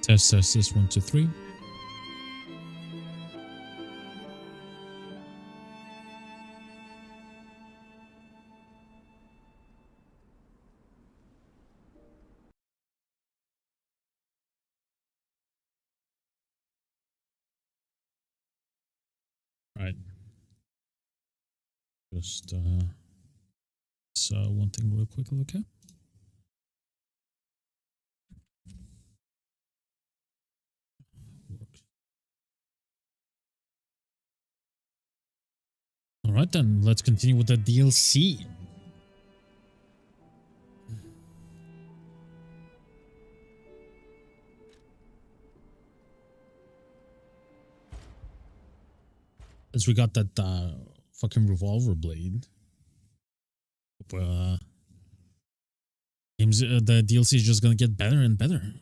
Test 1 2 3. Right. Just one thing real quick, okay? Works. All right, then let's continue with the DLC. As we got that fucking revolver blade. Games, the DLC is just gonna get better and better.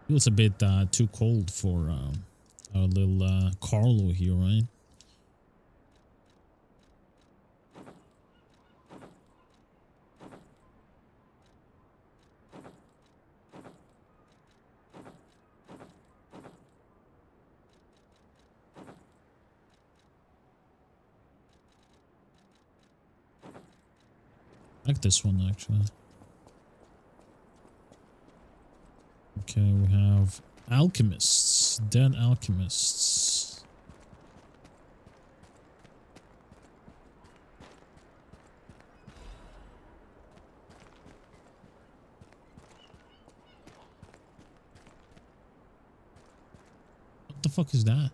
Feels a bit too cold for our little Carlo here, right? I like this one actually. Okay, we have alchemists, dead alchemists. What the fuck is that?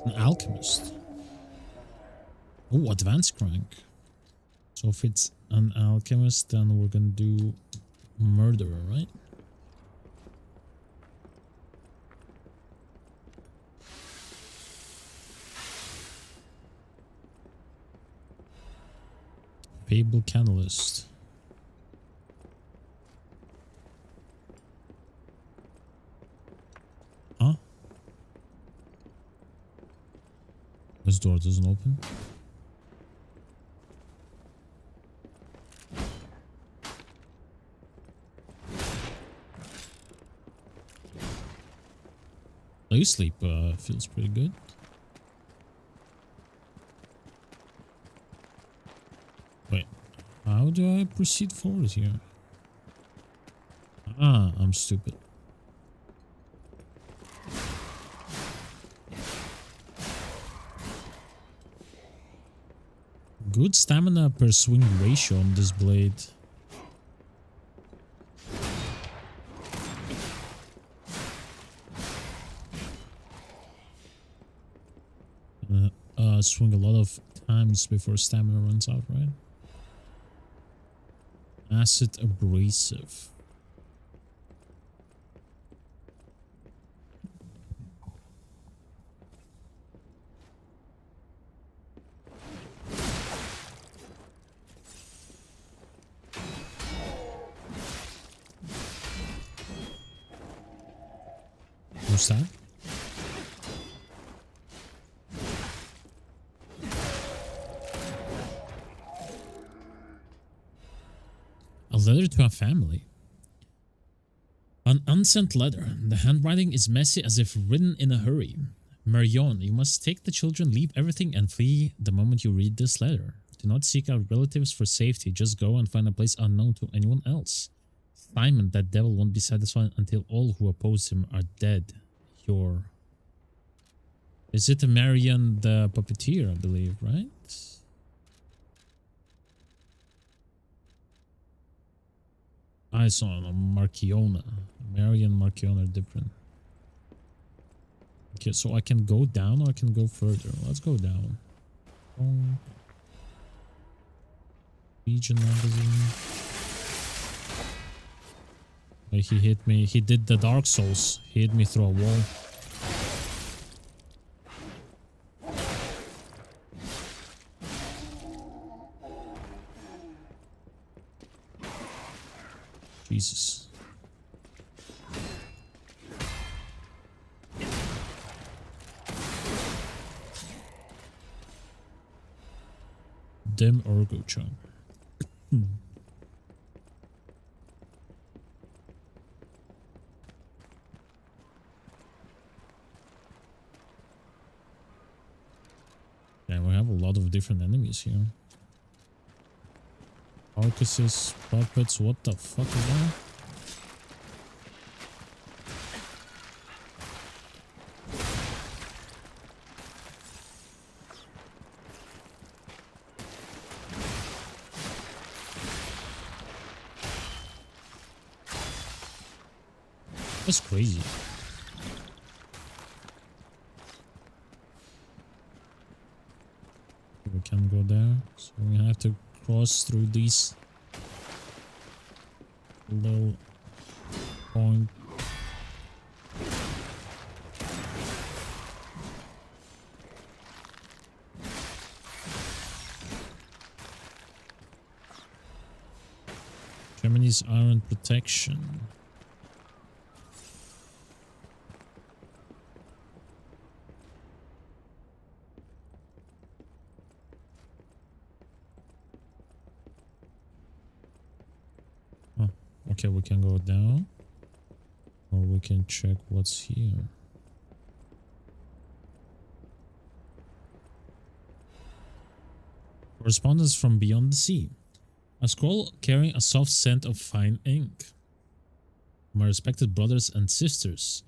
An alchemist. Oh, advanced crank. So if it's an alchemist, then we're gonna do murderer, right? Fable catalyst. Huh? This door doesn't open. Play sleep feels pretty good. Wait, how do I proceed forward here? Ah, I'm stupid. Good stamina per swing ratio on this blade. Swing a lot of times before stamina runs out, right? Acid abrasive. What's that? A letter to a family. An unsent letter. The handwriting is messy as if written in a hurry. Marion, you must take the children, leave everything, and flee the moment you read this letter. Do not seek out relatives for safety. Just go and find a place unknown to anyone else. Simon, that devil won't be satisfied until all who oppose him are dead. Your... Is it Marion the puppeteer, I believe, right? I saw Marchiona. Marion and Marchiona are different. Okay, so I can go down or I can go further. Let's go down. Legion magazine. Wait, he hit me. He did the Dark Souls. He hit me through a wall. Jesus. Dim Orgo Chunk. Yeah, we have a lot of different enemies here. Carcasses, puppets, what the fuck is that? That's crazy. We can go there, so we have to cross through these little point. Germany's iron protection. Okay, we can go down, or we can check what's here. Correspondence from beyond the sea. A scroll carrying a soft scent of fine ink. My respected brothers and sisters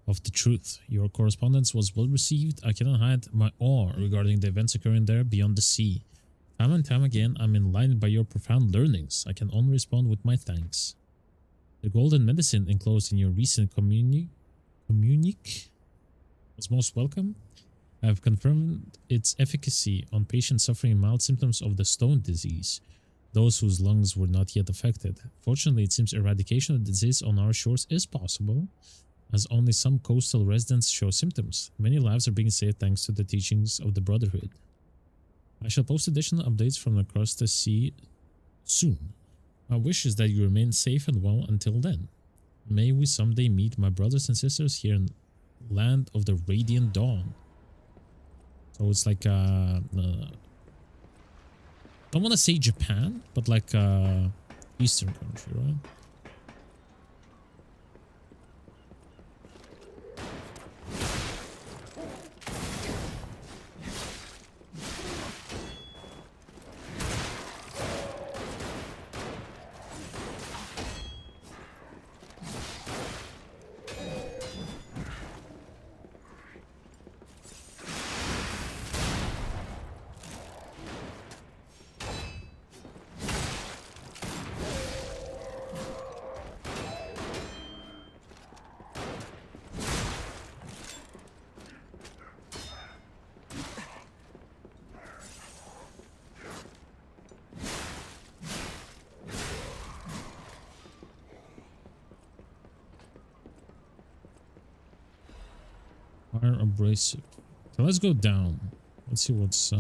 of the truth, your correspondence was well received. I cannot hide my awe regarding the events occurring there beyond the sea. Time and time again, I'm enlightened by your profound learnings. I can only respond with my thanks. The golden medicine enclosed in your recent communique was most welcome. I have confirmed its efficacy on patients suffering mild symptoms of the stone disease, those whose lungs were not yet affected. Fortunately, it seems eradication of the disease on our shores is possible, as only some coastal residents show symptoms. Many lives are being saved thanks to the teachings of the Brotherhood. I shall post additional updates from across the sea soon. My wish is that you remain safe and well until then. May we someday meet my brothers and sisters here in land of the Radiant Dawn. So it's like don't want to say Japan, but like Eastern country, right? Fire abrasive. So let's go down. Let's see what's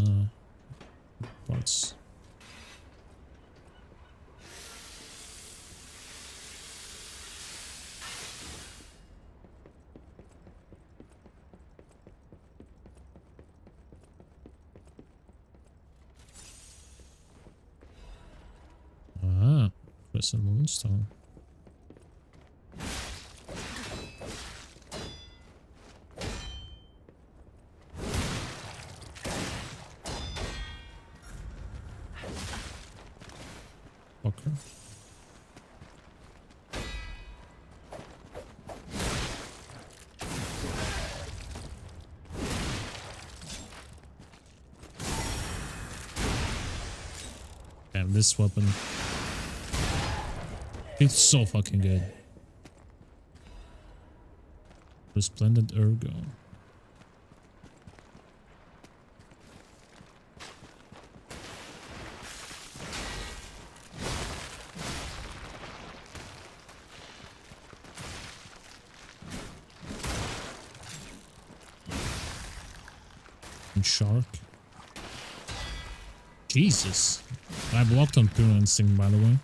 parts. Ah, Crescent Moonstone. Okay. Damn, this weapon. It's so fucking good. Resplendent Ergo. Shark. Jesus. I blocked on Pure Instinct, by the way.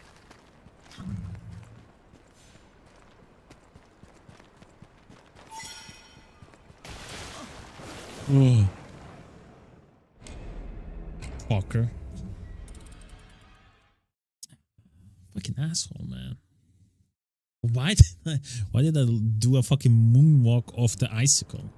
Oh, fucker. Fucking asshole, man. Why did I do a fucking moonwalk off the icicle?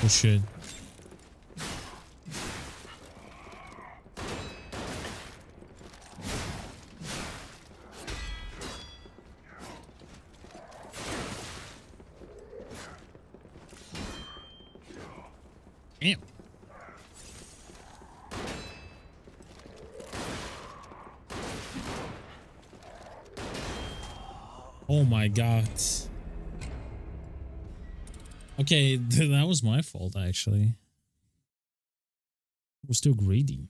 Oh shit. Damn. Oh my god. Okay, that was my fault actually. I was too greedy.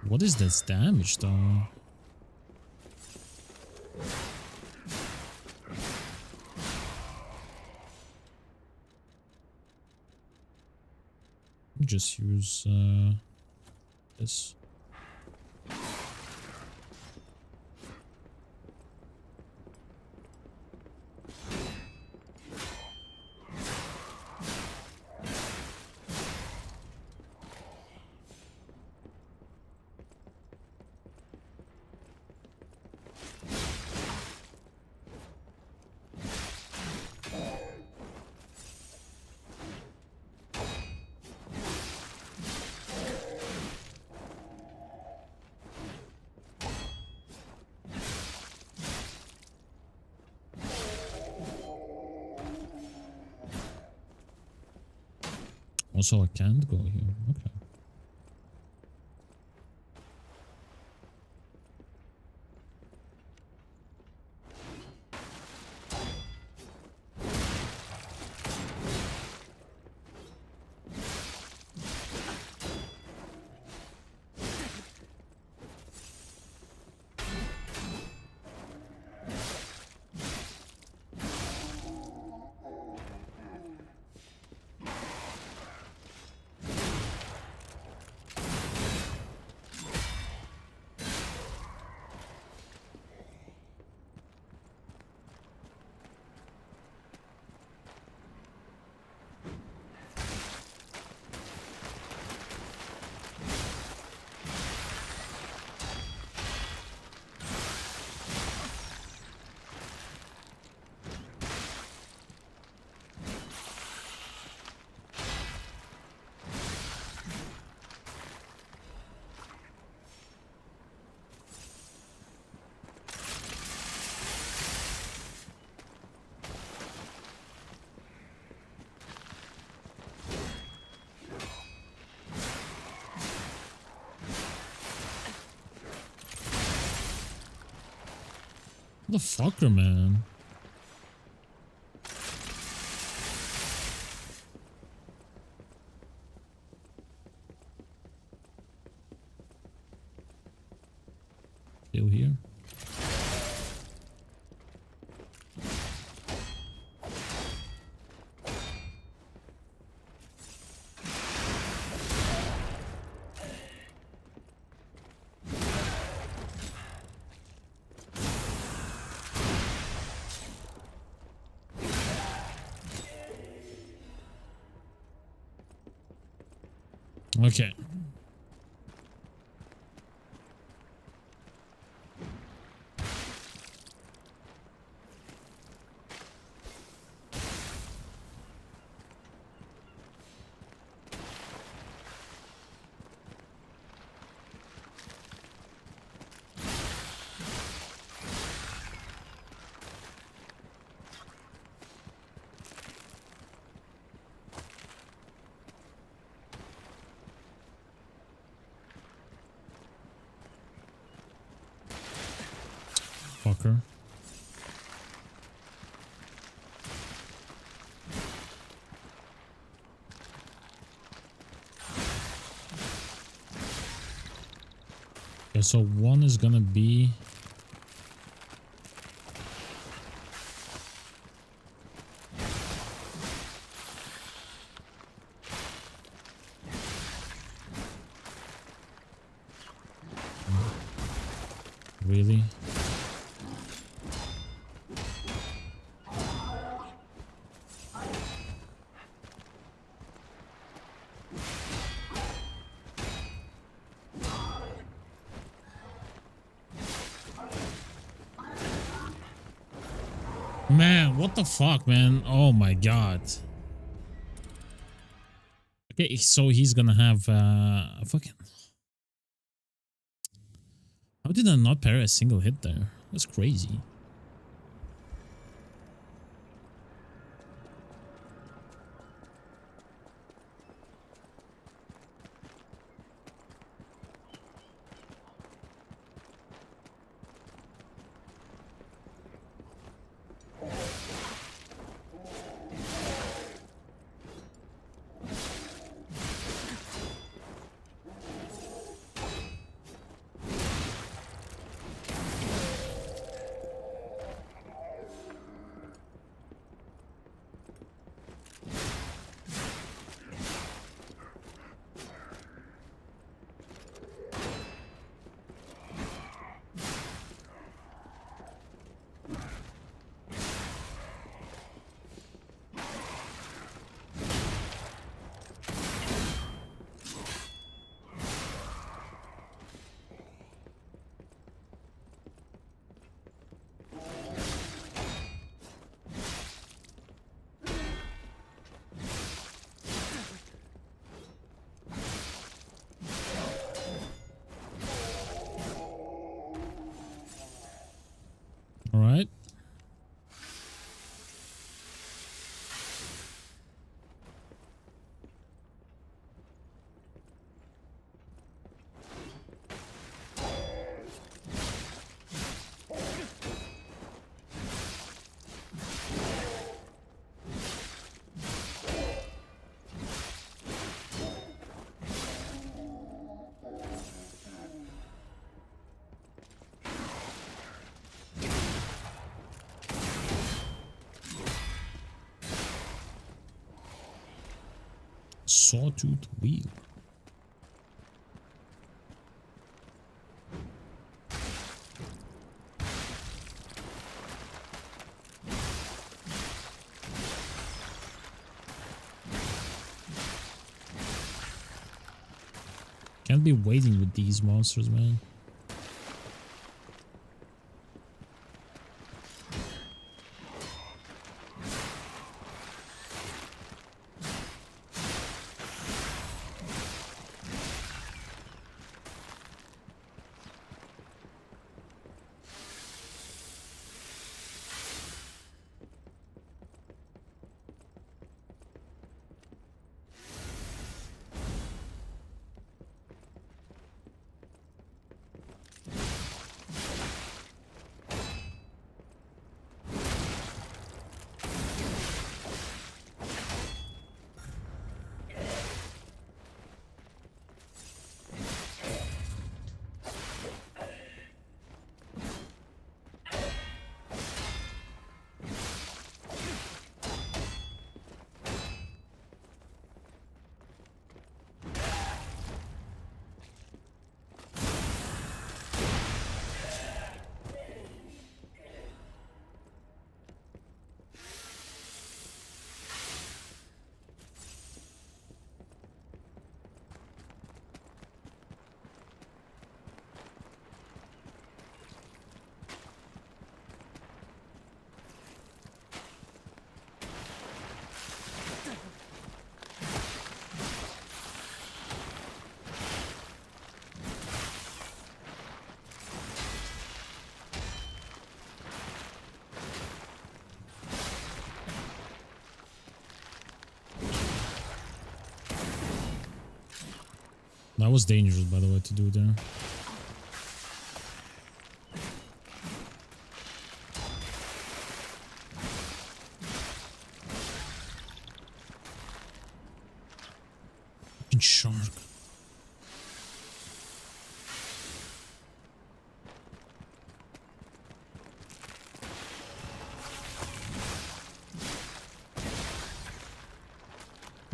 What is this damage though? Just use this. Also, I can't go here. Okay. What the fucker, man? Still here? Okay. bunker. Okay, so one is gonna be... Really? Man, what the fuck, man? Oh my god. Okay, so he's gonna have fucking... How did I not parry a single hit there? That's crazy. All right. Sawtooth wheel. Can't be waiting with these monsters, man. That was dangerous, by the way, to do there. Fucking shark.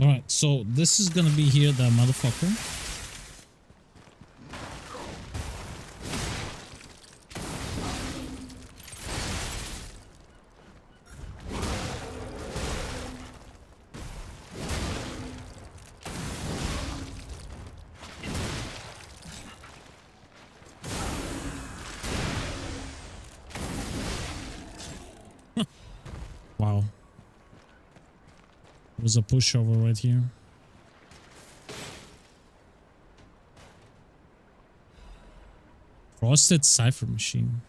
Alright, so this is gonna be here, the motherfucker. Wow. There's a pushover right here. Frosted cipher machine.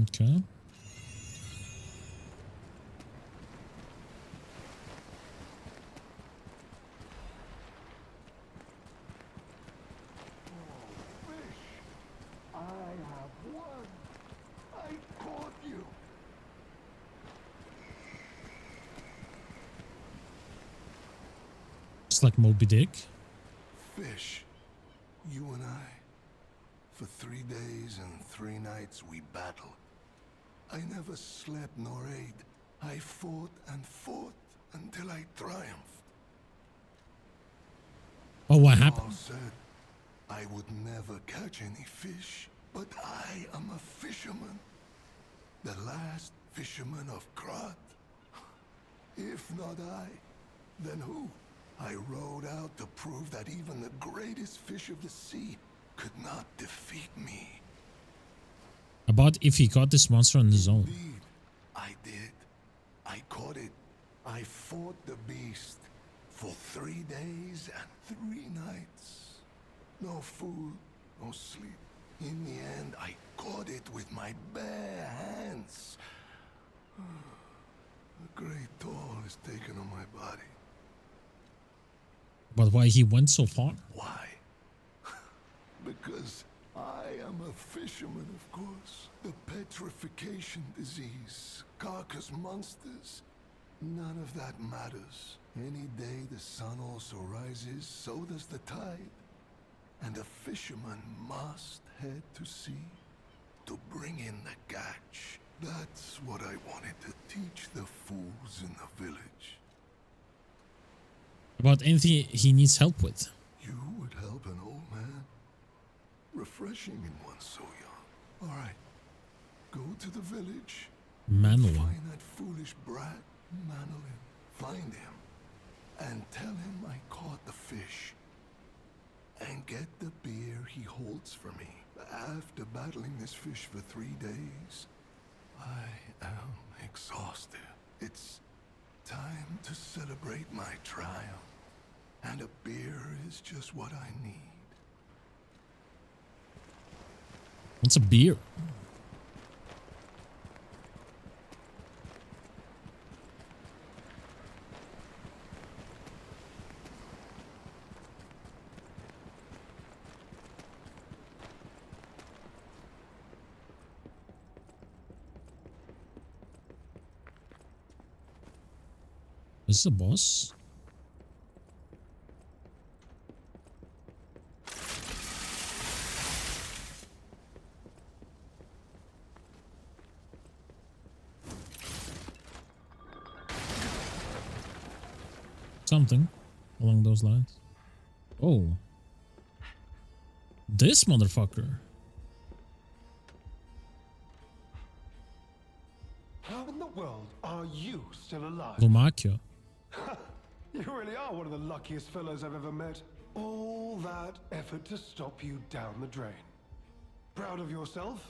Okay. I have won. I caught you. It's like Moby Dick. Fish, you and I. For 3 days and 3 nights we battled. I never slept nor ate. I fought and fought until I triumphed. Oh, what All happened? said I would never catch any fish, but I am a fisherman. The last fisherman of Krat. If not I, then who? I rode out to prove that even the greatest fish of the sea could not defeat me. About if he caught this monster on his own. Indeed, I did. I caught it. I fought the beast for 3 days and 3 nights. No food, no sleep. In the end, I caught it with my bare hands. A great toll is taken on my body. But why he went so far? Why? Because I am a fisherman, of course. The petrification disease, carcass monsters, none of that matters. Any day the sun also rises, so does the tide. And a fisherman must head to sea to bring in the catch. That's what I wanted to teach the fools in the village. About anything he needs help with. You would help an old man? Refreshing in one so young. All right, go to the village. Manolin. Find that foolish brat, Manolin. Find him and tell him I caught the fish. And get the beer he holds for me. After battling this fish for 3 days, I am exhausted. It's time to celebrate my triumph. And a beer is just what I need. What's a beer? Is this a boss? Something along those lines. Oh. This motherfucker. How in the world are you still alive? Lumakia. You really are one of the luckiest fellows I've ever met. All that effort to stop you down the drain. Proud of yourself?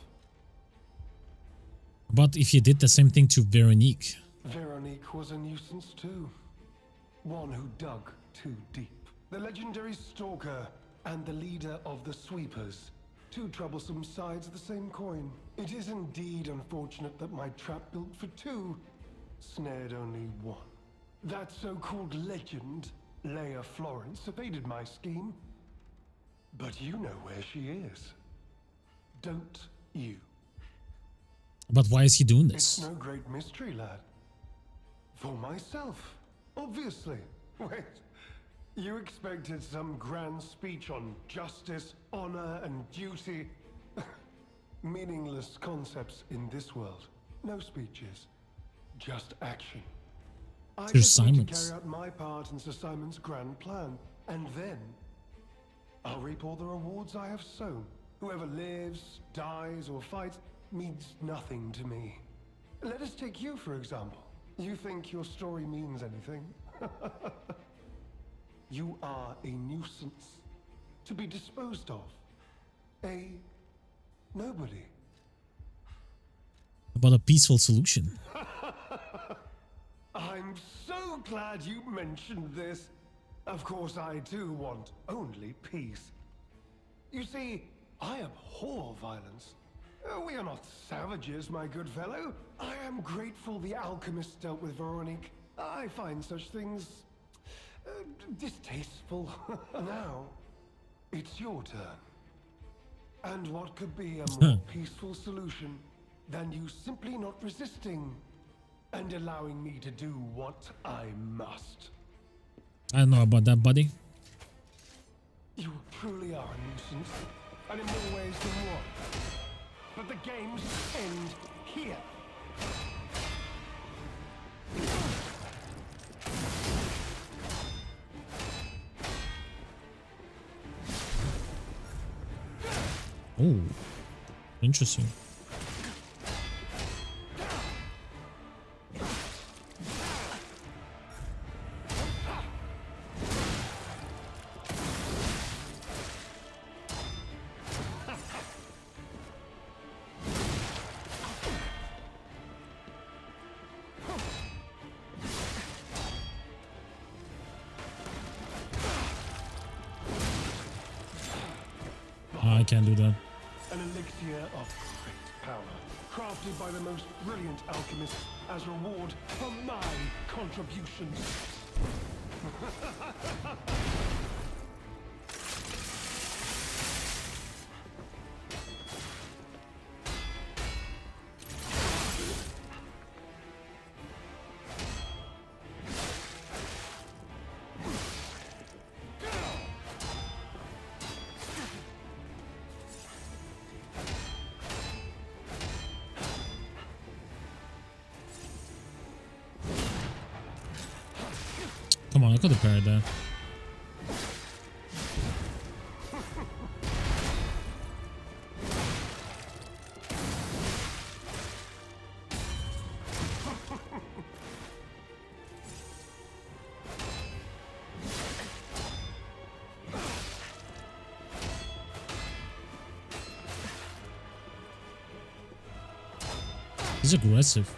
But if you did the same thing to Veronique. Veronique was a nuisance too. One who dug too deep. The legendary stalker and the leader of the sweepers two troublesome sides of the same coin. It is indeed unfortunate that my trap built for two snared only one. That so-called legend, Leia Florence, evaded my scheme. But you know where she is. Don't you? But why is he doing It's this? no great mystery, lad. For myself, obviously. Wait, you expected some grand speech on justice, honor, and duty? Meaningless concepts in this world. No speeches, just action. I Sir just need to Simon's. carry out my part in Sir Simon's grand plan, and then I'll reap all the rewards I have sown. Whoever lives, dies, or fights means nothing to me. Let us take you, for example. You think your story means anything? You are a nuisance, to be disposed of. A nobody. About a peaceful solution. I'm so glad you mentioned this. Of course, I too want only peace. You see, I abhor violence. We are not savages, my good fellow. I am grateful the alchemist dealt with Veronique. I find such things distasteful. Now, it's your turn. And what could be a more peaceful solution than you simply not resisting and allowing me to do what I must? I don't know about that, buddy. You truly are a nuisance, and in more ways than one. But the games end here. Oh, interesting. I can't do that. An elixir of great power, crafted by the most brilliant alchemists as reward for my contributions. Come on, I could have parried that. He's aggressive.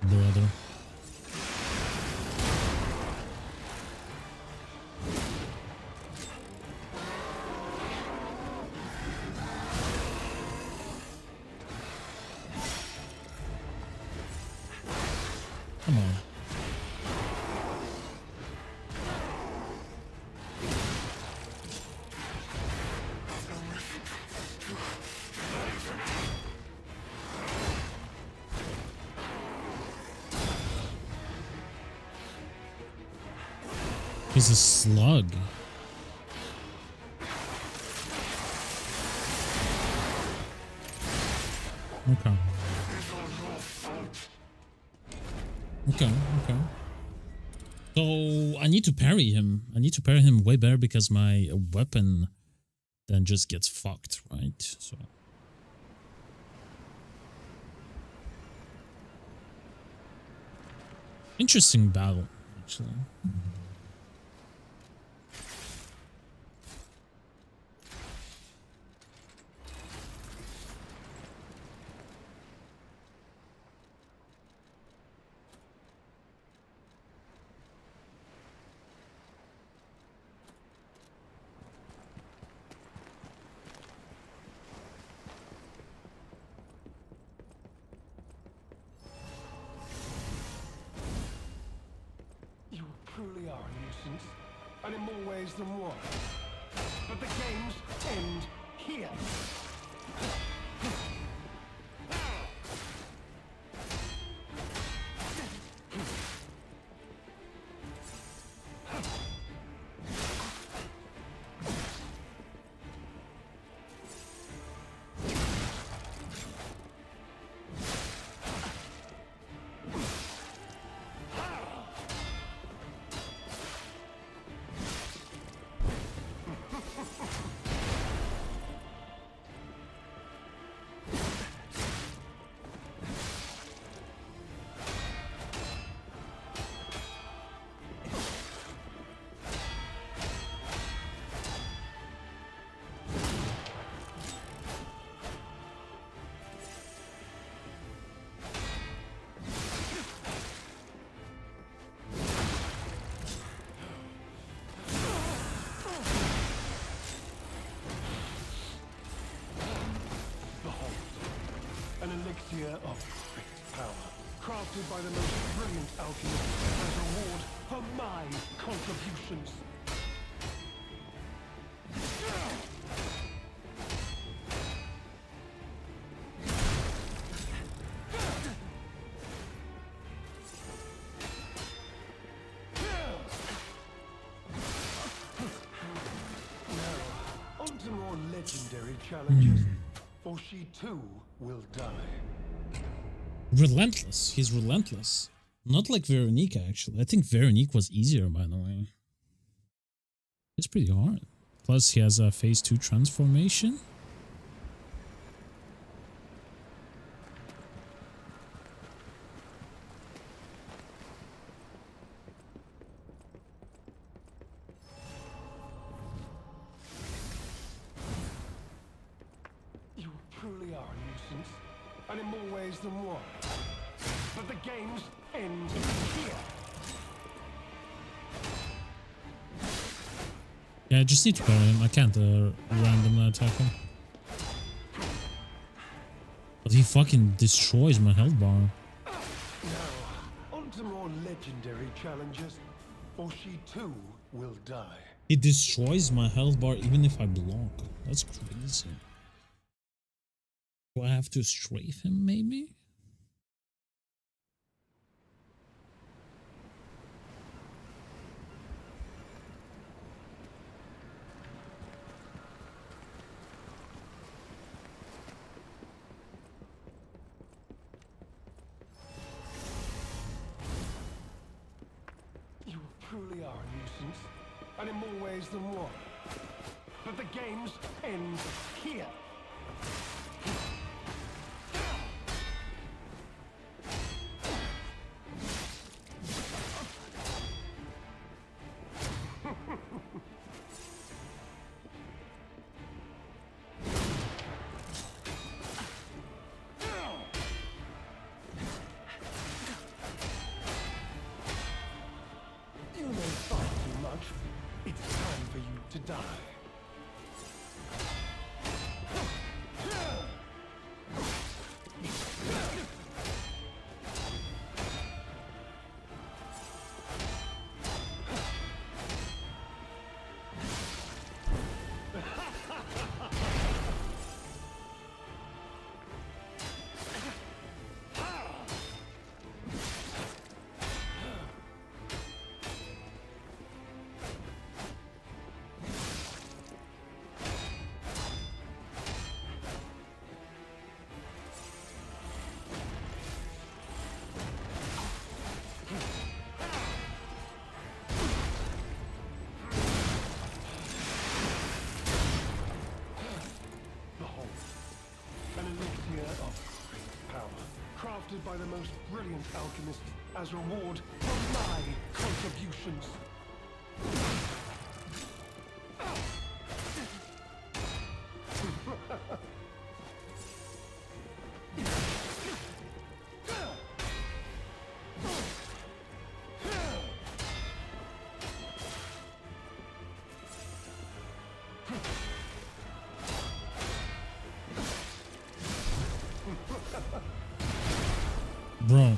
Brother. Come on. He's a slug. Okay. Okay. So I need to parry him. I need to parry him way better because my weapon then just gets fucked, right? So interesting battle, actually. You truly are a nuisance, and in more ways than one. But the games end here. An elixir of great power, crafted by the most brilliant alchemist as a reward for my contributions. Now, on to more legendary challenges, for she too will die. Relentless. He's relentless. Not like Veronique, actually. I think Veronique was easier, by the way. It's pretty hard. Plus, he has a phase 2 transformation. You truly are a nuisance, and in more ways than one. But the games end here. Yeah, I just need to parry him. I can't random attack him. But he fucking destroys my health bar. Now, on to more legendary challenges, for she too will die. He destroys my health bar even if I block. That's crazy. Do I have to strafe him, maybe? You truly are a nuisance, and in more ways than one. But the games end here. You may fight too much. It's time for you to die. of great power, crafted by the most brilliant alchemists as reward for my contributions. Bro.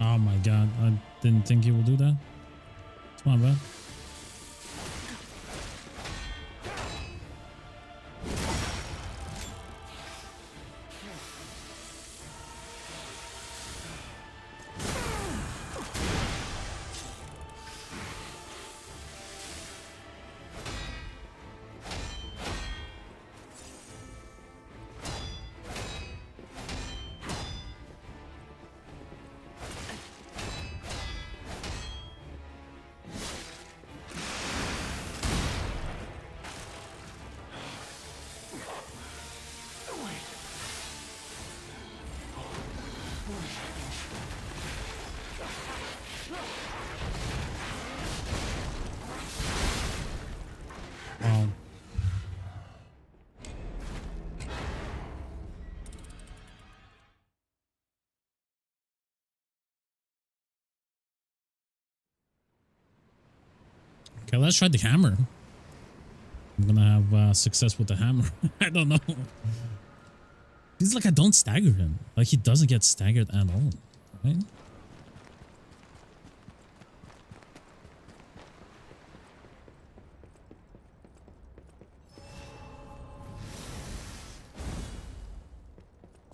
Oh my god, I didn't think he would do that. It's my bad. Wow. Okay, let's try the hammer. I'm gonna have success with the hammer. I don't know. He's like, I don't stagger him. Like, he doesn't get staggered at all, right?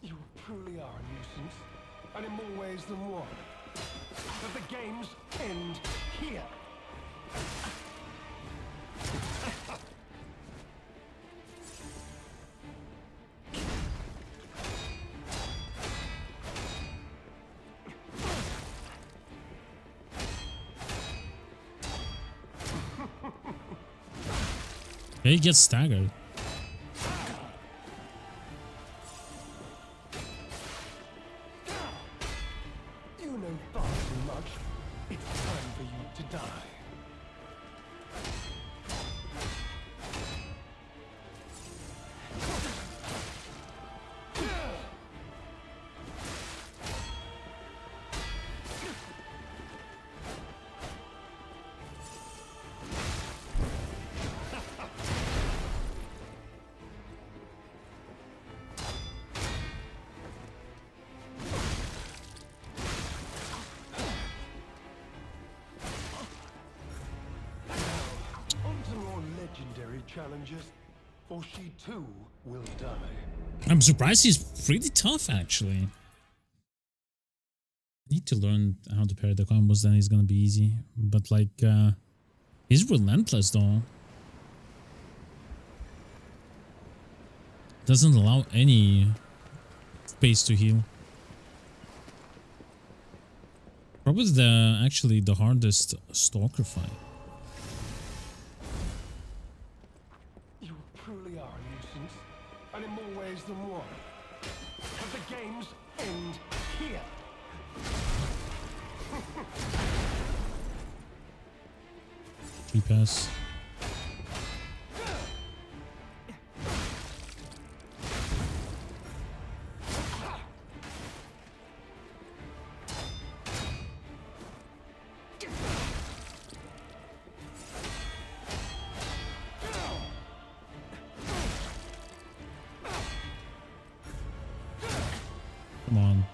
You truly are a nuisance, and in more ways than one. But the games end here. He gets staggered. You know far too much. It's time for you to die. Legendary challenges, or she too will die. I'm surprised he's pretty tough, actually. Need to learn how to parry the combos, then he's gonna be easy. But like, he's relentless though. Doesn't allow any space to heal. Probably actually the hardest stalker fight. You truly are a nuisance, and in more ways than one. But the games end here. Free pass. Come on.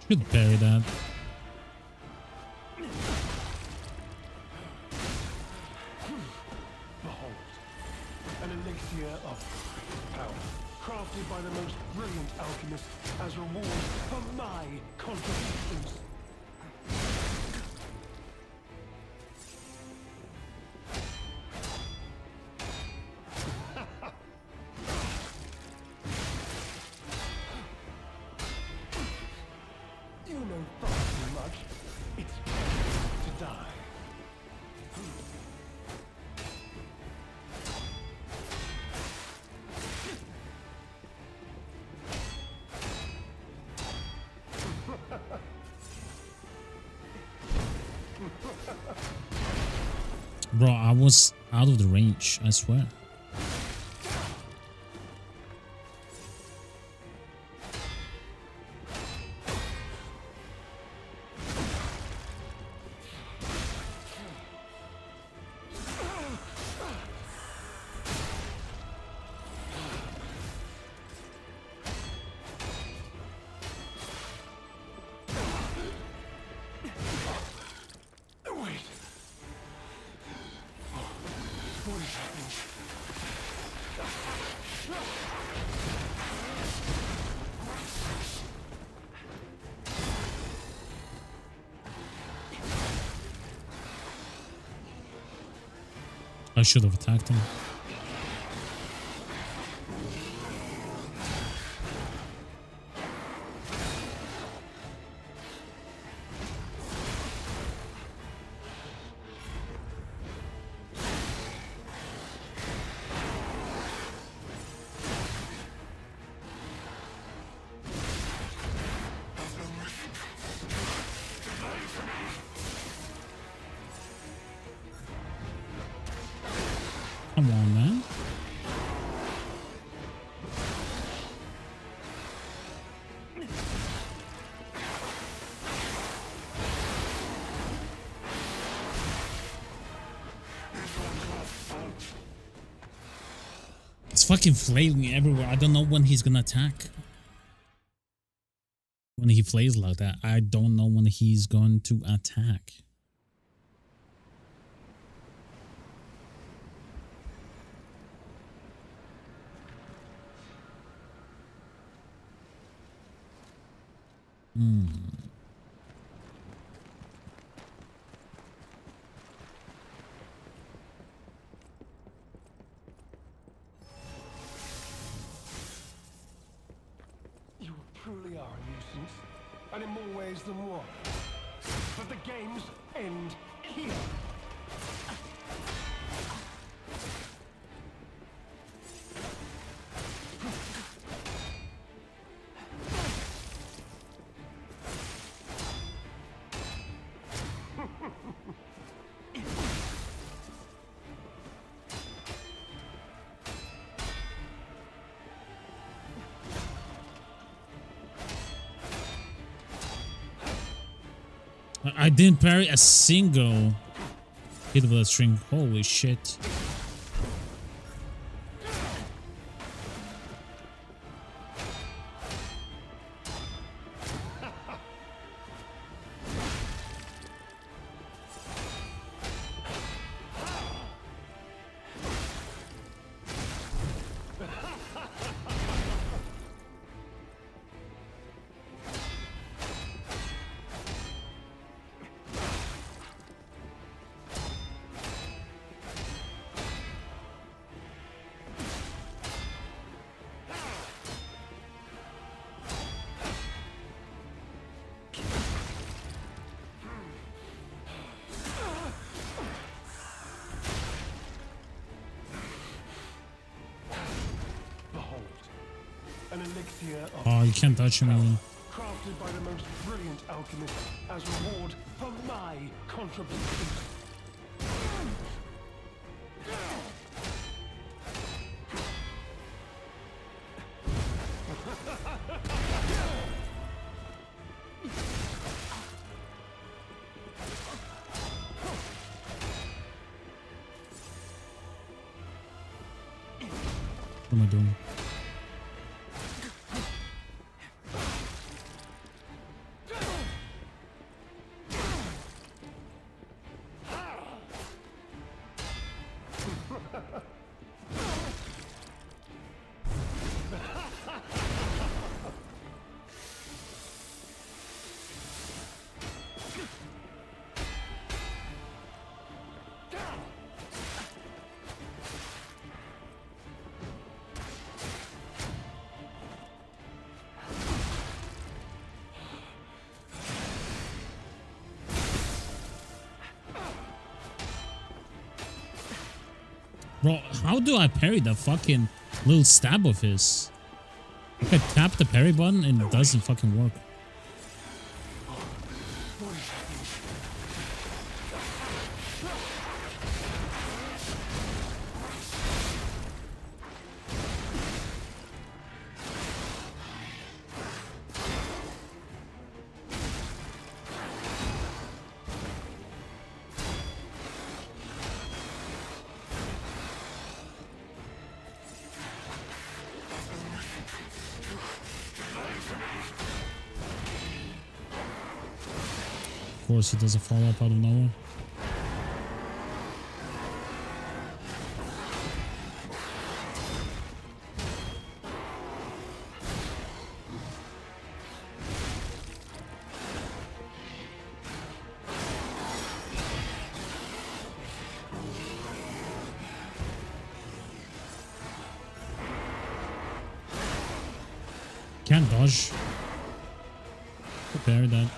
Should parry that. Behold, An elixir of power, crafted by the most brilliant alchemist as reward for my contributions. You know far too much. It's time to die. Bro, I was out of the range, I swear. Wait. What is happening? I should have attacked him. Come on, man. It's fucking flailing everywhere. I don't know when he's gonna attack. When he flails like that, I don't know when he's going to attack. You truly are a nuisance, and in more ways than one. But the games end here. I didn't parry a single hit of that string. Holy shit. Behold, an elixir of Oh, you can't touch me. crafted by the most brilliant alchemist as reward for my contributions. What am I doing? Bro, how do I parry the fucking little stab of his? I tap the parry button and it doesn't fucking work. Of course, he does a follow-up out of nowhere. Can't dodge. Prepare that.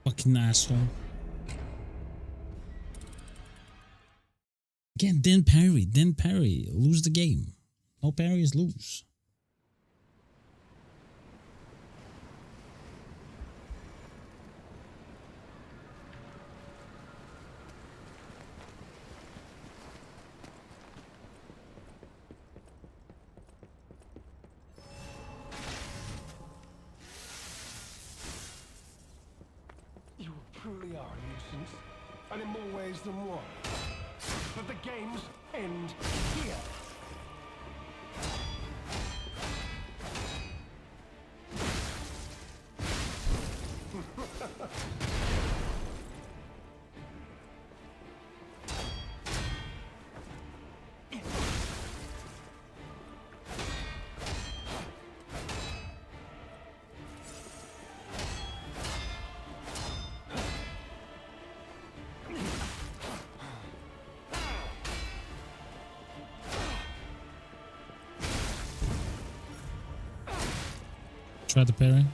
Fucking asshole. Again, didn't parry. Lose the game. No parry is lose. You truly are a nuisance, and in more ways than one. But the games end here. Try to parry.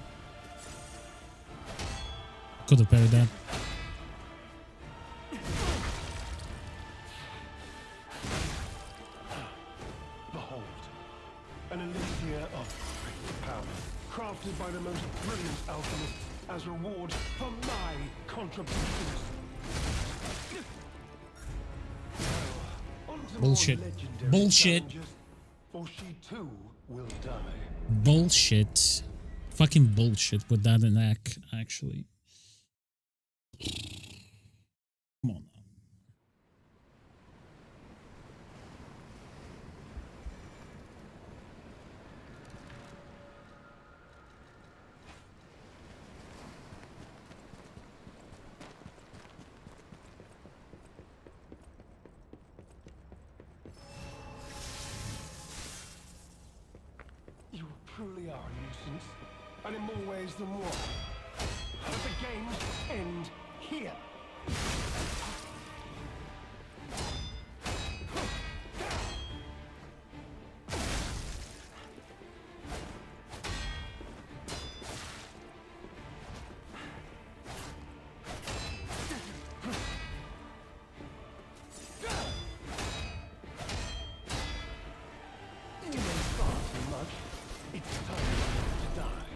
Could have parried that. Behold, an elixir of great power, crafted by the most brilliant alchemists as reward for my contributions. Now, on to more Bullshit. legendary Bullshit. challenges, or she too will die. Bullshit. Fucking bullshit with that in act, actually. Come on now. You truly are a nuisance, and in more ways than one. But the games end here. You may far too much. It's time to die.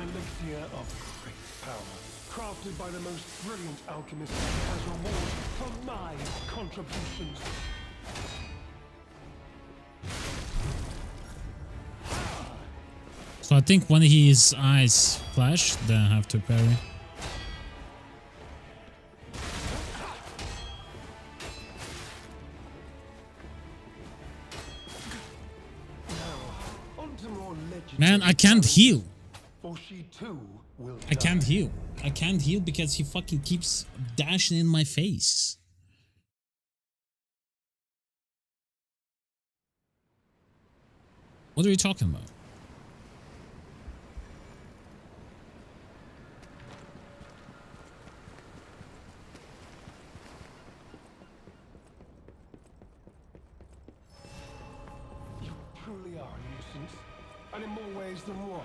elixir of great power, crafted by the most brilliant alchemist as reward for my contributions. So I think when his eyes flash, then I have to parry. Man, I can't heal. For she too will I can't heal. I can't heal because he fucking keeps dashing in my face. What are you talking about? You truly are a nuisance, and in more ways than one.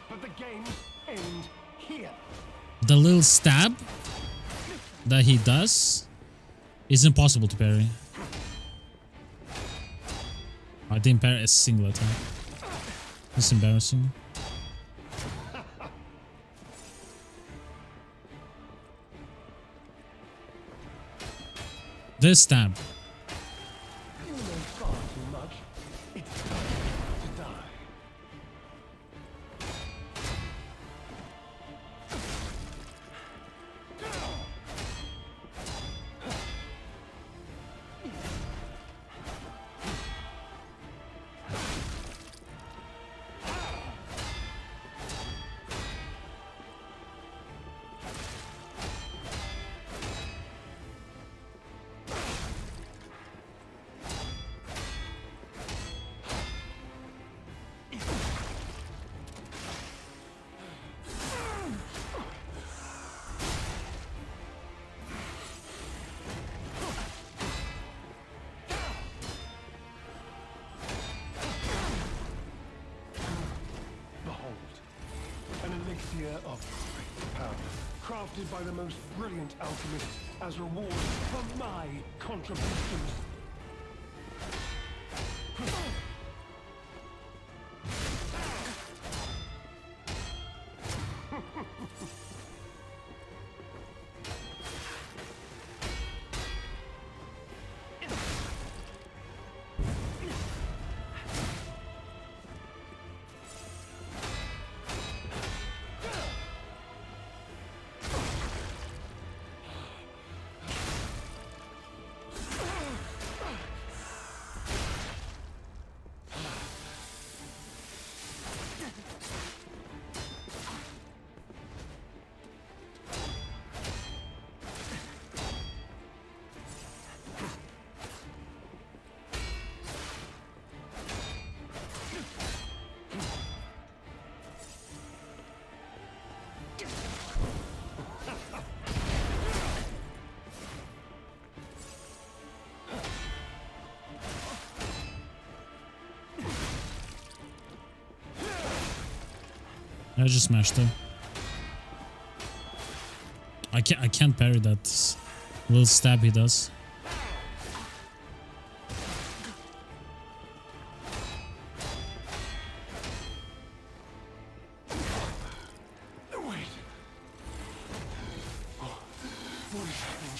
But the games end here. The little stab that he does is impossible to parry. I didn't parry a single attack. It's embarrassing. This stab. You know far too much. It's time to die. An elixir of great power, crafted by the most brilliant alchemist as reward for my contributions. I just smashed him. I can't parry that little stab he does. Wait. What is happening?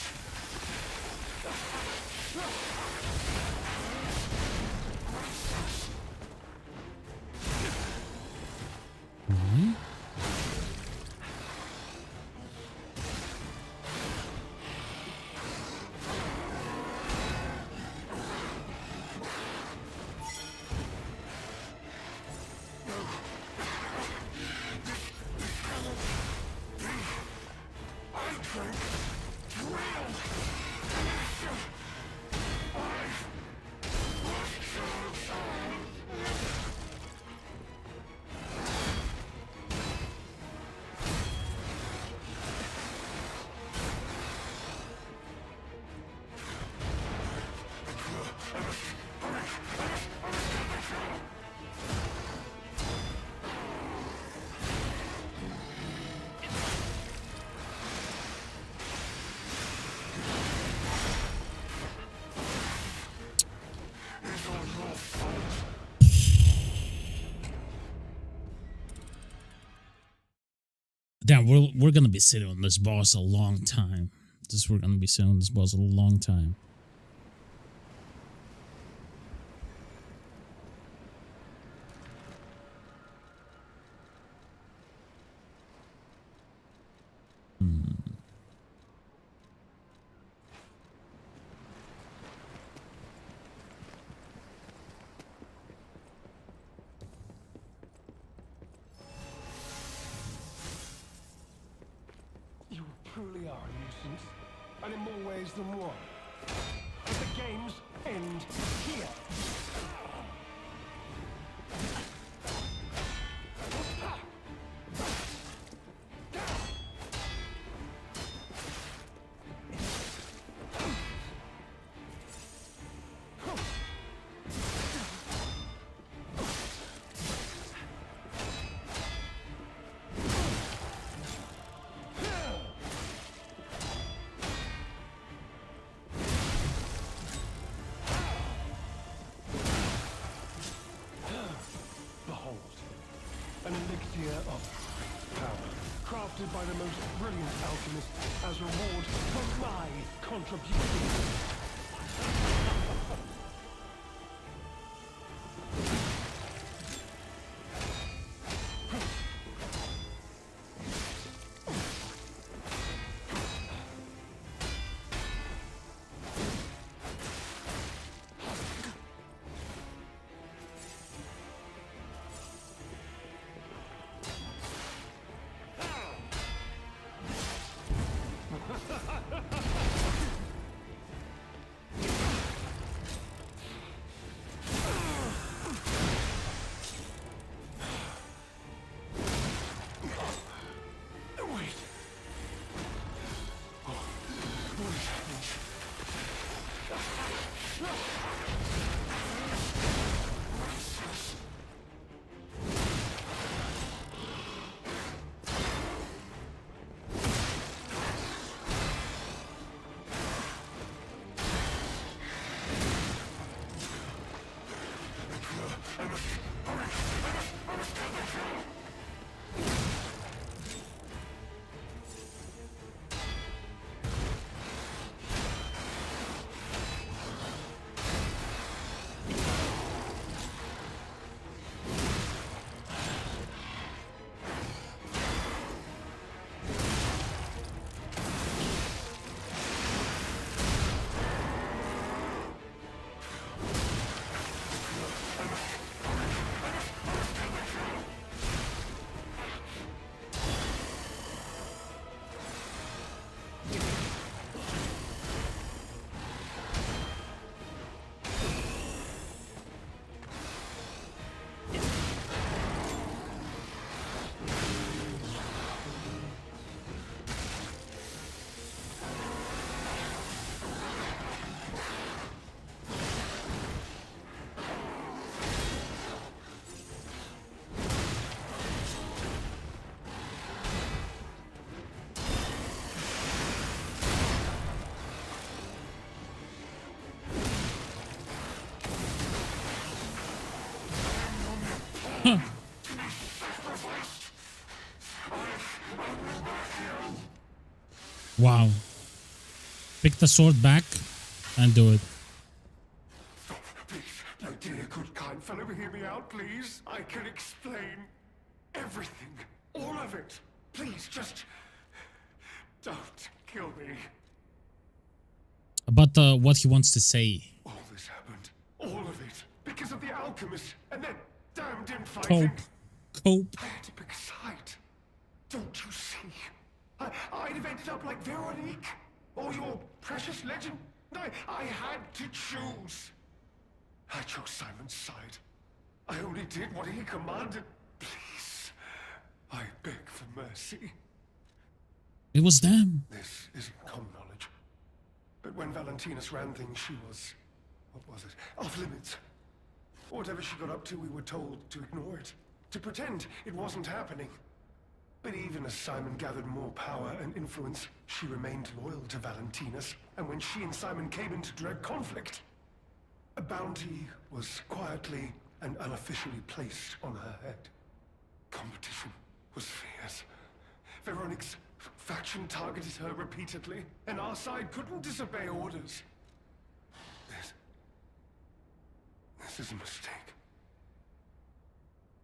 Damn, we're gonna be sitting on this boss a long time. We're gonna be sitting on this boss a long time. You truly are a nuisance, and in more ways than one. But the games end here. An elixir of power, crafted by the most brilliant alchemist as reward for my contribution. Wow. Pick the sword back and do it. Please, my dear, good, kind fellow, hear me out, please. I can explain everything, all of it. Please, just don't kill me. About what he wants to say. All this happened, all of it, because of the alchemist and that damned Cope. infighting. Cope. I had to pick a side. Don't you see? I'd have ended up like Veronique, or your precious legend. I had to choose. I chose Simon's side. I only did what he commanded. Please, I beg for mercy. It was them. This isn't common knowledge. But when Valentinus ran things, she was, what was it, off limits. Whatever she got up to, we were told to ignore it, to pretend it wasn't happening. But even as Simon gathered more power and influence, she remained loyal to Valentinus, and when she and Simon came into direct conflict, a bounty was quietly and unofficially placed on her head. Competition was fierce. Veronic's faction targeted her repeatedly, and our side couldn't disobey orders. This is a mistake.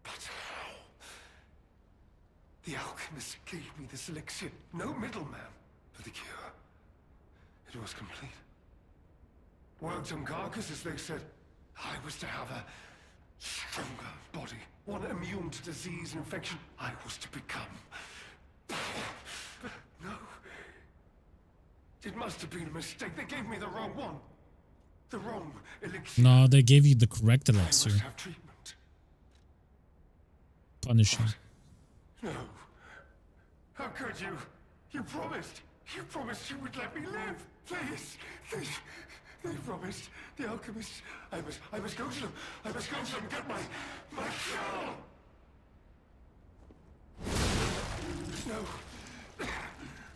But how? The alchemist gave me this elixir. No middleman for the cure. It was complete. Worked on Carcass, as they said. I was to have a stronger body. One immune to disease and infection. I was to become... No. It must have been a mistake. They gave me the wrong one. The wrong elixir. No, they gave you the correct I elixir. must have treatment. Punishing. No. How could you? You promised. You promised you would let me live. Please. They promised. The alchemists. I must go to them. I must go to them and get my cure. No.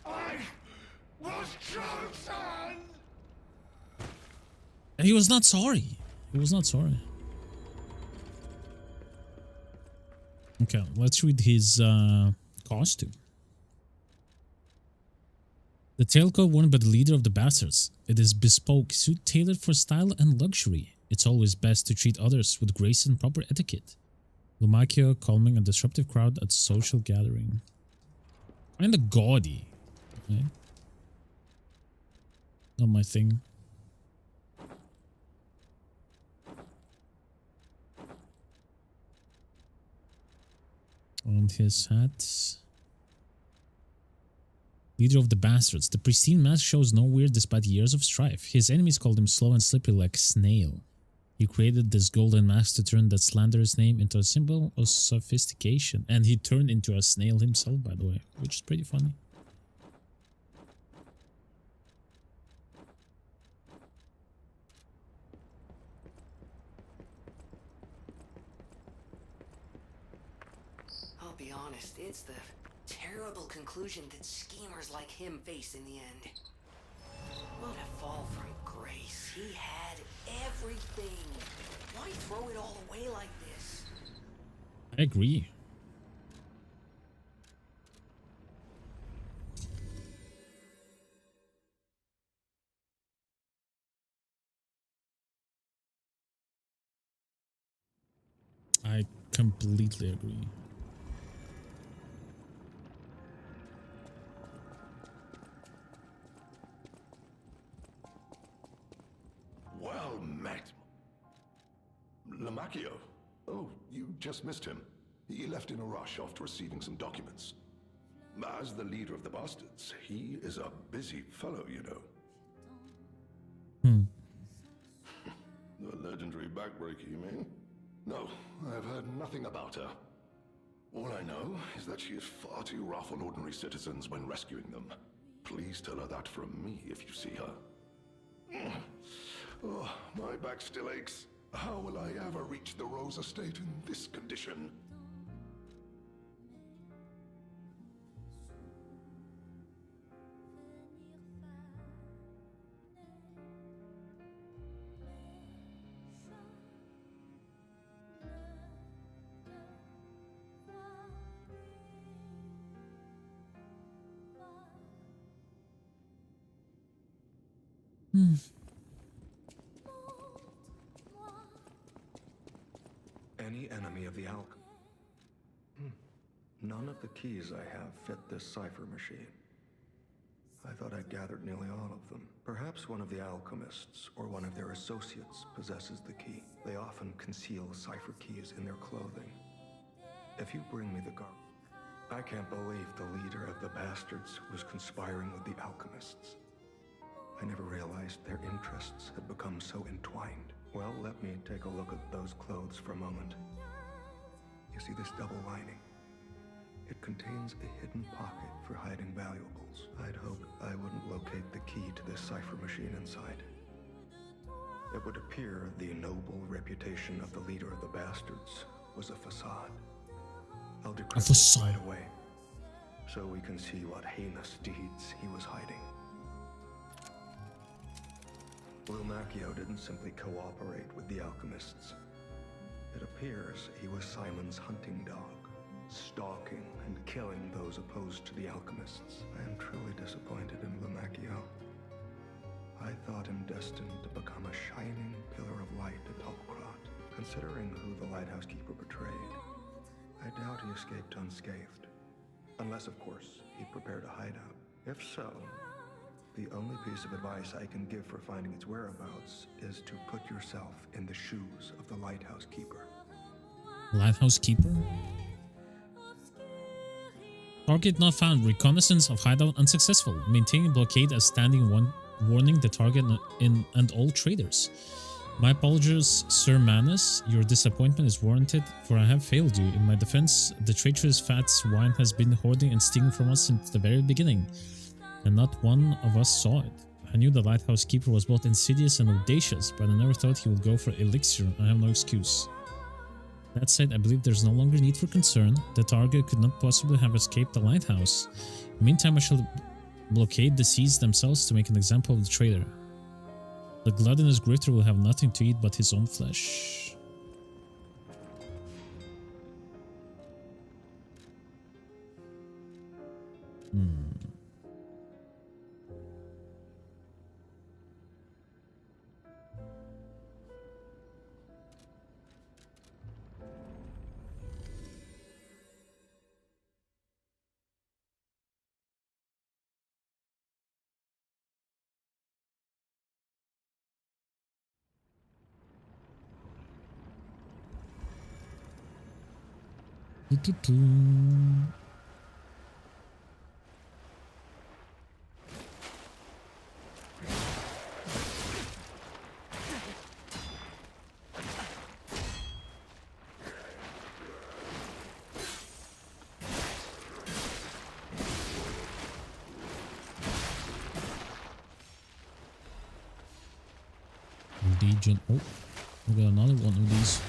I was chosen. He was not sorry. He was not sorry. Okay, let's read his costume. The tailcoat worn by the leader of the bastards. It is bespoke, suit tailored for style and luxury. It's always best to treat others with grace and proper etiquette. Lumakio calming a disruptive crowd at social gathering. Kinda gaudy. Okay. Not my thing. On his hat. Leader of the bastards. The pristine mask shows no weird despite years of strife. His enemies called him slow and slippery like snail. He created this golden mask to turn that slanderous name into a symbol of sophistication. And he turned into a snail himself, by the way, which is pretty funny. I'll be honest, it's the terrible conclusion that schemers like him face in the end. What a fall from grace. He had everything. Why throw it all away like this? I agree. I completely agree. Well met. Lumakio. Oh, you just missed him. He left in a rush after receiving some documents. As the leader of the bastards, he is a busy fellow, you know. The legendary backbreaker, you mean? No, I've heard nothing about her. All I know is that she is far too rough on ordinary citizens when rescuing them. Please tell her that from me if you see her. Oh, my back still aches. How will I ever reach the Rose Estate in this condition? Any enemy of the None of the keys I have fit this cipher machine. I thought I'd gathered nearly all of them. Perhaps one of the alchemists or one of their associates possesses the key. They often conceal cipher keys in their clothing. If you bring me the garb, I can't believe the leader of the bastards was conspiring with the alchemists. I never realized their interests had become so entwined. Well, let me take a look at those clothes for a moment. You see this double lining? It contains a hidden pocket for hiding valuables. I'd hoped I wouldn't locate the key to this cipher machine inside. It would appear the noble reputation of the leader of the bastards was a facade. I'll decrypt it right away, so we can see what heinous deeds he was hiding. Lumakio didn't simply cooperate with the alchemists. It appears he was Simon's hunting dog. stalking and killing those opposed to the alchemists. I am truly disappointed in Lamacchio. I thought him destined to become a shining pillar of light at Tolkrot. Considering who the Lighthouse Keeper betrayed, I doubt he escaped unscathed. Unless, of course, he prepared a hideout. If so, the only piece of advice I can give for finding its whereabouts is to put yourself in the shoes of the Lighthouse Keeper. Lighthouse Keeper? Target not found. Reconnaissance of hideout unsuccessful. Maintaining blockade as standing one, warning the target and all traders. My apologies, Sir Manus. Your disappointment is warranted, for I have failed you. In my defense, the traitorous fat swine has been hoarding and stealing from us since the very beginning, and not one of us saw it. I knew the Lighthouse Keeper was both insidious and audacious, but I never thought he would go for elixir. I have no excuse. That said, I believe there's no longer need for concern. The target could not possibly have escaped the lighthouse. In the meantime, I shall blockade the seas themselves to make an example of the traitor. The gluttonous grifter will have nothing to eat but his own flesh. Legion. Oh, we got another one of these.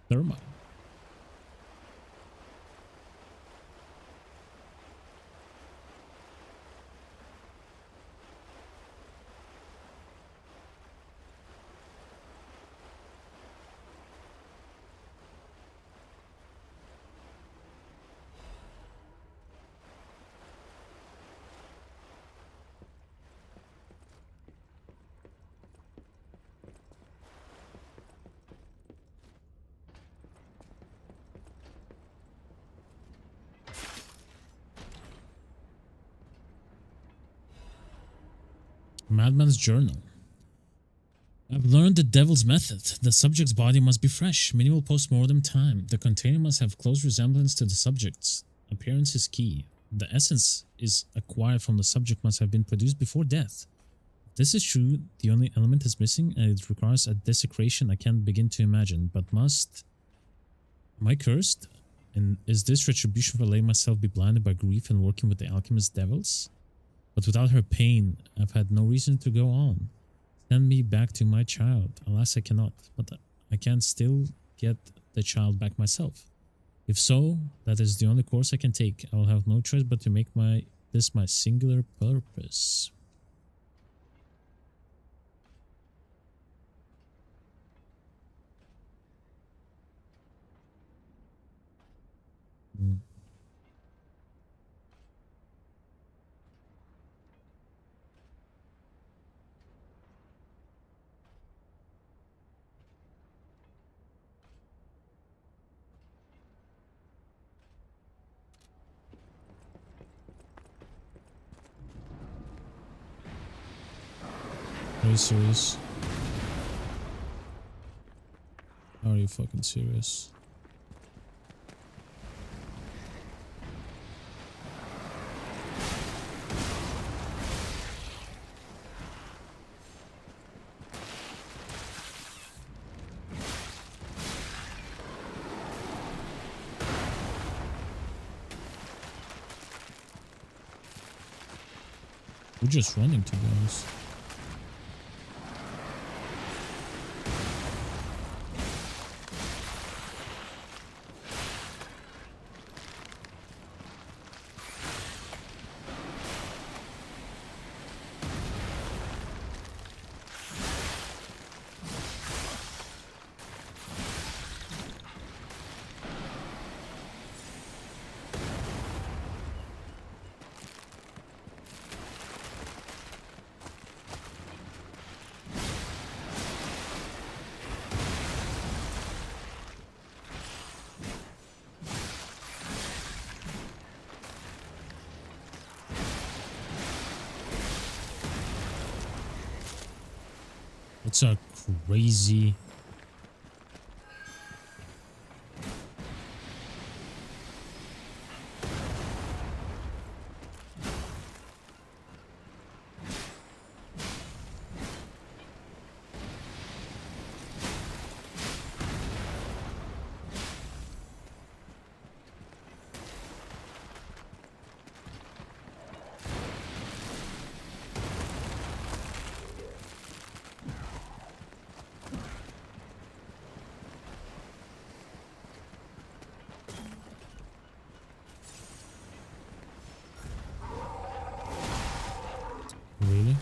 Thermite. Madman's Journal. I've learned the devil's method. The subject's body must be fresh. Minimal post-mortem time. The container must have close resemblance to the subject's. Appearance is key. The essence is acquired from the subject must have been produced before death. If this is true, the only element is missing, and it requires a desecration I can't begin to imagine. But must... Am I cursed? And is this retribution for letting myself be blinded by grief and working with the alchemist devils? But without her pain, I've had no reason to go on. Send me back to my child. Alas, I cannot. But I can still get the child back myself. If so, that is the only course I can take. I will have no choice but to make this my singular purpose. Are you serious? Are you fucking serious? We're just running, to be honest. It's a crazy... Really?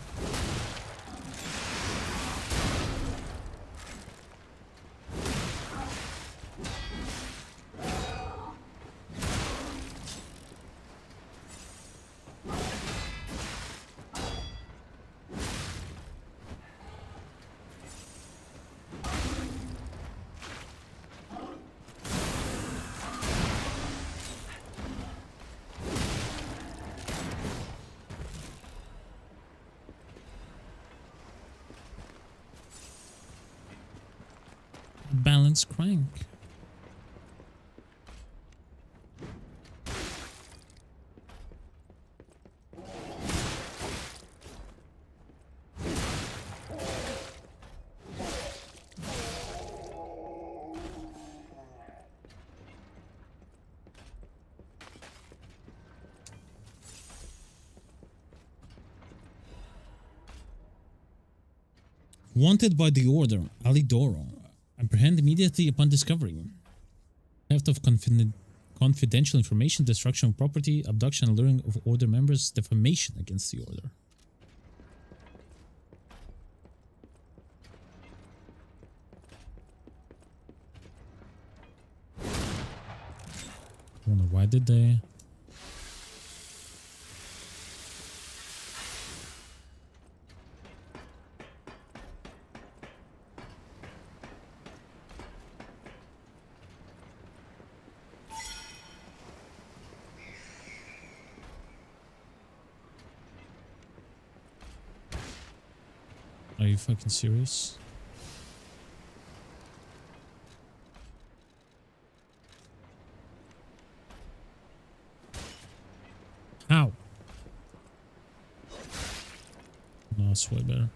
Balance crank. Wanted by the Order, Alidoro. Apprehend immediately upon discovery. Theft of confidential information, destruction of property, abduction, alluring of Order members, defamation against the Order. I wonder why did they... Are you fucking serious? How? No, it's way better.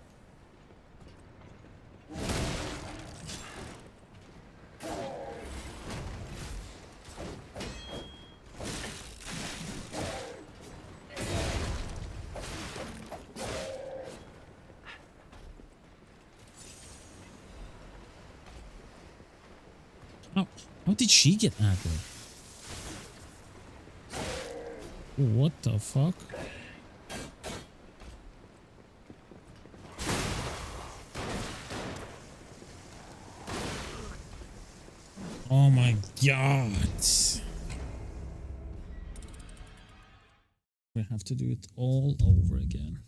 How did she get aggro? What the fuck? Oh my god. We have to do it all over again.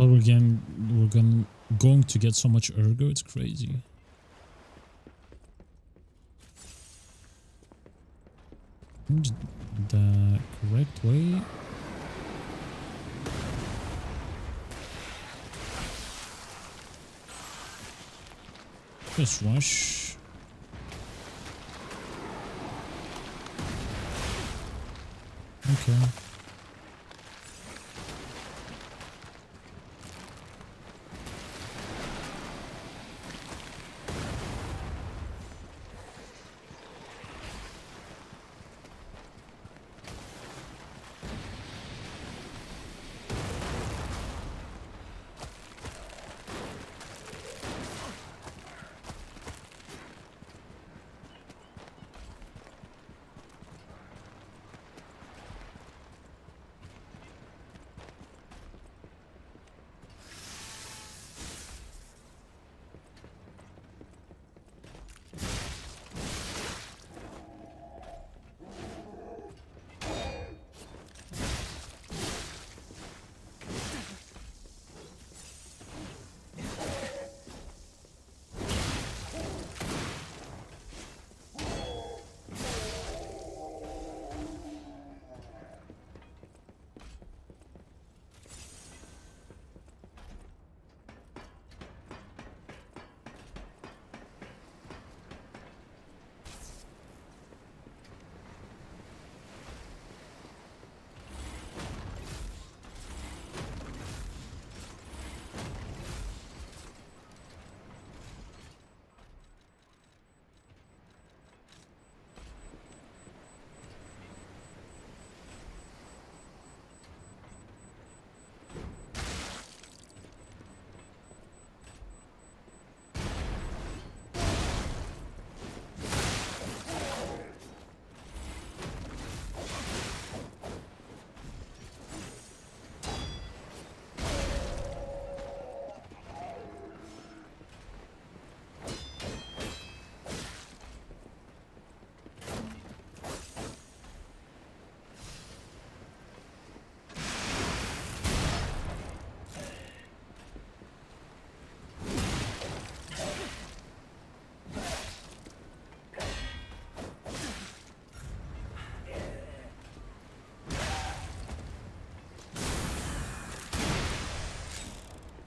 But going to get so much ergo, it's crazy. The correct way. Just rush. Okay.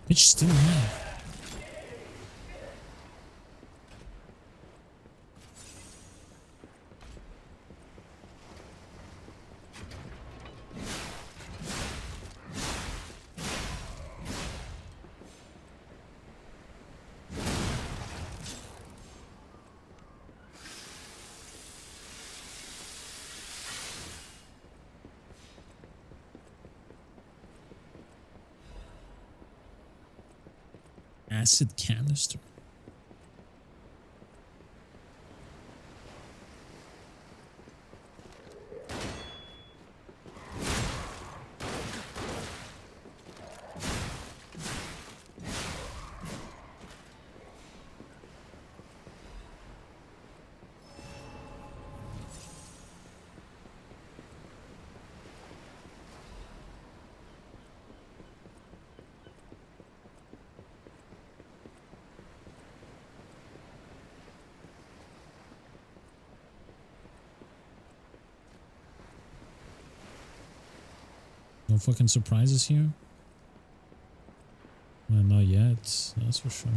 It's still alive. Acid canister. No fucking surprises here? Well, not yet, that's for sure.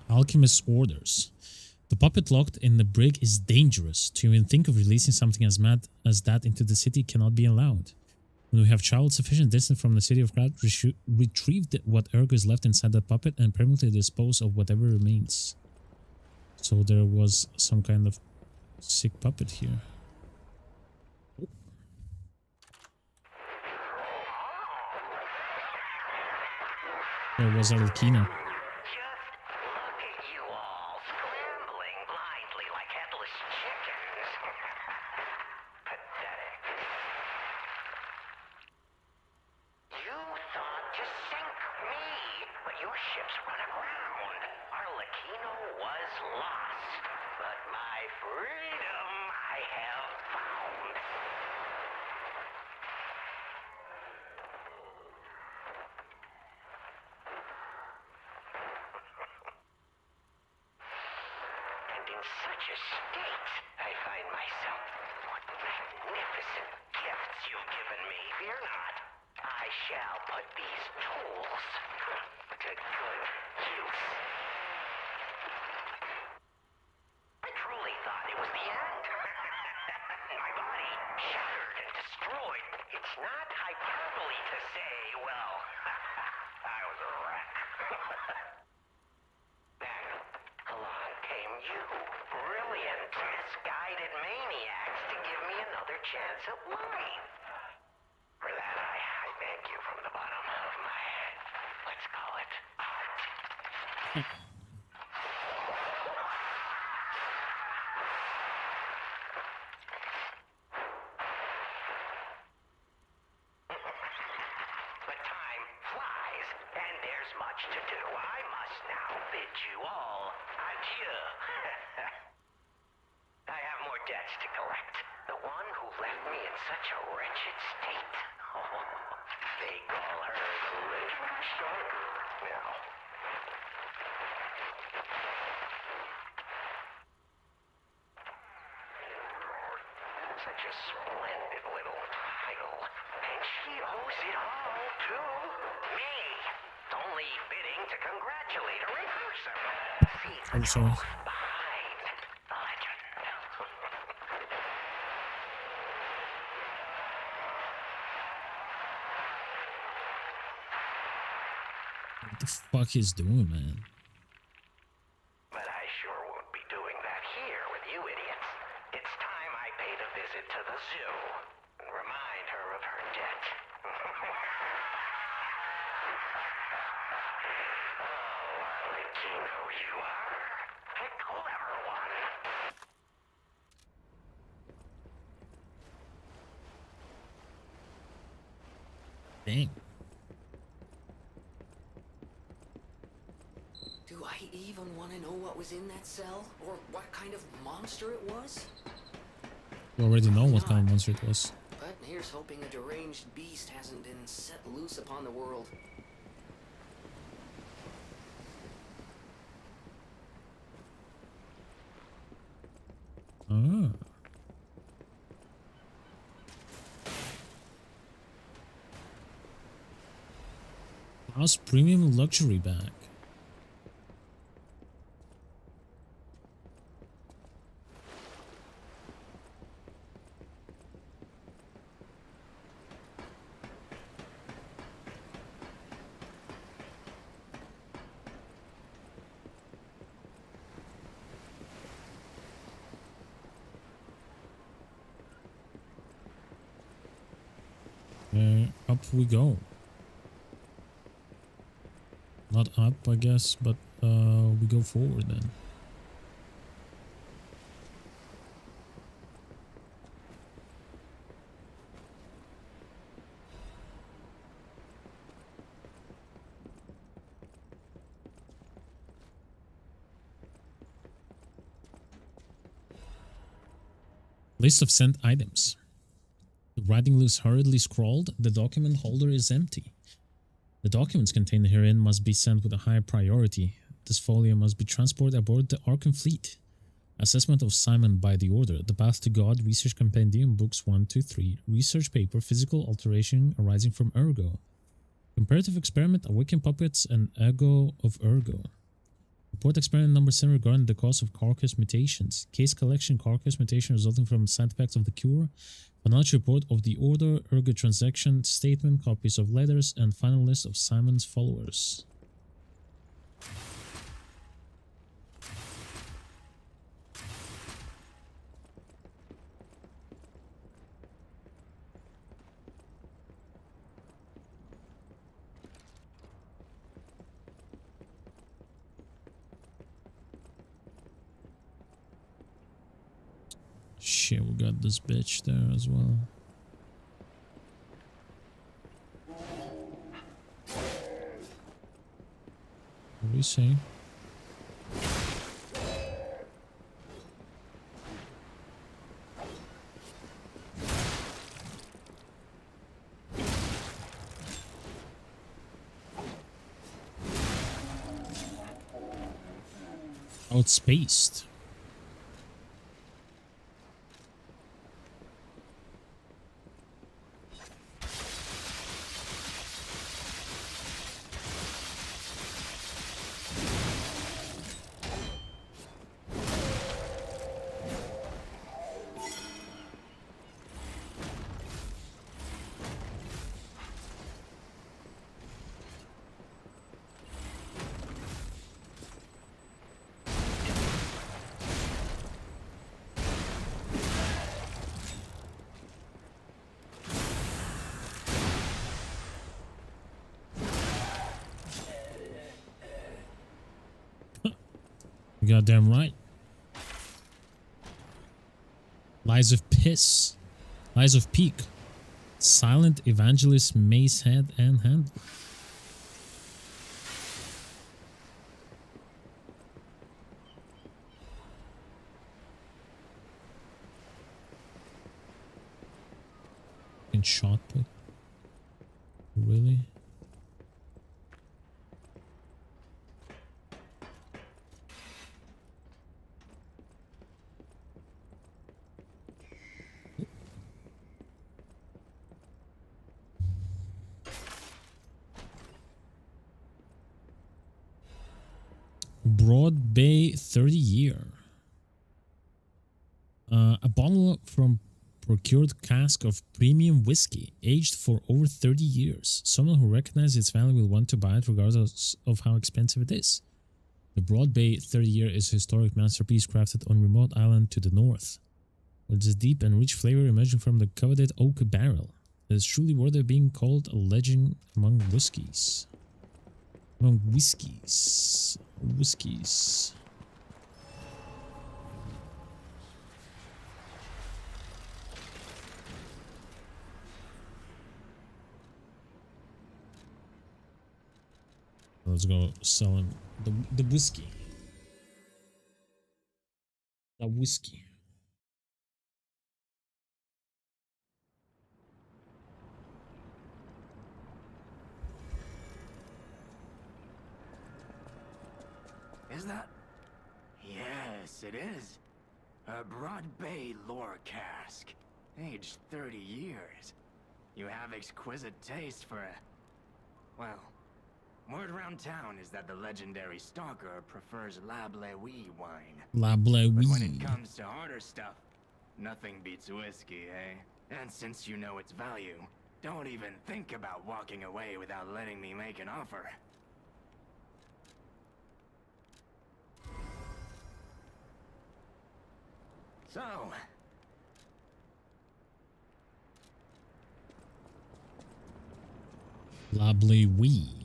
Alchemist's orders. The puppet locked in the brig is dangerous. To even think of releasing something as mad as that into the city cannot be allowed. When we have traveled sufficient distance from the city of Krat, retrieve what ergo is left inside that puppet and permanently dispose of whatever remains. So there was some kind of sick puppet here. There was Alkina. Just look at you all, scrambling blindly like headless chickens. such a state, I find myself. What magnificent gifts you've given me. Fear not. I shall put these tools to good use. I truly thought it was the end. My body shattered and destroyed. It's not hyperbole to say, well, I was a wreck. Then along came you, brilliant, misguided maniacs, to give me another chance at life. For that, I thank you from the bottom of my, let's call it, heart. But time flies, and there's much to do. I must now bid you all adieu. I have more debts to collect. The one who left me in such a wretched state. Oh, they call her the Legend Stalker now. Such a splendid little title. And she owes it all to me. It's only fitting to congratulate her in person. See the I'm sorry. truth behind the legend. What the fuck he's doing, man? But I sure won't be doing that here with you idiots. It's time I paid a visit to the zoo and remind her of her debt. Oh, I'll let you know you are a clever one. Dang. Do I even want to know what was in that cell? Or what kind of monster it was? You already know what kind of monster it was. But here's hoping a deranged beast hasn't been set loose upon the world. Ah. How's premium luxury bag? Up we go. Not up, I guess, but we go forward then. List of sent items. The writing looks hurriedly scrawled. The document holder is empty. The documents contained herein must be sent with a higher priority. This folio must be transported aboard the Arkham fleet. Assessment of Simon by the Order. The Path to God. Research Compendium. Books 1 to 3. Research paper. Physical alteration arising from Ergo. Comparative experiment. Awaken puppets and Ego of Ergo. Report experiment number 7 regarding the cause of carcass mutations. Case collection. Carcass mutation resulting from side effects of the cure. Financial report of the Order. Ergo transaction statement. Copies of letters. And final list of Simon's followers. Shit, we got this bitch there as well. What do you say? Outspaced. Goddamn right. Lies of Piss. Lies of Peak. Silent Evangelist, Mace Head, and Handle. And shot put. Really? Broad Bay 30 year. A bottle from procured cask of premium whiskey, aged for over 30 years. Someone who recognizes its value will want to buy it regardless of how expensive it is. The Broad Bay 30 year is a historic masterpiece crafted on a remote island to the north, with its deep and rich flavor emerging from the coveted oak barrel. It is truly worthy of being called a legend among whiskies. Among whiskies. Whiskies. Let's go sell him the whiskey. The whiskey. Is that? Yes, it is. A Broad Bay lore cask. Aged 30 years. You have exquisite taste for a... Well, word around town is that the legendary stalker prefers La Bleuie wine. La But when Bleuie. it comes to harder stuff, nothing beats whiskey, eh? And since you know its value, don't even think about walking away without letting me make an offer. So, La Bleuie.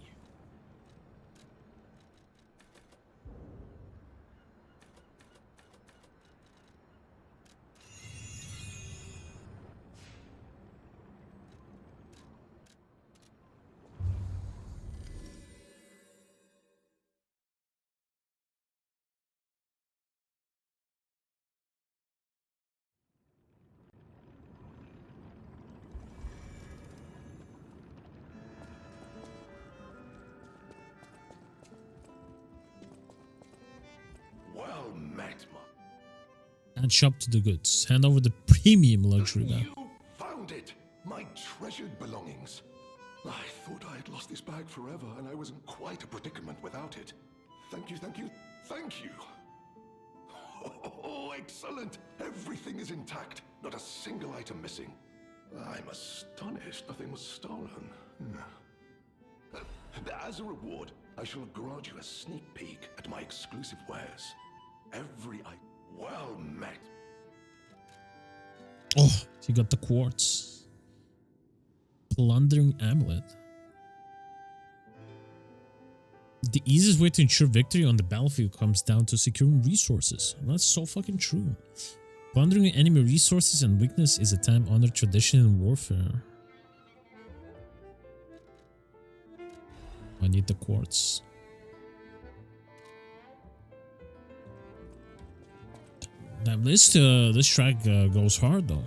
Well met, my... Add shop to the goods. Hand over the premium luxury bag. You found it! My treasured belongings. I thought I had lost this bag forever, and I was in quite a predicament without it. Thank you, thank you, thank you! Oh, excellent! Everything is intact, not a single item missing. I'm astonished nothing was stolen. As a reward, I shall grant you a sneak peek at my exclusive wares. Every item. Well met. Oh, he got the quartz. Plundering amulet. The easiest way to ensure victory on the battlefield comes down to securing resources. That's so fucking true. Plundering enemy resources and weakness is a time-honored tradition in warfare. I need the quartz. Damn, this track goes hard though.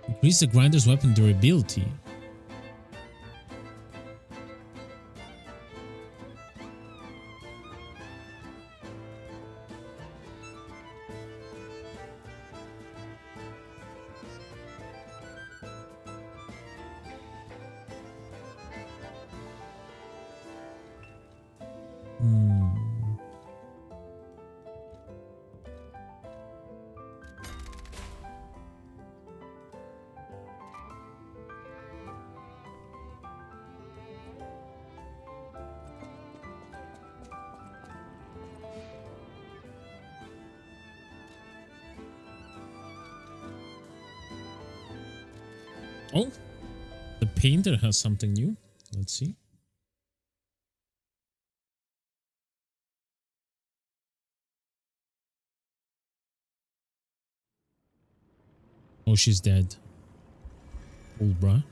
Increase the grinder's weapon durability. Hmm. Oh, the painter has something new. Let's see. Oh, she's dead. Cool, bruh.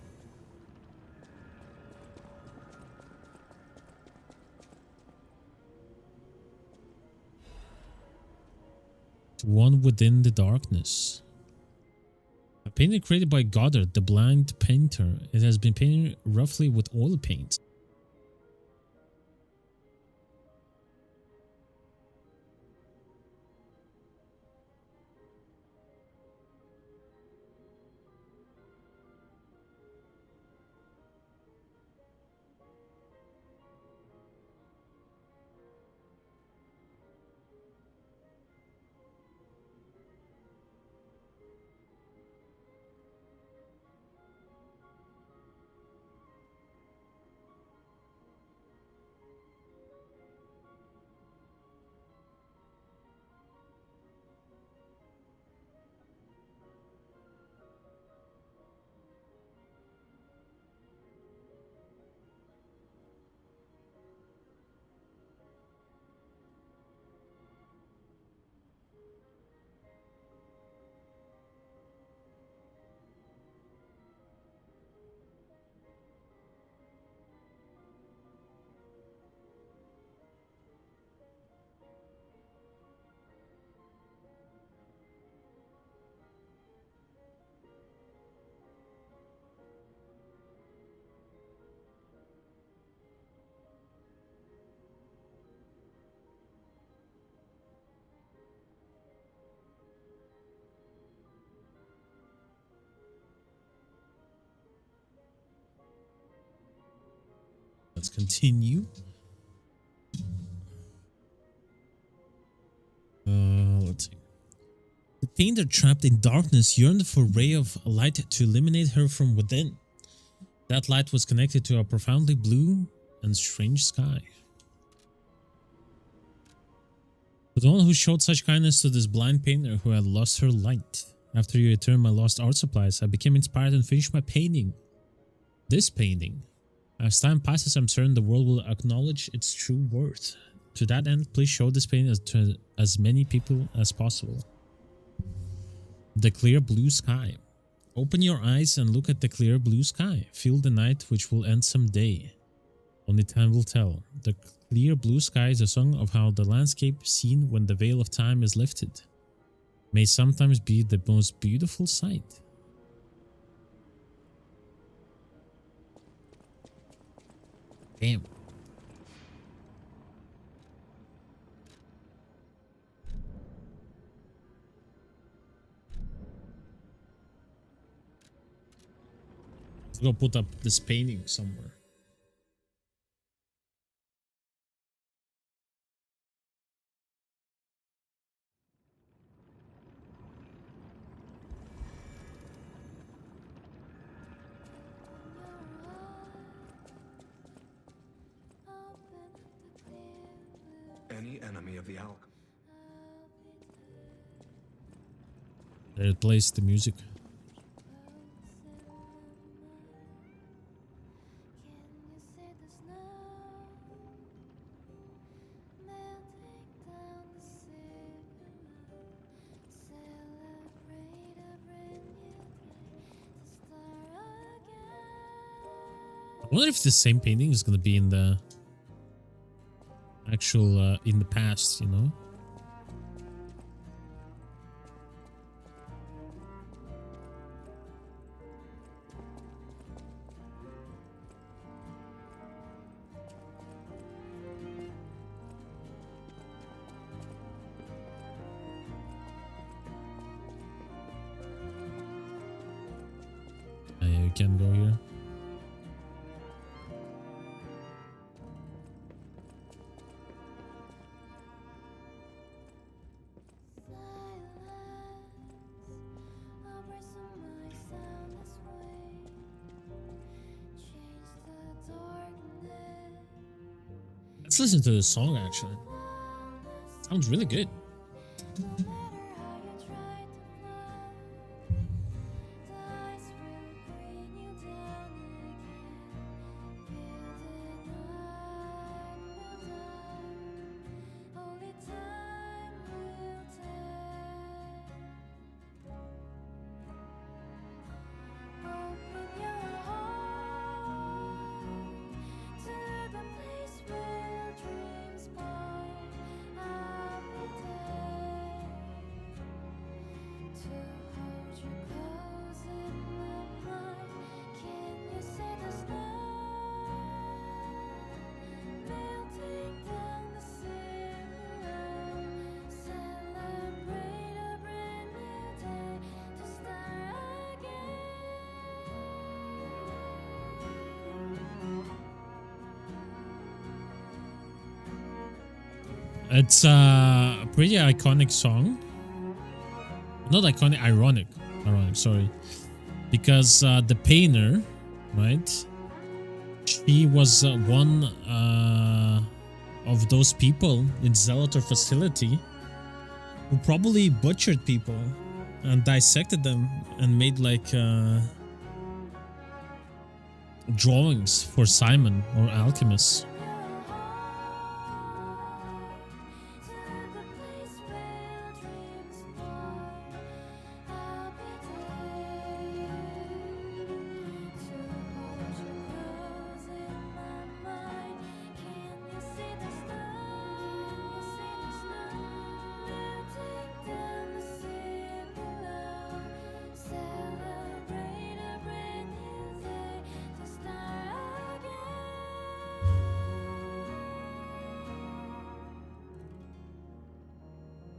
One within the darkness. A painting created by Goddard, the blind painter. It has been painted roughly with oil paint. Let's continue. Let's see. The painter trapped in darkness yearned for a ray of light to illuminate her from within. That light was connected to a profoundly blue and strange sky. To the one who showed such kindness to this blind painter who had lost her light. After you returned my lost art supplies, I became inspired and finished my painting. This painting. As time passes, I'm certain the world will acknowledge its true worth. To that end, please show this painting to as many people as possible. The clear blue sky. Open your eyes and look at the clear blue sky. Feel the night which will end someday. Only time will tell. The clear blue sky is a song of how the landscape seen when the veil of time is lifted may sometimes be the most beautiful sight. Damn. Let's go put up this painting somewhere. Any enemy of the Alchemy. There it plays the music. I wonder if the same painting is going to be in the actual, in the past, you know? You can go here. Let's listen to the song actually. Sounds really good. It's a pretty iconic song. Not iconic, ironic. Ironic, sorry. Because the painter, right? She was one of those people in Zelator facility who probably butchered people and dissected them and made like drawings for Simon or alchemists.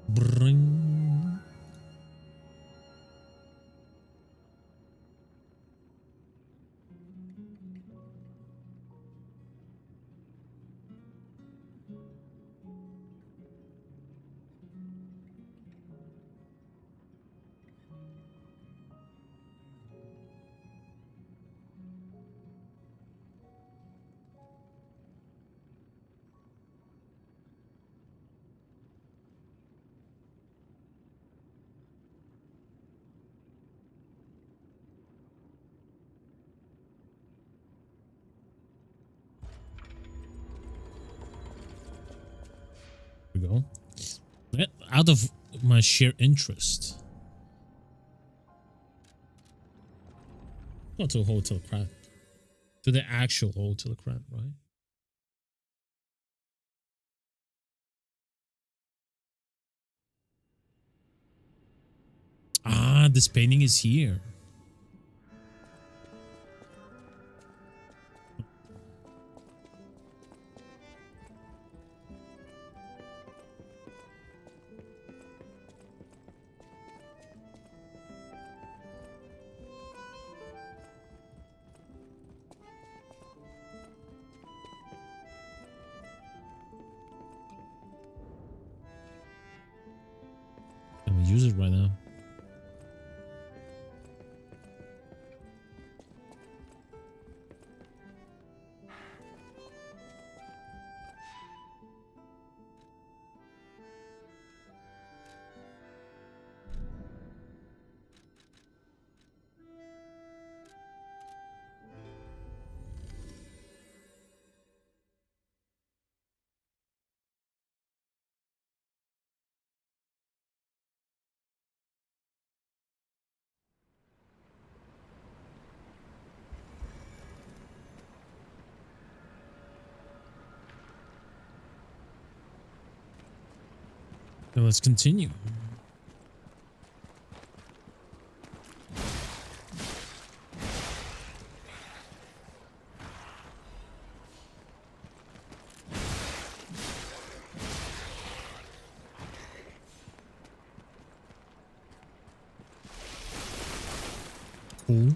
Bring. We go. Out of my sheer interest, not to Hotel Krat, to the actual Hotel Krat, right? Ah, this painting is here. Can we use it right now? Now let's continue. Cool.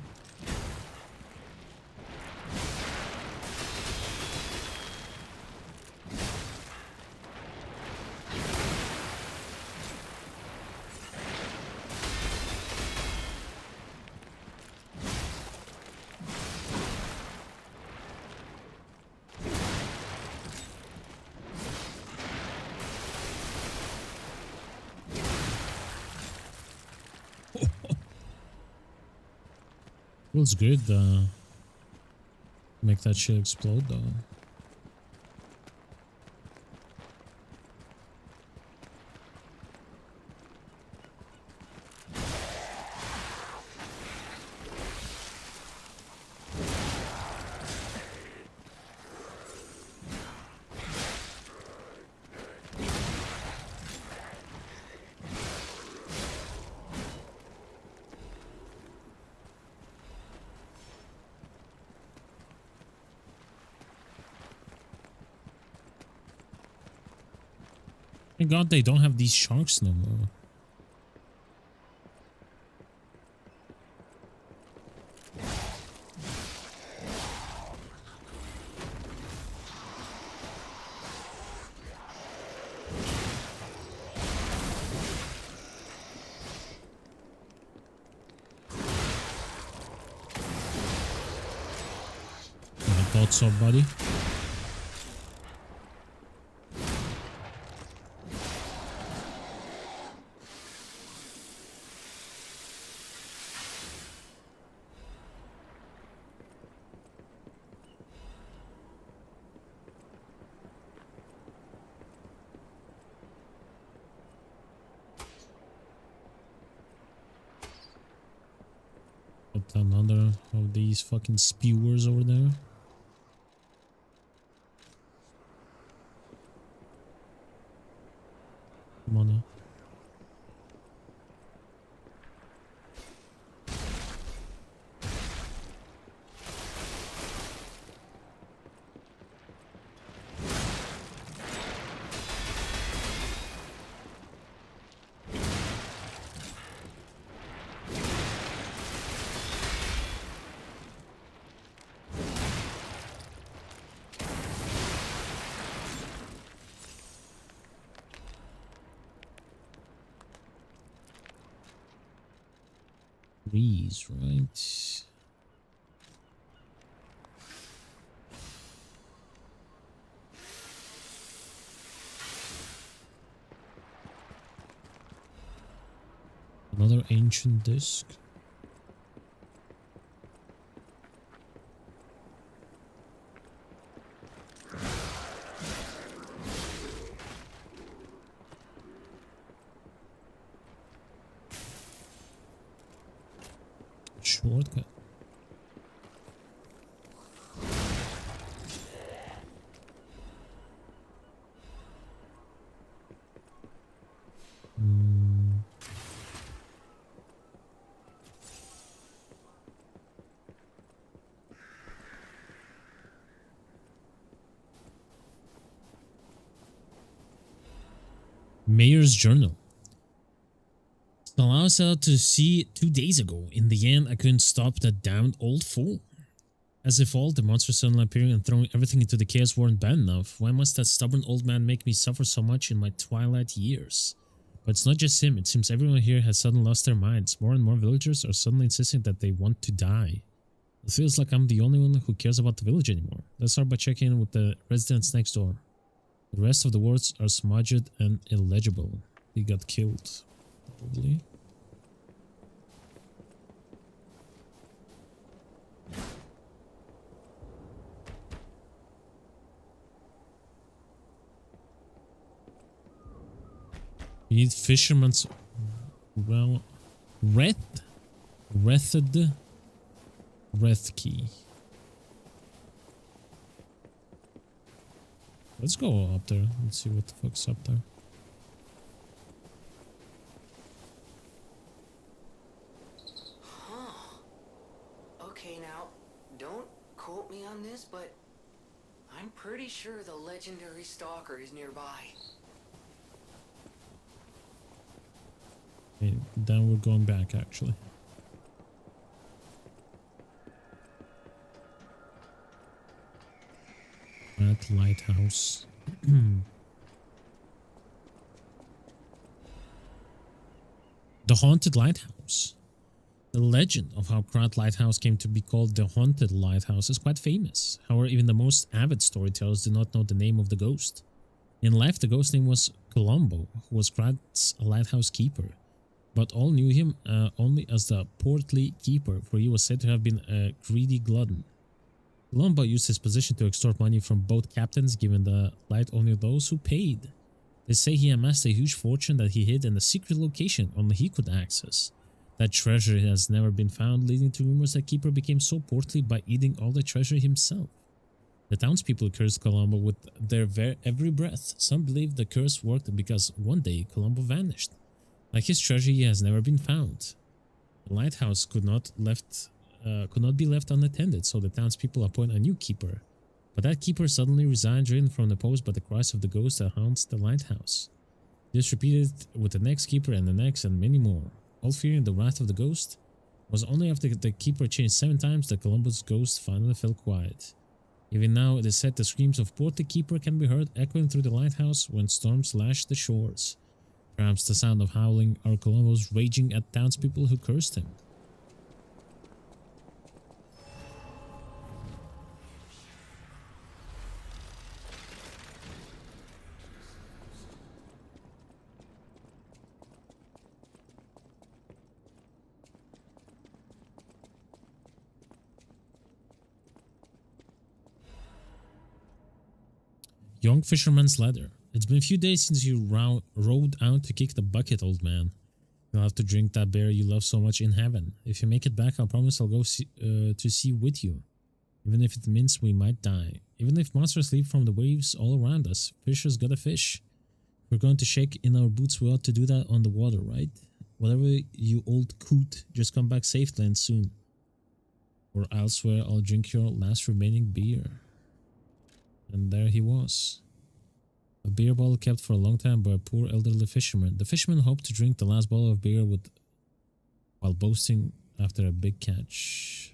Feels good, make that shit explode though. Thank God they don't have these sharks no more. I thought so, buddy. Put another of these fucking spewers over there. Come on now. Trees, right? Another ancient disc. Shortcut. Mayor's Journal. So I was out to sea 2 days ago. In the end, I couldn't stop that damned old fool. As if all the monsters suddenly appearing and throwing everything into the chaos weren't bad enough, why must that stubborn old man make me suffer so much in my twilight years? But it's not just him, it seems everyone here has suddenly lost their minds. More and more villagers are suddenly insisting that they want to die. It feels like I'm the only one who cares about the village anymore. Let's start by checking in with the residents next door. The rest of the words are smudged and illegible. He got killed, probably. You need fisherman's well wreath key. Let's go up there and see what the fuck's up there. Huh. Okay, now, don't quote me on this, but I'm pretty sure the legendary stalker is nearby. Okay, then we're going back, actually. That lighthouse. The Haunted Lighthouse. The legend of how Krat Lighthouse came to be called the Haunted Lighthouse is quite famous. However, even the most avid storytellers do not know the name of the ghost. In life, the ghost name was Colombo, who was Krat's lighthouse keeper. but all knew him only as the portly keeper, for he was said to have been a greedy glutton. Columbo used his position to extort money from both captains, giving the light only those who paid. They say he amassed a huge fortune that he hid in a secret location only he could access. That treasure has never been found, leading to rumors that Keeper became so portly by eating all the treasure himself. The townspeople cursed Columbo with their every breath. Some believe the curse worked because one day Columbo vanished. Like his treasure, he has never been found. The lighthouse could not be left unattended, so the townspeople appoint a new keeper. But that keeper suddenly resigned, driven from the post by the cries of the ghost that haunts the lighthouse. This repeated with the next keeper and the next and many more. All fearing the wrath of the ghost. It was only after the keeper changed 7 times that Columbo's ghost finally fell quiet. Even now, it is said the screams of Portly Keeper can be heard echoing through the lighthouse when storms lash the shores. Perhaps the sound of howling are Columbo's raging at townspeople who cursed him. Young Fisherman's Ladder. It's been a few days since you rode out to kick the bucket, old man. You'll have to drink that beer you love so much in heaven. If you make it back, I'll promise I'll go to sea with you. Even if it means we might die. Even if monsters leap from the waves all around us, fishers gotta fish. If we're going to shake in our boots, we ought to do that on the water, right? Whatever, you old coot, just come back safely and soon. Or elsewhere, I'll drink your last remaining beer. And there he was. A beer bottle kept for a long time by a poor elderly fisherman. The fisherman hoped to drink the last bottle of beer while boasting after a big catch.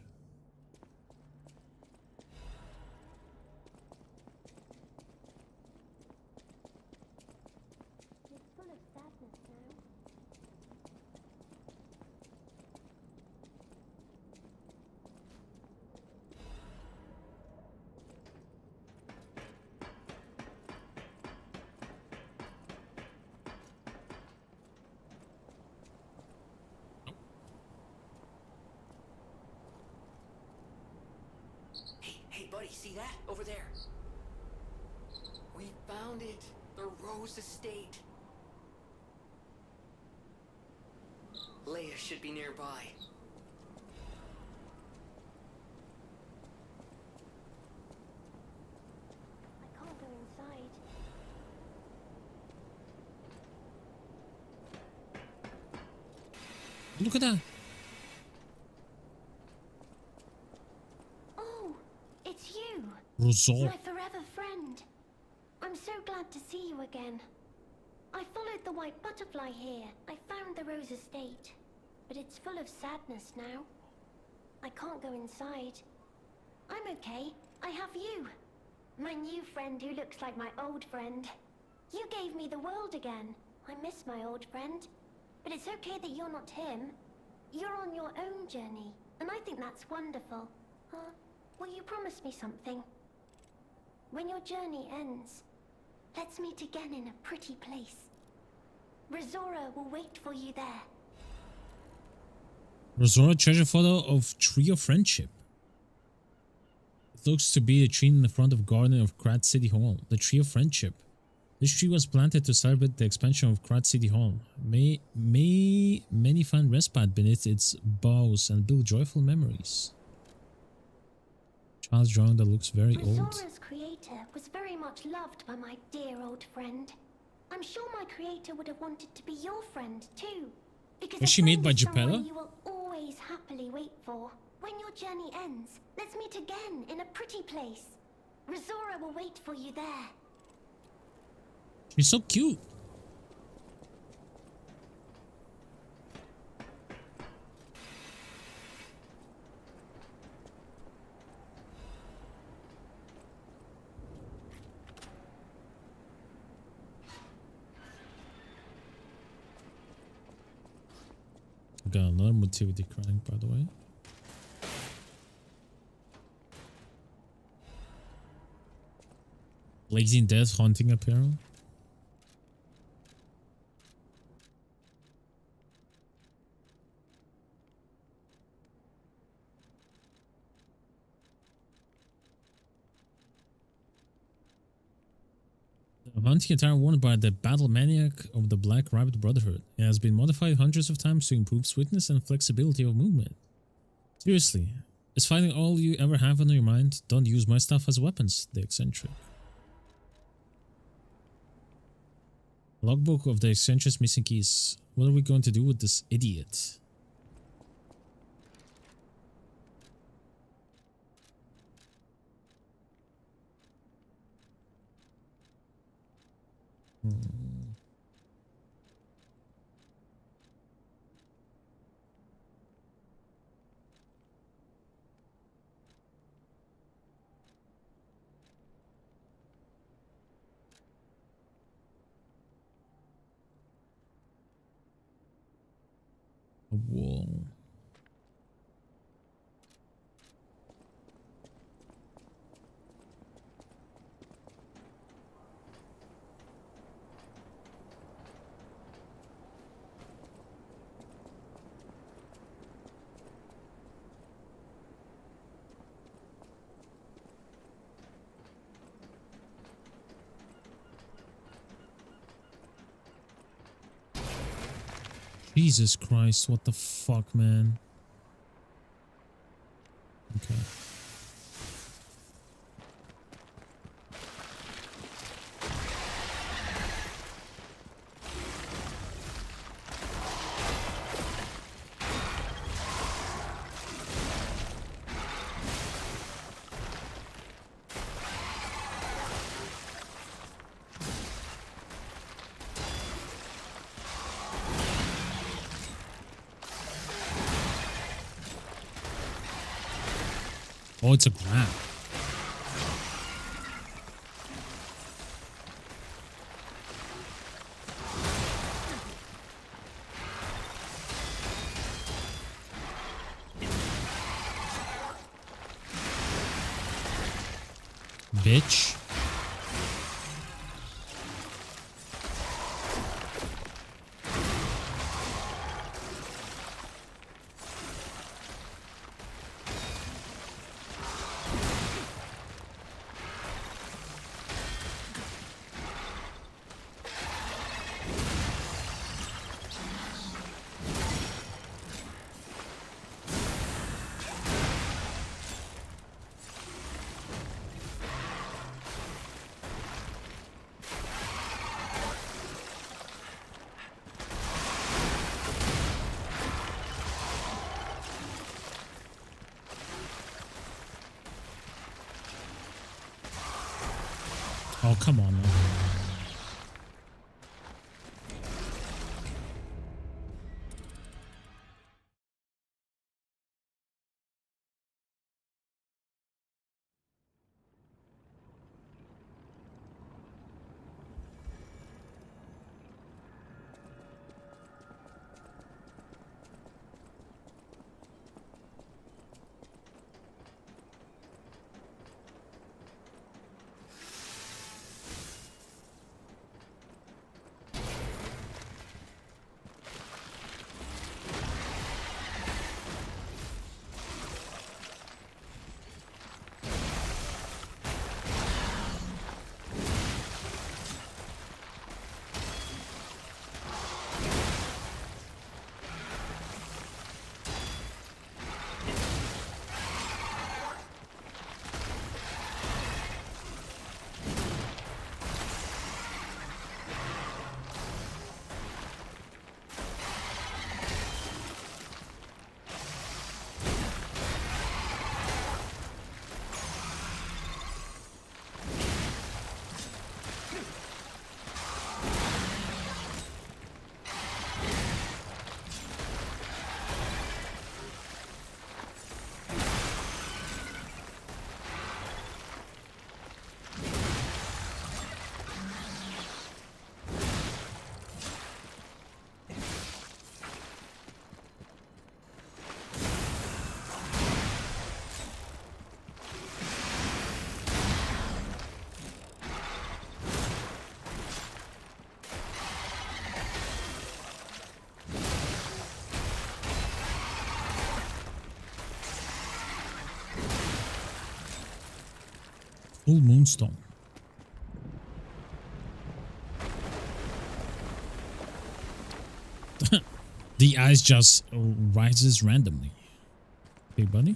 Hey, buddy, see that? Over there. We found it. The Rose Estate. Leia should be nearby. I can't go inside. Look at that. Oh, it's you. Rosal. My forever friend. I'm so glad to see you again. I followed the white butterfly here. I found the Rose Estate. But it's full of sadness now. I can't go inside. I'm okay. I have you. My new friend who looks like my old friend. You gave me the world again. I miss my old friend. But it's okay that you're not him. You're on your own journey. And I think that's wonderful. Will you promise me something? When your journey ends, let's meet again in a pretty place. Rizora will wait for you there. Rosora treasure photo of Tree of Friendship. It looks to be a tree in the front of garden of Krat City Hall. The Tree of Friendship. This tree was planted to celebrate the expansion of Krat City Hall. May many find respite beneath its boughs and build joyful memories. Child's drawing that looks very old. Rizora's creator was very much loved by my dear old friend. I'm sure my creator would have wanted to be your friend too. Because Was a she made friend by is someone Geppetto? you will always happily wait for. When your journey ends, let's meet again in a pretty place. Rizora will wait for you there. She's so cute. Got another motivity crank, by the way. Blazing Death Haunting Apparel. A hunting attire worn by the battle maniac of the Black Rabbit Brotherhood. It has been modified hundreds of times to improve swiftness and flexibility of movement. Seriously, is fighting all you ever have on your mind? Don't use my stuff as weapons, the eccentric. Logbook of the eccentric's missing keys. What are we going to do with this idiot? A wall. Jesus Christ, what the fuck, man? Okay. Oh, it's a grab. Bitch. Oh, come on, man. Full Moonstone. The ice just rises randomly. Hey, buddy.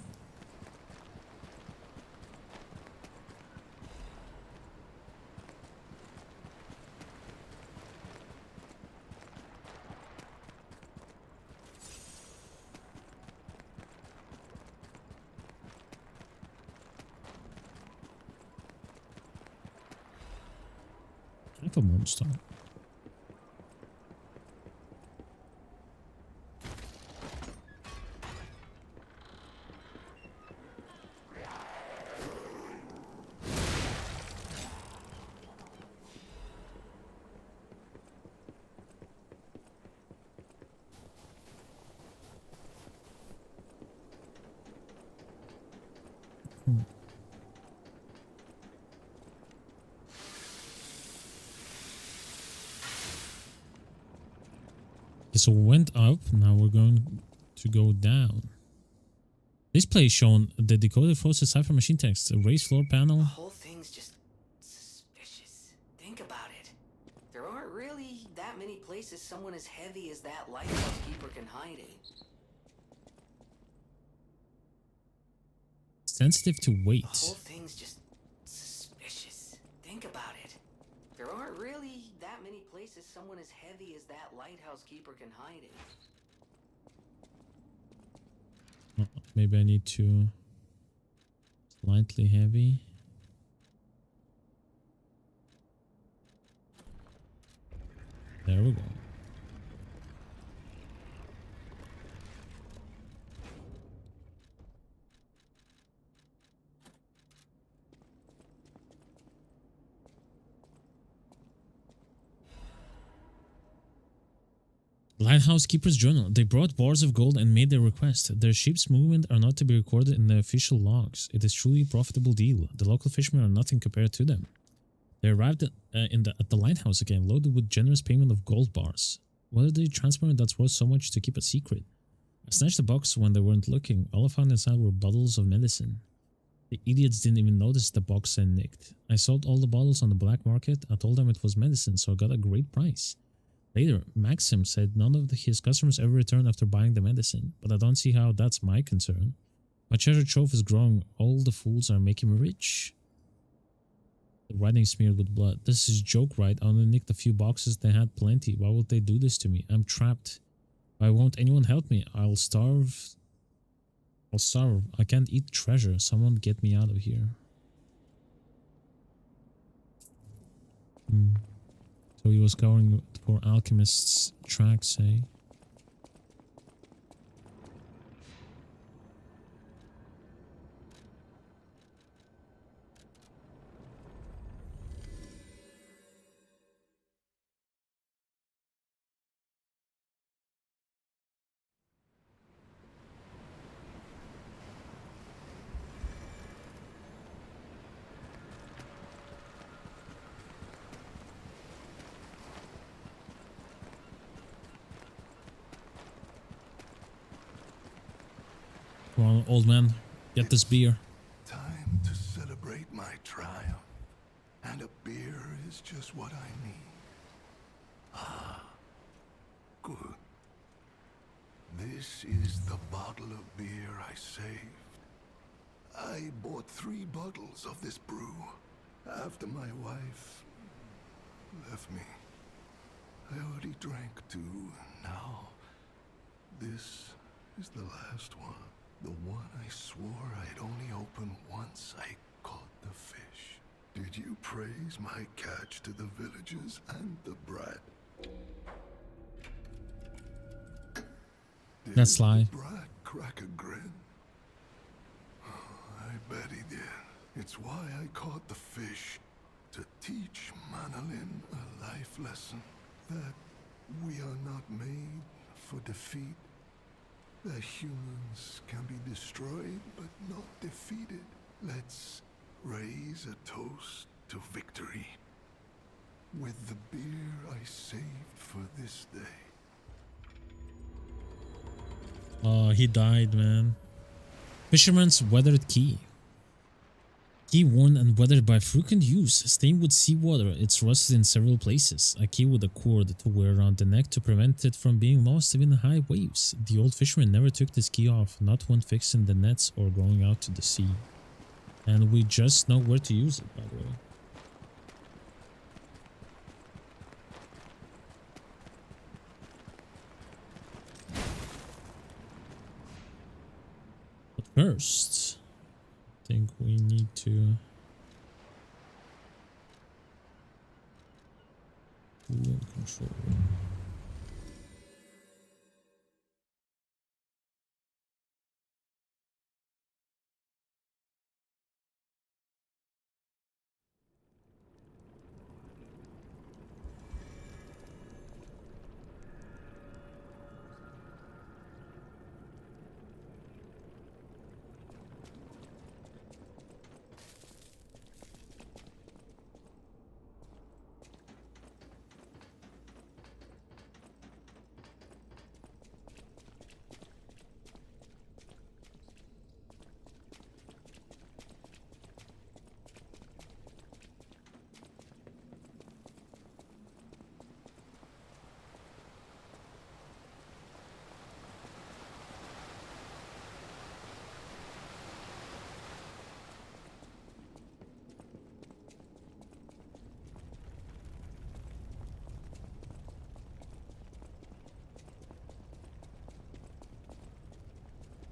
Type of monster. So we went up, now we're going to go down. This place shown the decoded frozen cipher machine text, a raised floor panel. The whole thing's just suspicious. Think about it. There aren't really that many places someone as heavy as that lighthouse keeper can hide in. Sensitive to weight. The whole thing's just suspicious. Think about it. There aren't really that many places someone as heavy as that lighthouse keeper can hide in. Oh, maybe I need to slightly heavy. There we go. Lighthouse Keeper's Journal. They brought bars of gold and made their request. Their ship's movement are not to be recorded in the official logs. It is truly a profitable deal. The local fishermen are nothing compared to them. They arrived at the lighthouse again, loaded with generous payment of gold bars. What are they transporting that's worth so much to keep a secret? I snatched the box when they weren't looking. All I found inside were bottles of medicine. The idiots didn't even notice the box I nicked. I sold all the bottles on the black market. I told them it was medicine, so I got a great price. Later, Maxim said none of his customers ever returned after buying the medicine, but I don't see how that's my concern. My treasure trove is growing. All the fools are making me rich. The writing smeared with blood. This is joke, right? I only nicked a few boxes. They had plenty. Why would they do this to me? I'm trapped. Why won't anyone help me? I'll starve. I can't eat treasure. Someone get me out of here. So he was going for Alchemist's tracks, eh? Come on, old man, get this beer. Time to celebrate my triumph. And a beer is just what I need. Ah, good. This is the bottle of beer I saved. I bought 3 bottles of this brew after my wife left me. I already drank 2. Now, this is the last one. The one I swore I'd only open once I caught the fish. Did you praise my catch to the villagers and the brat? That's lie. The brat crack a grin? Oh, I bet he did. It's why I caught the fish. To teach Manolin a life lesson. That we are not made for defeat. That humans can be destroyed, but not defeated. Let's raise a toast to victory. With the beer I saved for this day. Oh, he died, man. Fisherman's weathered key. Key worn and weathered by frequent use, stained with seawater, it's rusted in several places. A key with a cord to wear around the neck to prevent it from being lost even in high waves. The old fisherman never took this key off, not when fixing the nets or going out to the sea. And we just know where to use it, by the way. But first, I think we need to coolant control.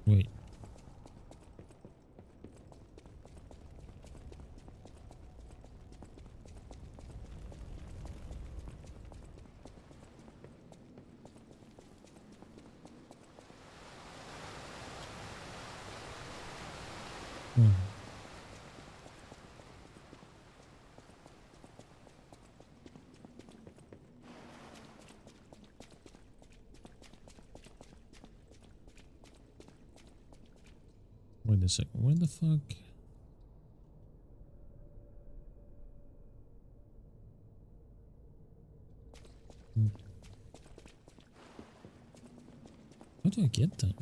Wait. Hmm. Wait a second, where the fuck? How do I get them?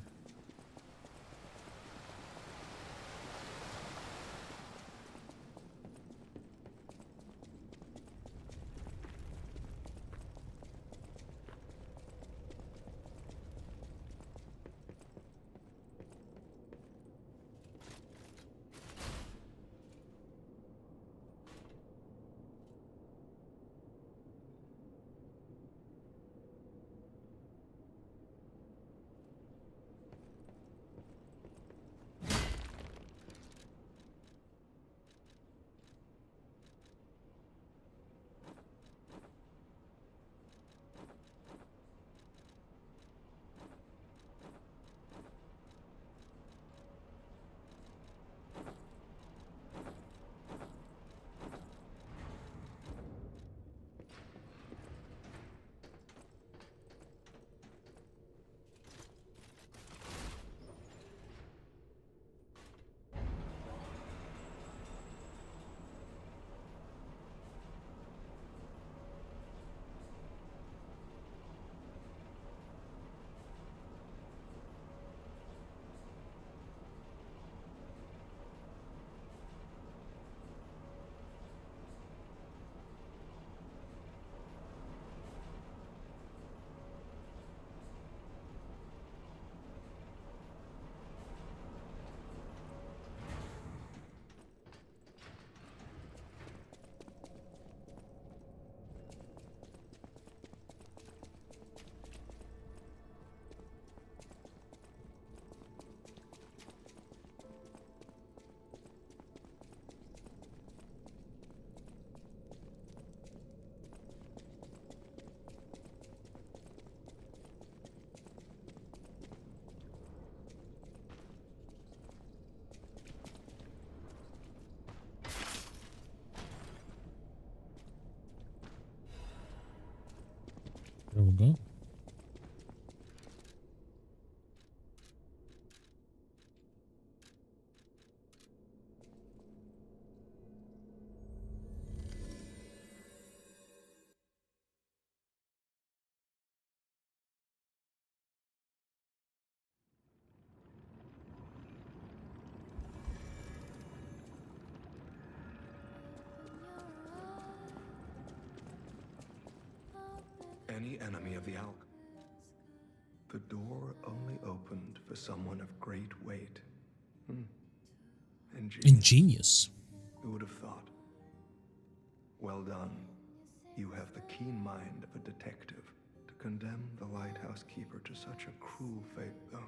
There we go. any enemy of the Alchemy. The door only opened for someone of great weight. Ingenious. Who would have thought? Well done. You have the keen mind of a detective. To condemn the lighthouse keeper to such a cruel fate, though,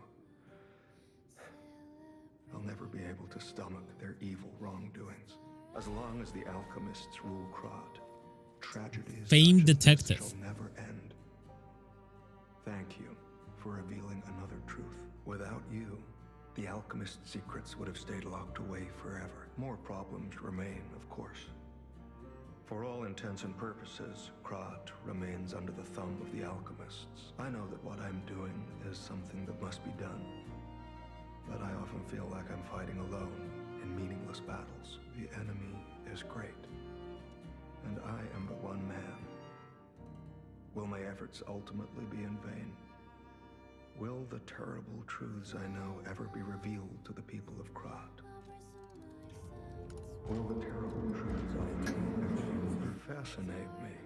I'll never be able to stomach their evil wrongdoings. As long as the alchemists rule Krat, tragedies Famed such as this detective. shall never end. Thank you for revealing another truth. Without you, the alchemist's secrets would have stayed locked away forever. More problems remain, of course. For all intents and purposes, Krat remains under the thumb of the alchemists. I know that what I'm doing is something that must be done, but I often feel like I'm fighting alone in meaningless battles. The enemy is great, and I am but one man. Will my efforts ultimately be in vain? Will the terrible truths I know ever be revealed to the people of Krat? Will the terrible truths I know ever be revealed? You fascinate me.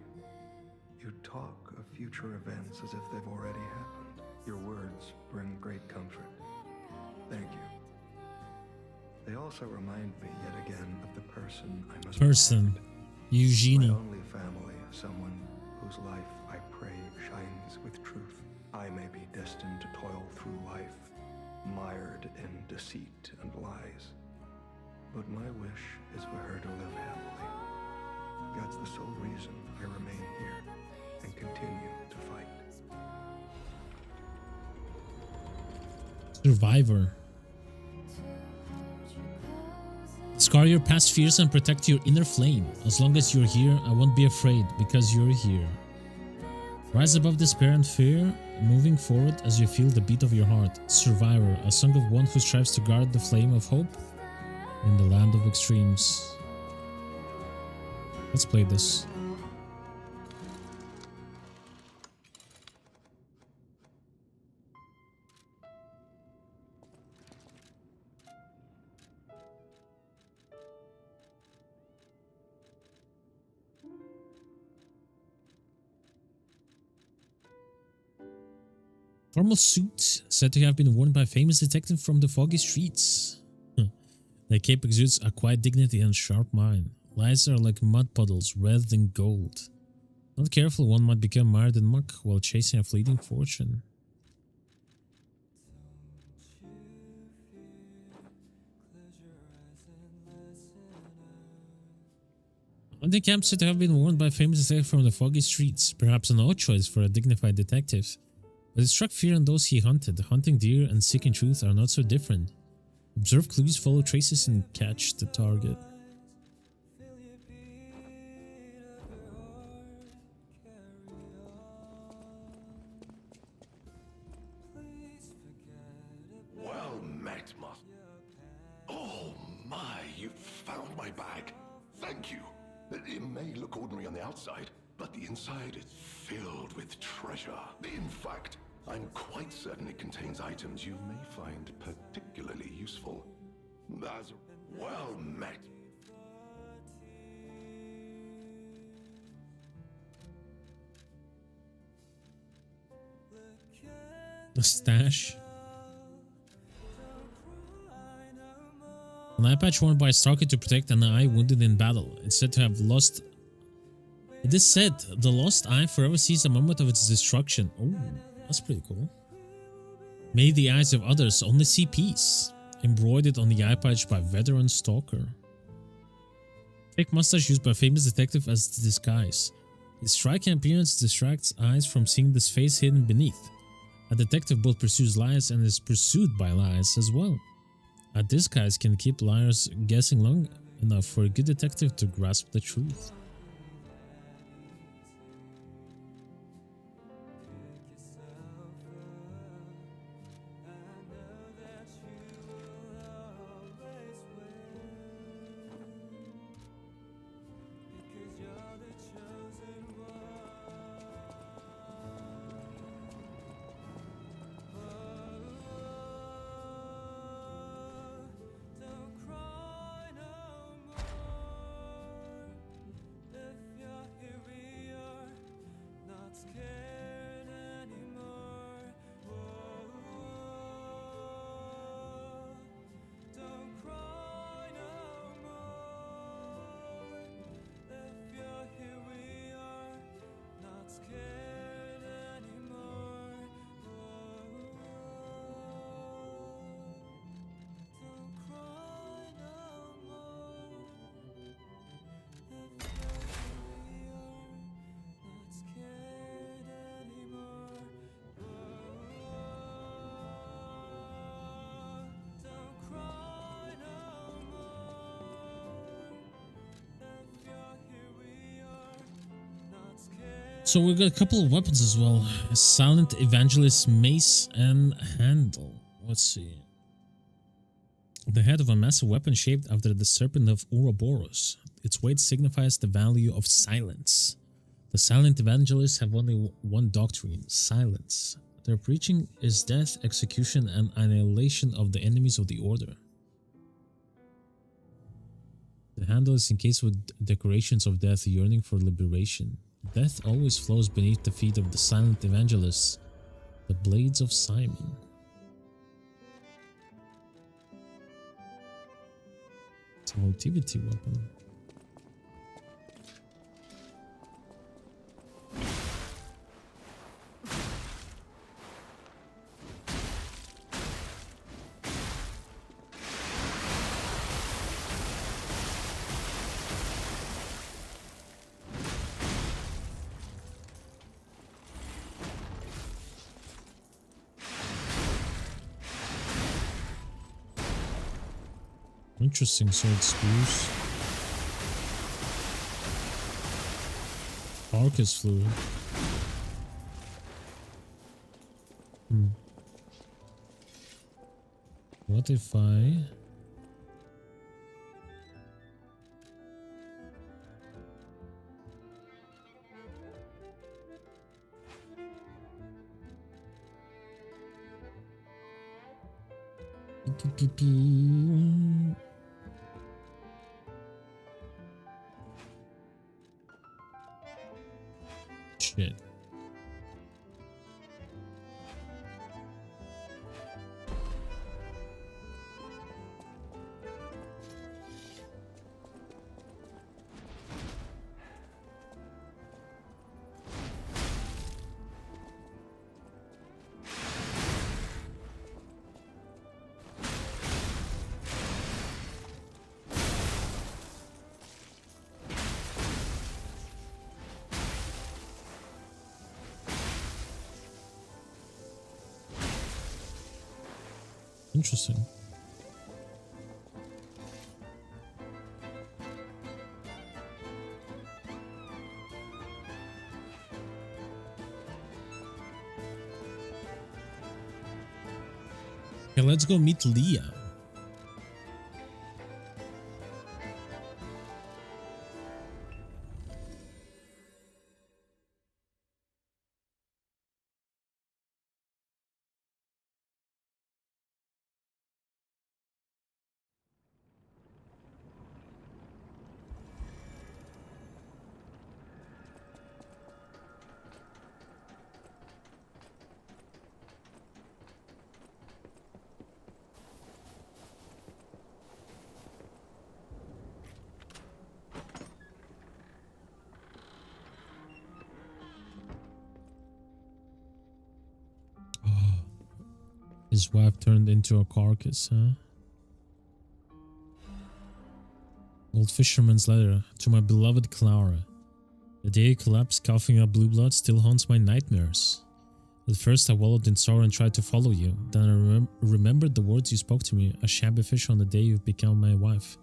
You talk of future events as if they've already happened. Your words bring great comfort. Thank you. They also remind me yet again of the person I must protect. Eugenie. My only family, someone whose life I pray shines with truth. I may be destined to toil through life, mired in deceit and lies. But my wish is for her to live happily. That's the sole reason I remain here and continue to fight. Survivor. Scar your past fears and protect your inner flame. As long as you're here, I won't be afraid because you're here. Rise above despair and fear, moving forward as you feel the beat of your heart. Survivor, a song of one who strives to guard the flame of hope in the land of extremes. Let's play this. Formal suit said to have been worn by a famous detective from the foggy streets. The cape exudes a quiet dignity and sharp mind. Lies are like mud puddles rather than gold. Not careful, one might become mired in muck while chasing a fleeting fortune. Hunting cap said to have been worn by a famous detective from the foggy streets, perhaps an odd choice for a dignified detective. But it struck fear in those he hunted. Hunting deer and seeking truth are not so different. Observe clues, follow traces, and catch the target. Well met, Master. Oh my, you found my bag. Thank you. It may look ordinary on the outside, but the inside is filled with treasure. In fact, I'm quite certain it contains items you may find particularly useful. That's well met. The stash. An eye patch worn by a Starkey to protect an eye wounded in battle. It's said to have lost. It is said the lost eye forever sees the moment of its destruction. Oh, that's pretty cool. May the eyes of others only see peace. Embroidered on the eye patch by veteran stalker. Fake mustache used by famous detective as disguise. His striking appearance distracts eyes from seeing this face hidden beneath. A detective both pursues lies and is pursued by lies as well. A disguise can keep liars guessing long enough for a good detective to grasp the truth. So we got a couple of weapons as well. A Silent Evangelist mace and handle. Let's see. The head of a massive weapon shaped after the serpent of Ouroboros. Its weight signifies the value of silence. The Silent Evangelists have only one doctrine, silence. Their preaching is death, execution, and annihilation of the enemies of the Order. The handle is encased with decorations of death yearning for liberation. Death always flows beneath the feet of the Silent Evangelists, the Blades of Simon. It's a motivity weapon. Interesting sword screws. Arcus fluid. What if I... Shit. Interesting. Okay, let's go meet Leah. His wife turned into a carcass, huh? Old fisherman's letter to my beloved Clara. The day you collapsed, coughing up blue blood, still haunts my nightmares. At first I wallowed in sorrow and tried to follow you. Then I remembered the words you spoke to me, a shabby fish on the day you've become my wife.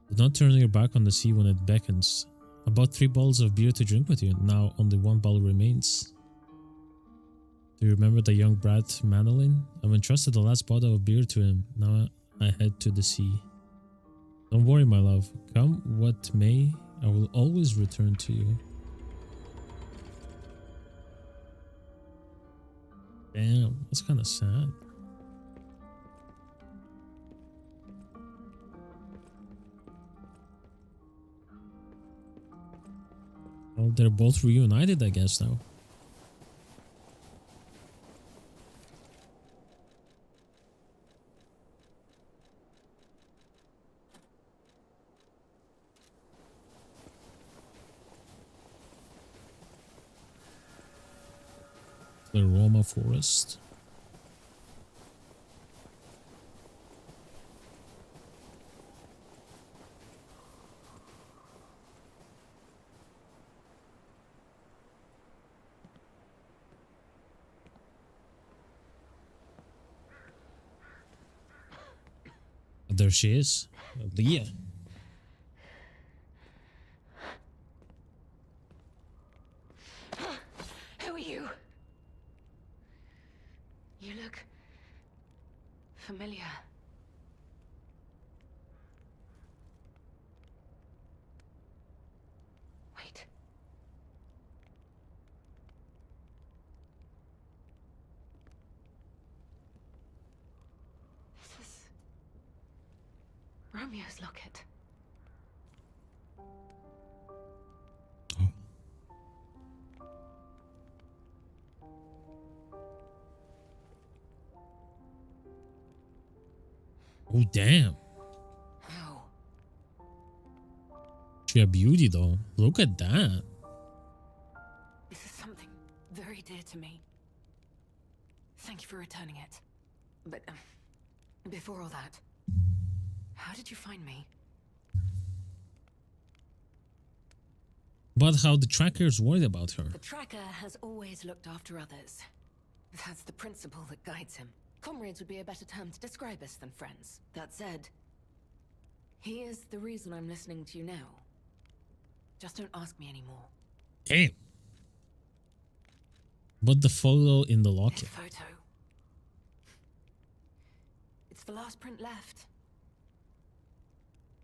Do not turn your back on the sea when it beckons. I bought 3 bottles of beer to drink with you, now only 1 bottle remains. Do you remember the young brat Manolin? I've entrusted the last bottle of beer to him. Now I head to the sea. Don't worry, my love. Come what may, I will always return to you. Damn, that's kind of sad. Well, they're both reunited, I guess, now. The Roma Forest. There she is, Leah. familiar. Wait. This is Romeo's locket. Oh, damn. How? She a beauty, though. Look at that. This is something very dear to me. Thank you for returning it. But, before all that, how did you find me? But how the tracker's worried about her. The tracker has always looked after others. That's the principle that guides him. Comrades would be a better term to describe us than friends. That said, he is the reason I'm listening to you now. Just don't ask me anymore. Damn. But the photo in the This locket. photo. It's the last print left.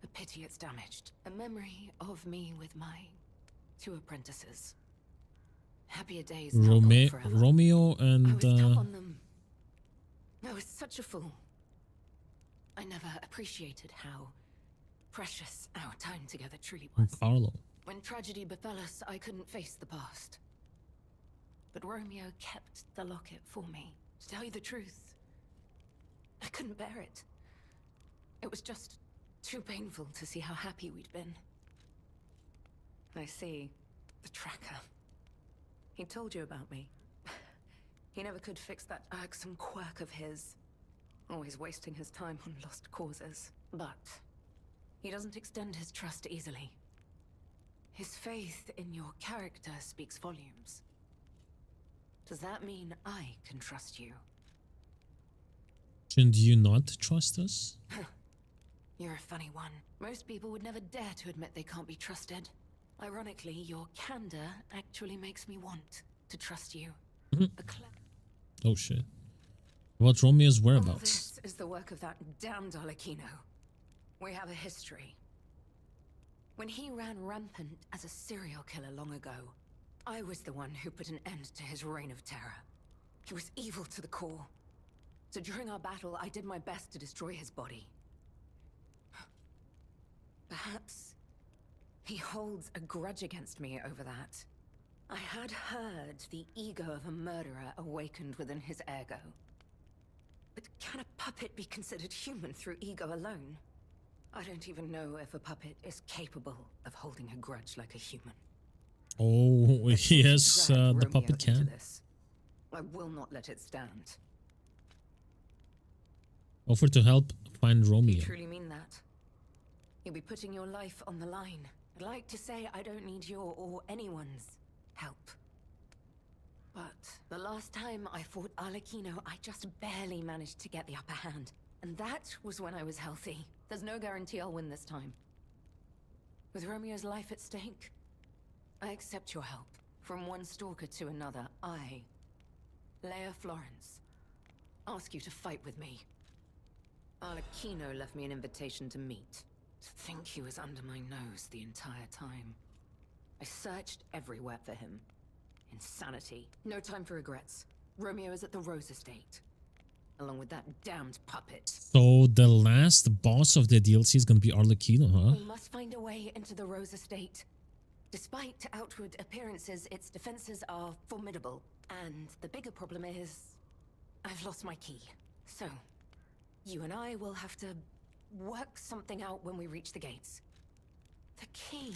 A pity it's damaged. A memory of me with my 2 apprentices. Happier days now gone forever. Romeo I and was tough on them. I was such a fool. I never appreciated how precious our time together truly was. Carlo. When tragedy befell us, I couldn't face the past. But Romeo kept the locket for me. To tell you the truth, I couldn't bear it. It was just too painful to see how happy we'd been. I see. The tracker. He told you about me. He never could fix that irksome quirk of his. Always wasting his time on lost causes. But he doesn't extend his trust easily. His faith in your character speaks volumes. Does that mean I can trust you? Shouldn't you not trust us? You're a funny one. Most people would never dare to admit they can't be trusted. Ironically, your candor actually makes me want to trust you. Oh shit. What Romeo's All whereabouts? this is the work of that damned Arlecchino. We have a history. When he ran rampant as a serial killer long ago, I was the one who put an end to his reign of terror. He was evil to the core. So during our battle, I did my best to destroy his body. Perhaps he holds a grudge against me over that. I had heard the ego of a murderer awakened within his ergo. But can a puppet be considered human through ego alone? I don't even know if a puppet is capable of holding a grudge like a human. Oh, But since you yes, dragged the Romeo puppet into can. this, I will not let it stand. Offer to help find You Romeo. truly mean that? You'll be putting your life on the line. I'd like to say I don't need your or anyone's help. But the last time I fought Arlecchino, I just barely managed to get the upper hand. And that was when I was healthy. There's no guarantee I'll win this time. With Romeo's life at stake, I accept your help. From one stalker to another, I, Leia Florence, ask you to fight with me. Arlecchino left me an invitation to meet. To think he was under my nose the entire time. I searched everywhere for him. Insanity. No time for regrets. Romeo is at the Rose Estate. Along with that damned puppet. So the last boss of the DLC is gonna be Arlecchino, huh? We must find a way into the Rose Estate. Despite outward appearances, its defenses are formidable. And the bigger problem is, I've lost my key. So, you and I will have to work something out when we reach the gates. The key?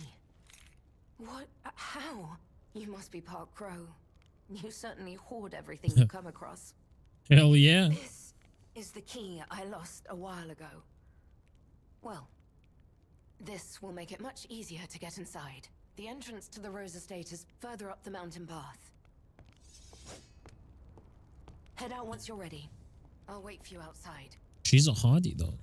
What? How? You must be part Crow. You certainly hoard everything you come across. Hell yeah. This is the key I lost a while ago. Well, this will make it much easier to get inside. The entrance to the Rose Estate is further up the mountain path. Head out once you're ready. I'll wait for you outside. She's a hottie though.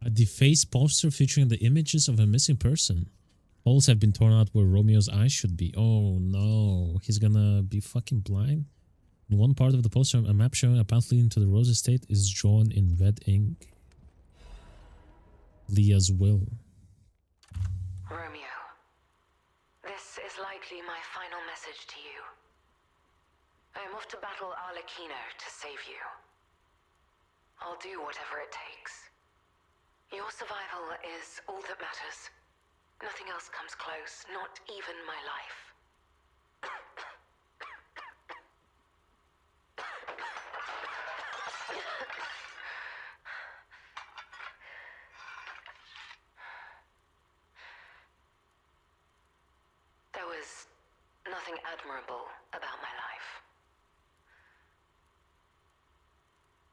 I defaced poster featuring the images of a missing person. Holes have been torn out where Romeo's eyes should be. Oh no, he's gonna be fucking blind. In one part of the poster, a map showing a path leading to the Rose Estate is drawn in red ink. Leah's will. Romeo, this is likely my final message to you. I am off to battle Arlecchino to save you. I'll do whatever it takes. Your survival is all that matters. Nothing else comes close, not even my life. There was nothing admirable about my life.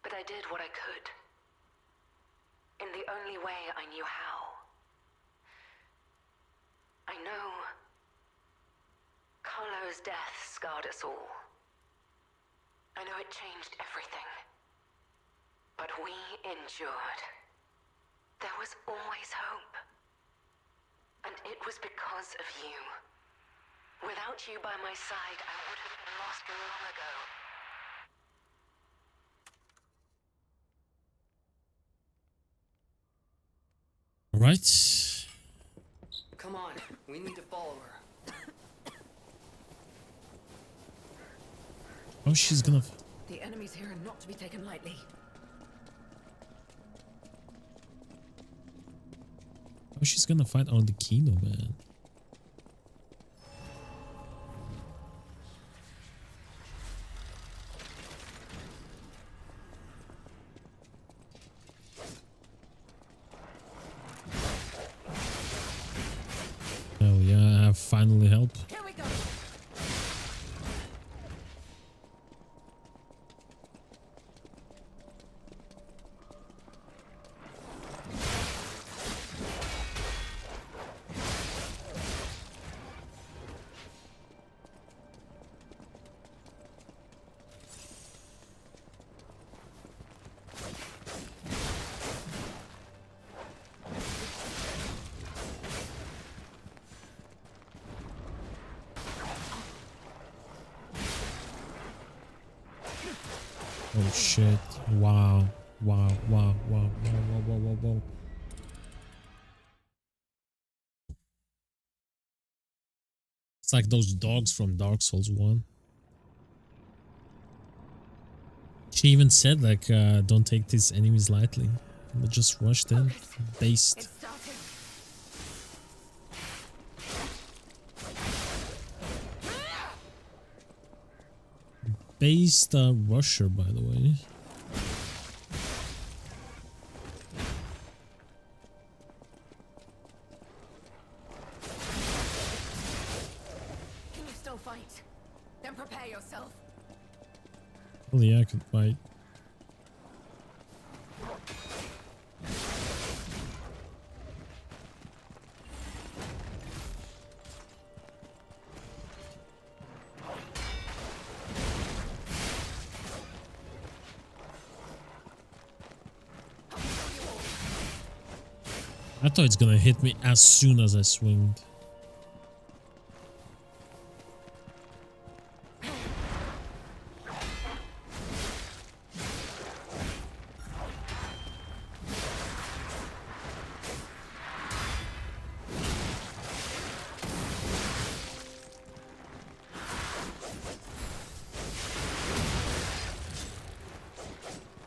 But I did what I could. In the only way I knew how. I know Carlo's death scarred us all. I know it changed everything. But we endured. There was always hope. And it was because of you. Without you by my side, I would have been lost long ago. All right. Come on, we need to follow her. Oh, she's gonna. The enemies here are not to be taken lightly. Oh, she's gonna fight Arlecchino, man. Oh yeah, I have finally help. Here we go. Oh shit. Wow. Wow, wow, wow, wow, wow, wow, wow, wow. It's like those dogs from Dark Souls 1. She even said like, don't take these enemies lightly. But just rushed in. Based. It's starting. Based rusher, by the way. Can you still fight? Then prepare yourself. Oh yeah, I could fight. I thought it's gonna hit me as soon as I swinged.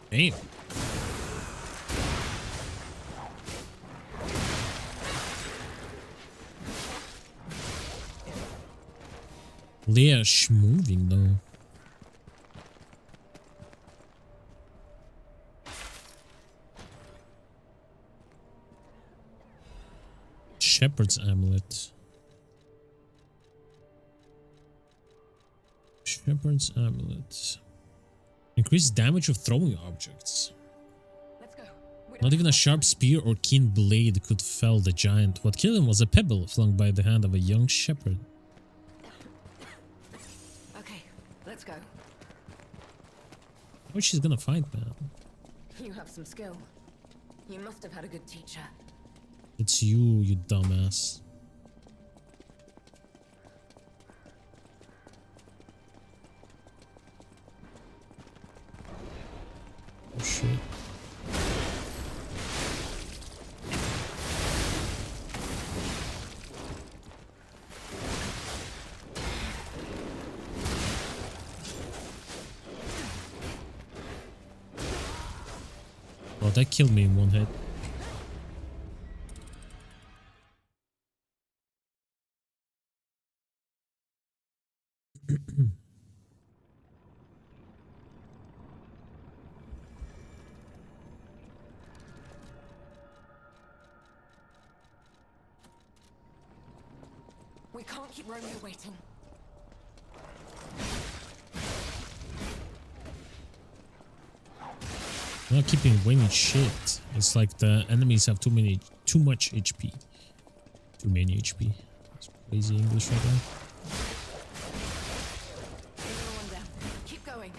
Damn. Leah schmoving though. Shepherd's amulet. Shepherd's amulet. Increased damage of throwing objects. Let's go. Not even a sharp spear or keen blade could fell the giant. What killed him was a pebble flung by the hand of a young shepherd. Okay, let's go. Oh, she's gonna fight, man. You have some skill. You must have had a good teacher. It's you dumbass. Oh shit. Oh, that killed me in one hit. We can't keep Romeo waiting. I'm not keeping winning shit. It's like the enemies have too much HP. Too many HP. That's crazy English right there. Another one down. Keep going.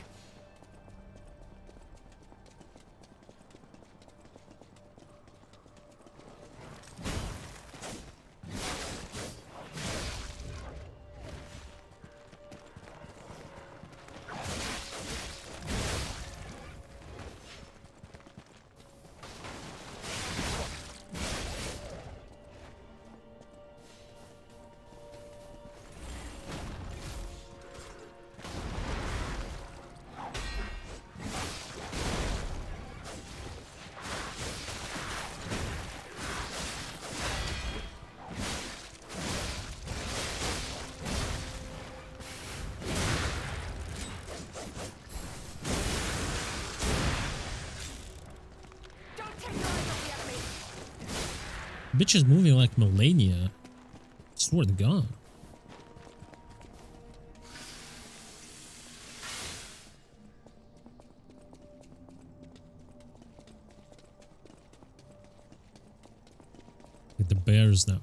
Bitch is moving like Melania. Swear to God. Get the bears now.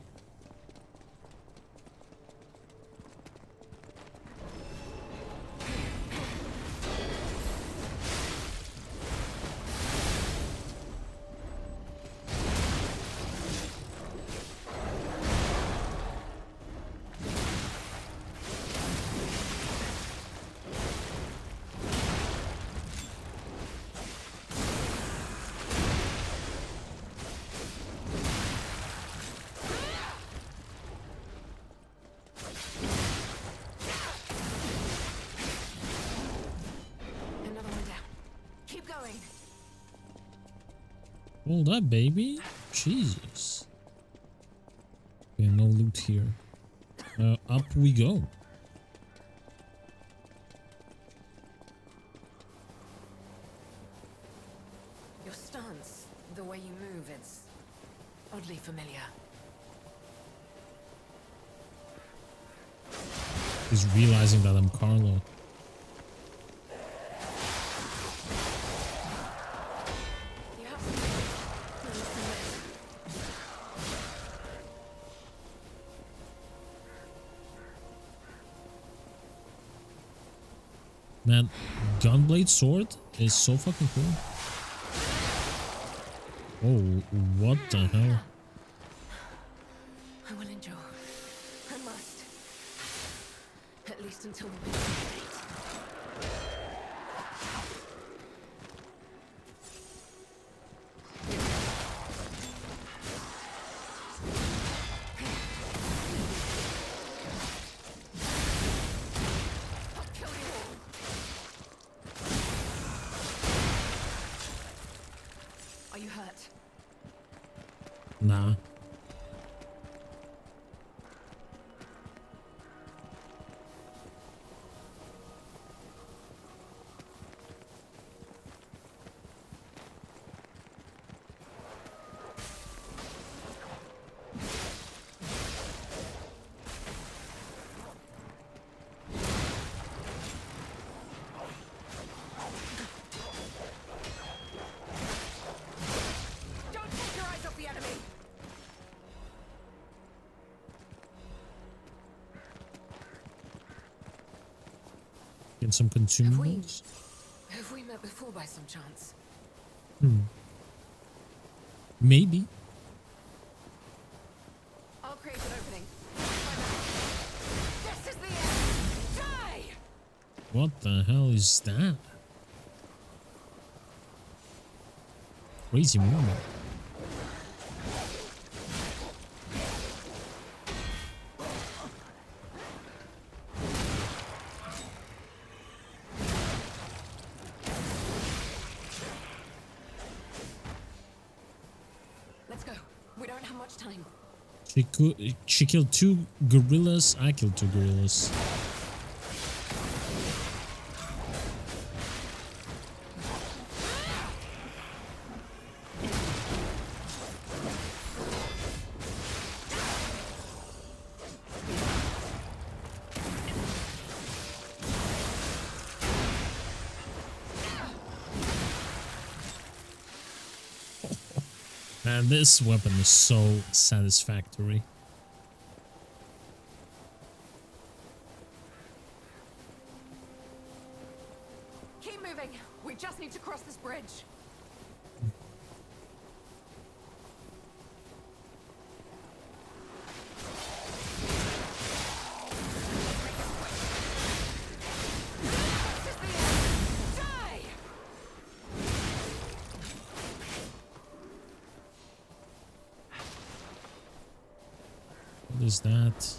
Hold up, baby. Jesus. Okay, no loot here. Up we go. Your stance, the way you move, it's oddly familiar. He's realizing that I'm Carlo. Man, Gunblade sword is so fucking cool. Oh, what the hell? I will endure. I must. At least until we meet the fate. Nah. Get some consumables. Have we met before by some chance? Hmm. Maybe. I'll create an opening. This is the end. Die! What the hell is that? Crazy movement. Let's go. We don't have much time. She killed 2 gorillas. I killed 2 gorillas. Man, this weapon is so satisfactory. Keep moving. We just need to cross this bridge. This is the end. Die! What is that?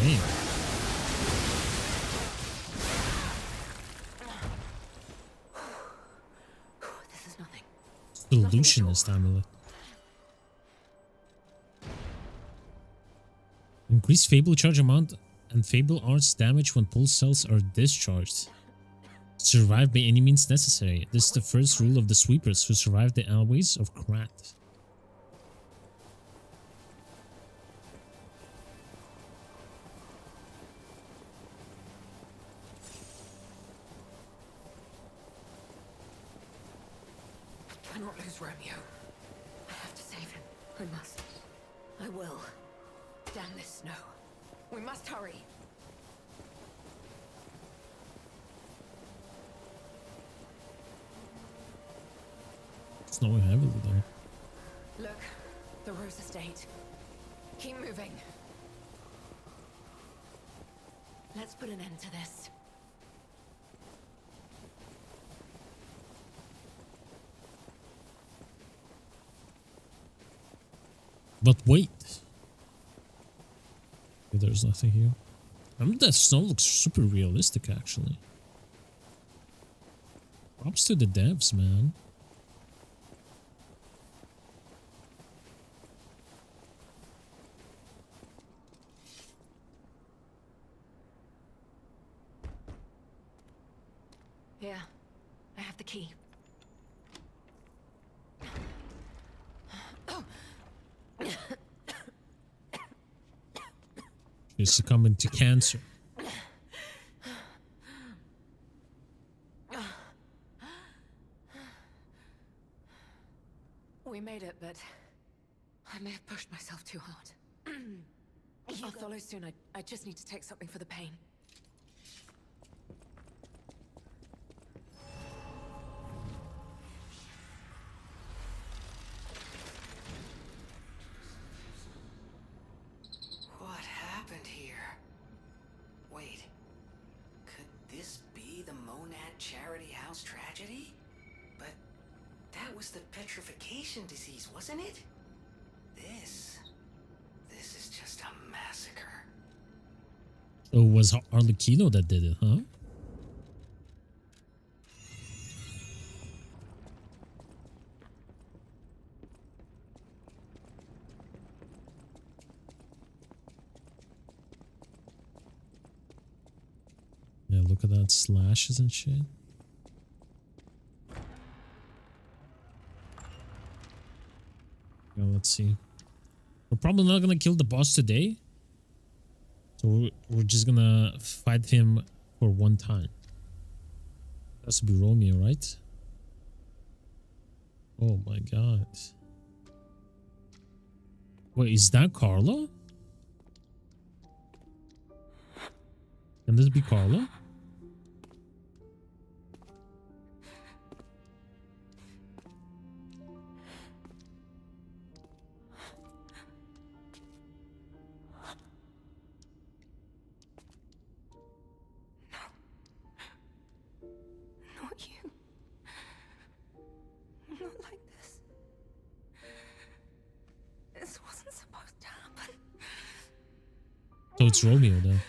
Damn. This is nothing. Illusionist amulet. Increase Fable charge amount and Fable arts damage when pulse cells are discharged. Survive by any means necessary. This is the first rule of the sweepers who survived the always of Krat. I cannot lose Romeo. I have to save him. I must. I will. Damn this snow. We must hurry. Snowing heavily though. Look, the Rose Estate. Keep moving. Let's put an end to this. But wait. There's nothing here. I mean, that snow looks super realistic actually. Props to the devs, man. Here, I have the key. She's succumbing to cancer. We made it, but I may have pushed myself too hard. I'll follow soon. I just need to take something for the pain. What happened here? Wait, could this be the Monad Charity House tragedy? But that was the petrification disease, wasn't it? This is just a massacre. So it was Arlecchino that did it, huh? Yeah, look at that, slashes and shit. Yeah, let's see. We're probably not gonna kill the boss today. So we're just gonna fight him for one time. Has to be Romeo, right? Oh my god. Wait, is that Carlo? Can this be Carlo? Not you. Not like this. This wasn't supposed to happen. So it's Romeo then.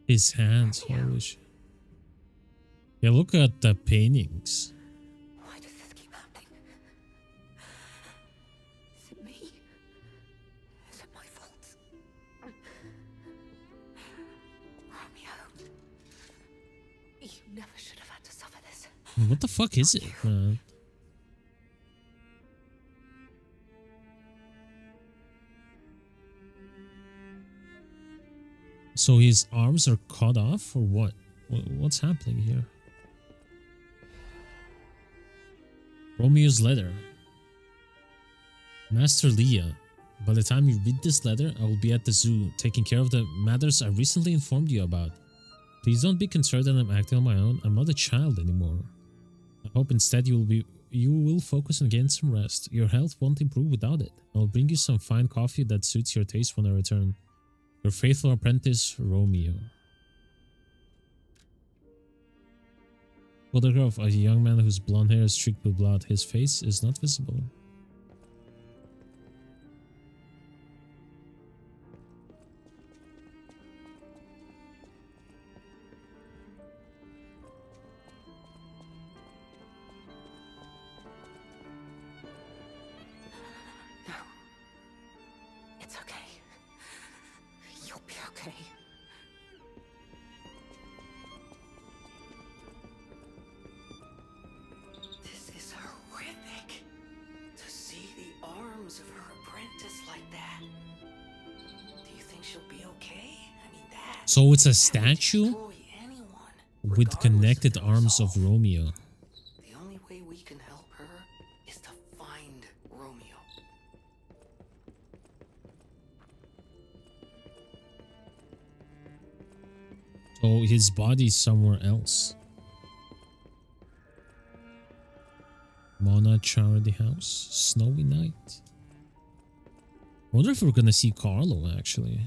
His hands, holy shit. Yeah, look at the paintings. Why does this keep happening? Is it me? Is it my fault? Romeo, you never should have had to suffer this. What the fuck is it, man? So his arms are cut off, or what? What's happening here? Romeo's letter. Master Leah, by the time you read this letter, I will be at the zoo, taking care of the matters I recently informed you about. Please don't be concerned that I'm acting on my own. I'm not a child anymore. I hope instead you will focus on getting some rest. Your health won't improve without it. I will bring you some fine coffee that suits your taste when I return. Your faithful apprentice, Romeo. Photograph of a young man whose blonde hair is streaked with blood. His face is not visible. No. It's okay. You'll be okay. This is horrific. To see the arms of her apprentice like that. Do you think she'll be okay? I mean, that. So it's a would statue destroy anyone, with regardless connected of arms of resolve. Romeo. The only way we can help her is to find Romeo. So his body's somewhere else. Mona Charity House. Snowy night. Wonder if we're gonna see Carlo actually.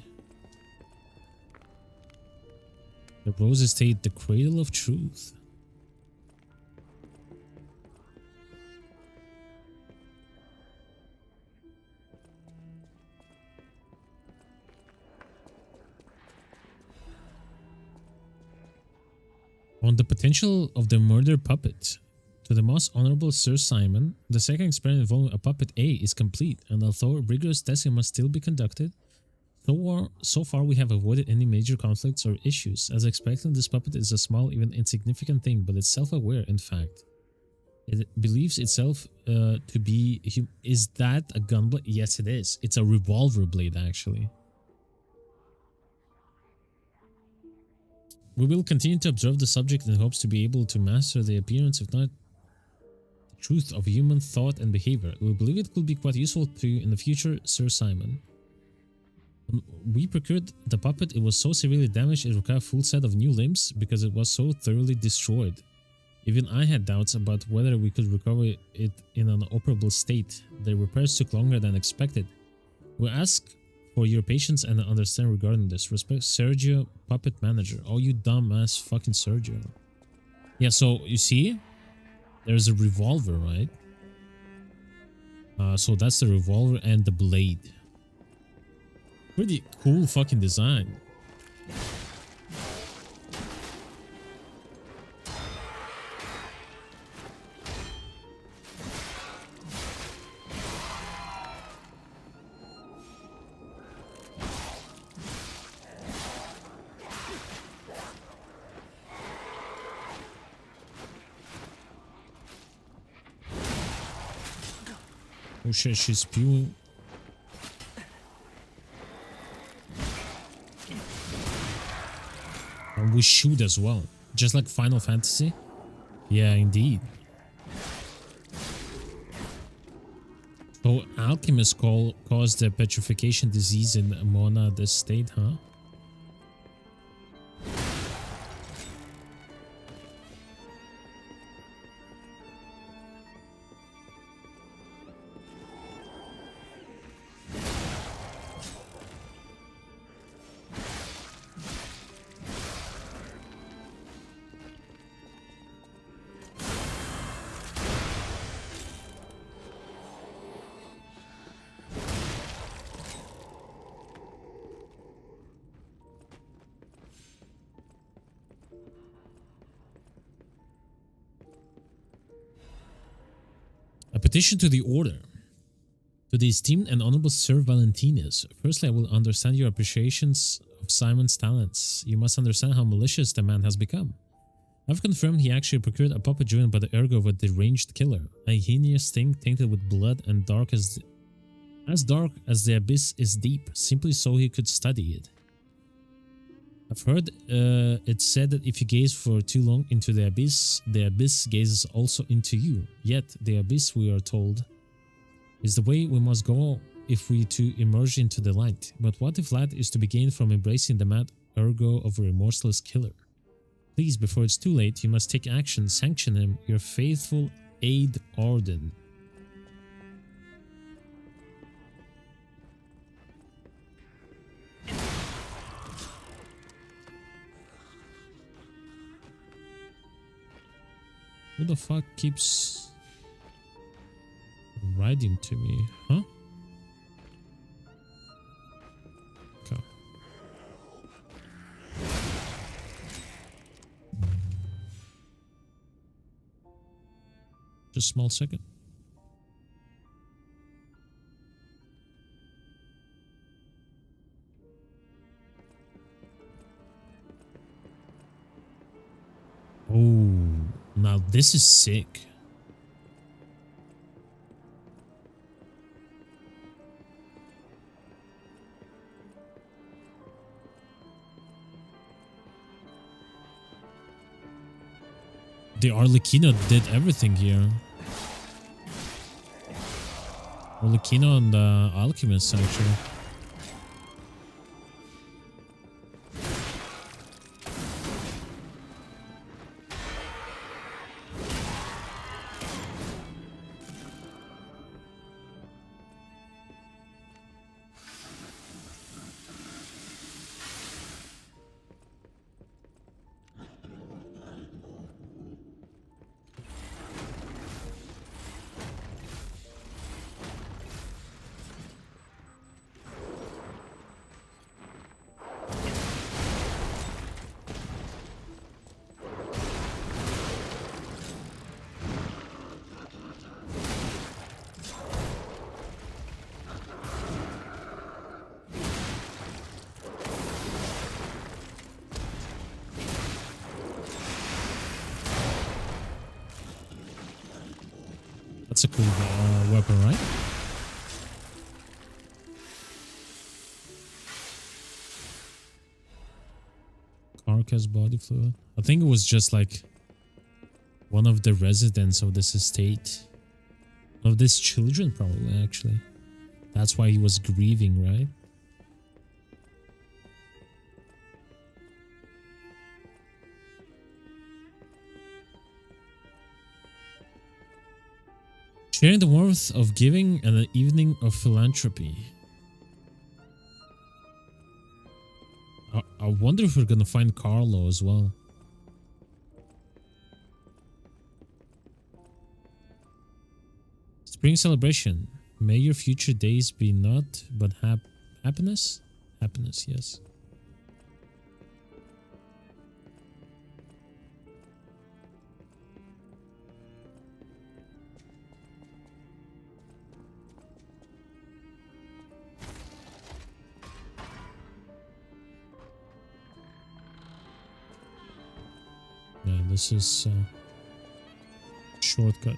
The Rose Estate, the cradle of truth. On the potential of the murder puppet. To the most honorable Sir Simon, the second experiment involving a puppet A is complete, and although rigorous testing must still be conducted, so far we have avoided any major conflicts or issues. As expected, this puppet is a small, even insignificant thing, but it's self-aware, in fact. It believes itself to be... Is that a gun blade? Yes, it is. It's a revolver blade, actually. We will continue to observe the subject in hopes to be able to master the appearance, if not the truth, of human thought and behavior. We believe it could be quite useful to you in the future, Sir Simon. When we procured the puppet, it was so severely damaged it required a full set of new limbs because it was so thoroughly destroyed. Even I had doubts about whether we could recover it in an operable state. The repairs took longer than expected. We ask for your patience and understanding regarding this. Respect, Sergio, puppet manager. Oh, you dumbass fucking Sergio. Yeah, so you see, there's a revolver, right? So that's the revolver and the blade. Pretty cool fucking design. Oh shit, she's spewing. And we shoot as well. Just like Final Fantasy. Yeah, indeed. So alchemists caused the petrification disease in Mona, this state, huh? A petition to the Order. To the esteemed and honorable Sir Valentinus, firstly I will understand your appreciations of Simon's talents. You must understand how malicious the man has become. I've confirmed he actually procured a puppet driven by the ergo of a deranged killer, a heinous thing tainted with blood and dark as the abyss is deep, simply so he could study it. I've heard it said that if you gaze for too long into the abyss gazes also into you. Yet the abyss, we are told, is the way we must go if we to emerge into the light. But what if light is to be gained from embracing the mad ergo of a remorseless killer? Please, before it's too late, you must take action. Sanction him, your faithful aide Arden. Who the fuck keeps writing to me, huh? Okay. Just a small second. Oh, now this is sick. The Arlecchino did everything here. Arlecchino and the Alchemist, actually. That's a cool weapon, right? Carcass body fluid. I think it was just like one of the residents of this estate. One of these children, probably, actually. That's why he was grieving, right? Sharing the warmth of giving and an evening of philanthropy. I wonder if we're gonna find Carlo as well. Spring celebration. May your future days be not but happiness? Happiness, yes. Yeah, this is shortcut.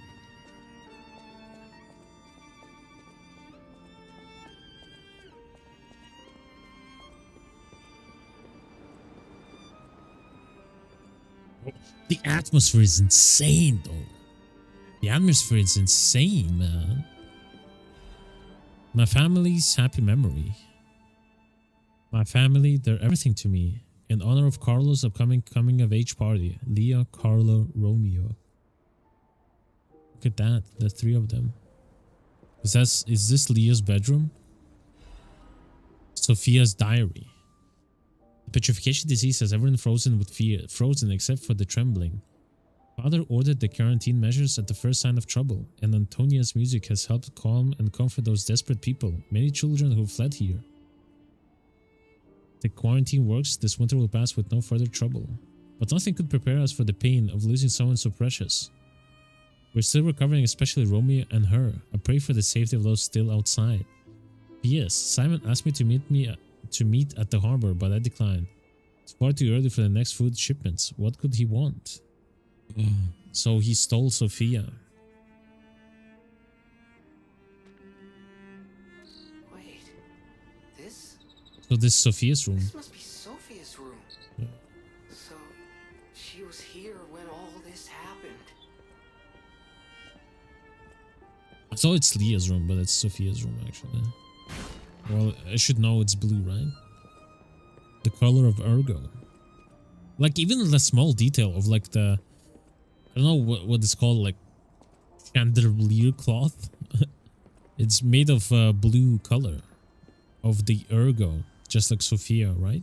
The atmosphere is insane, though. The atmosphere is insane, man. My family's happy memory. My family, they're everything to me. In honor of Carlo's upcoming coming-of-age party. Leah, Carlo, Romeo. Look at that. The three of them. Is this Leah's bedroom? Sophia's diary. The petrification disease has everyone frozen with fear. Frozen except for the trembling. Father ordered the quarantine measures at the first sign of trouble, and Antonia's music has helped calm and comfort those desperate people, many children who fled here. The quarantine works, this winter will pass with no further trouble. But nothing could prepare us for the pain of losing someone so precious. We're still recovering, especially Romeo and her. I pray for the safety of those still outside. P.S. Simon asked me to meet at the harbor, but I declined. It's far too early for the next food shipments. What could he want? So he stole Sophia. Wait, this? So this is Sophia's room. This must be Sophia's room. Yeah. So, she was here when all this happened. I thought it's Leah's room, but it's Sophia's room actually. Well, I should know it's blue, right? The color of Ergo. Like even the small detail of like the, I don't know what it's called, like chandelier cloth. It's made of blue color of the Ergo, just like Sophia, right?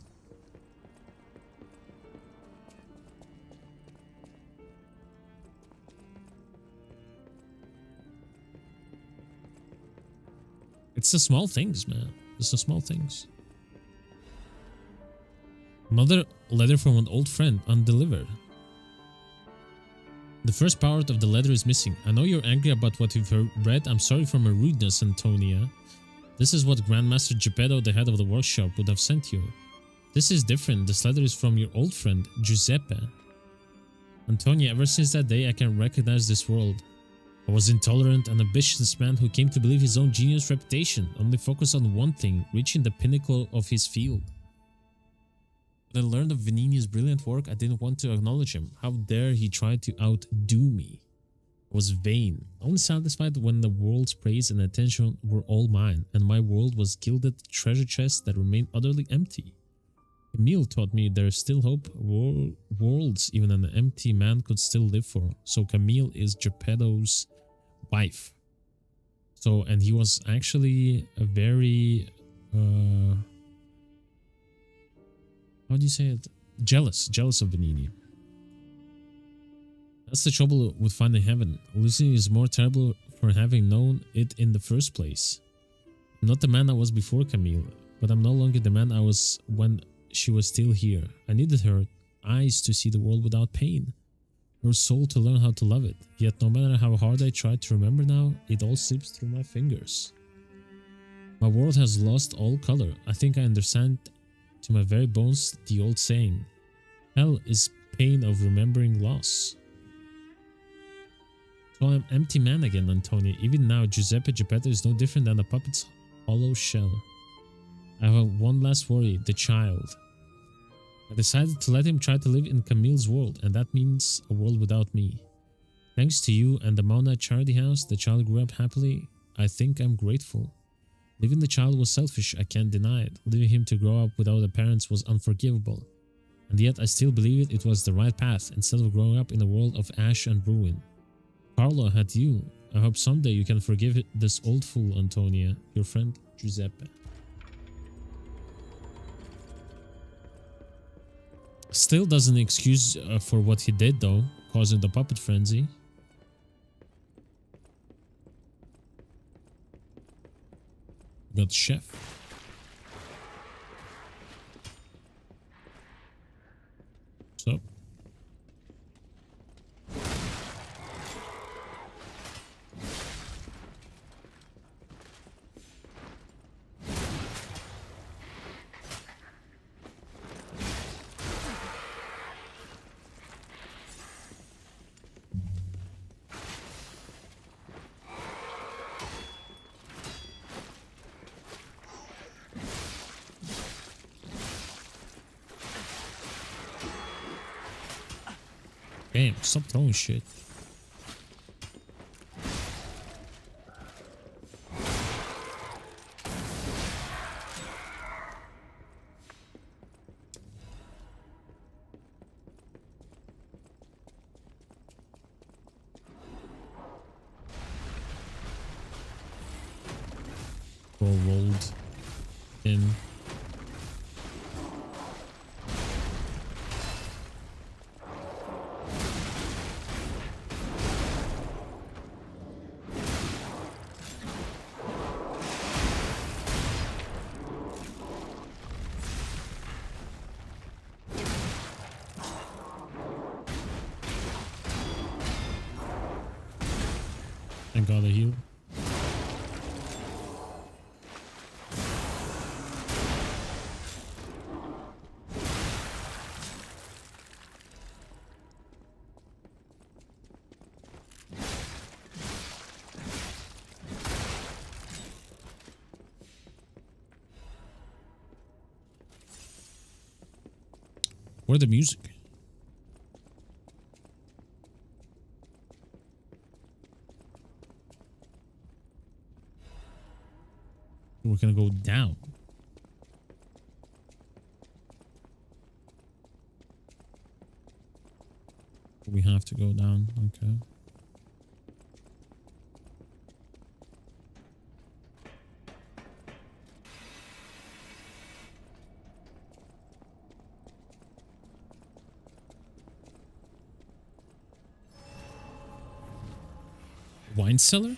It's the small things, man. It's the small things. Another letter from an old friend, undelivered. The first part of the letter is missing. I know you're angry about what you've read. I'm sorry for my rudeness, Antonia. This is what Grandmaster Geppetto, the head of the workshop, would have sent you. This is different. This letter is from your old friend, Giuseppe. Antonia, ever since that day, I can recognize this world. I was intolerant and ambitious man who came to believe his own genius reputation, only focused on one thing, reaching the pinnacle of his field. When I learned of Venigni's brilliant work, I didn't want to acknowledge him. How dare he try to outdo me? I was vain, only satisfied when the world's praise and attention were all mine, and my world was gilded treasure chests that remained utterly empty. Camille taught me there is still hope. Worlds even an empty man could still live for. So Camille is Geppetto's wife. So, and he was actually a very, how do you say it? Jealous of Venigni. That's the trouble with finding heaven. Losing is more terrible for having known it in the first place. I'm not the man I was before Camille, but I'm no longer the man I was when she was still here. I needed her eyes to see the world without pain, her soul to learn how to love it. Yet no matter how hard I try to remember now, it all slips through my fingers. My world has lost all color. I think I understand to my very bones the old saying, hell is pain of remembering loss. So I'm empty man again, Antonia. Even now, Giuseppe Geppetto is no different than a puppet's hollow shell. I have one last worry, the child. I decided to let him try to live in Camille's world, and that means a world without me. Thanks to you and the Mauna Charity House, the child grew up happily. I think I'm grateful. Leaving the child was selfish, I can't deny it. Leaving him to grow up without a parents was unforgivable. And yet I still believe it was the right path, instead of growing up in a world of ash and ruin. Carlo had you. I hope someday you can forgive this old fool, Antonia. Your friend, Giuseppe. Still doesn't excuse for what he did though, causing the puppet frenzy. Got chef. So. Damn, stop throwing shit. All rolled in. Thank God I healed. Where's the music? We're gonna go down. We have to go down, okay. Wine cellar?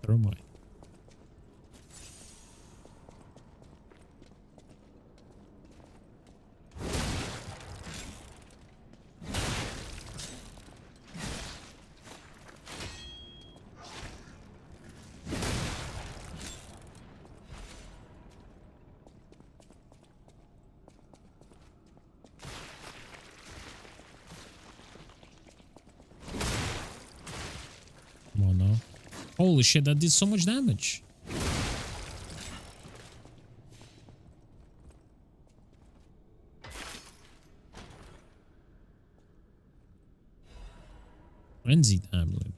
Thermite. Come on now. Holy shit, that did so much damage. Frenzy tablet.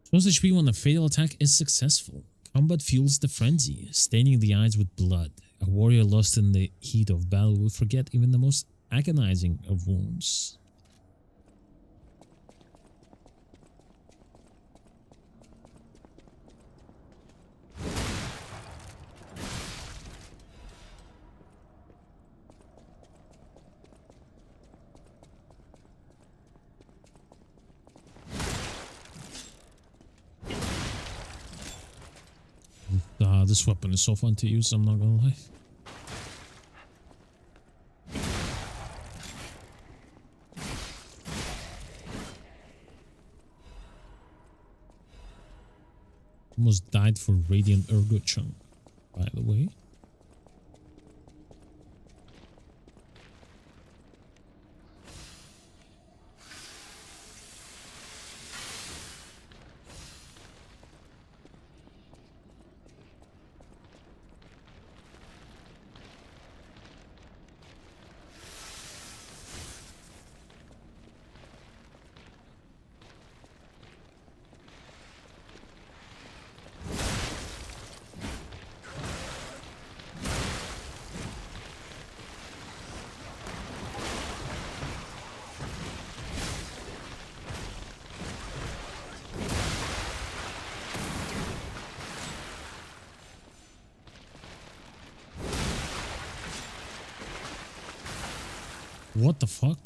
Plus HP when a fatal attack is successful. Combat fuels the frenzy, staining the eyes with blood. A warrior lost in the heat of battle will forget even the most agonizing of wounds. This weapon is so fun to use, I'm not gonna lie. Almost died for Radiant Ergo Chunk, by the way. What the fuck?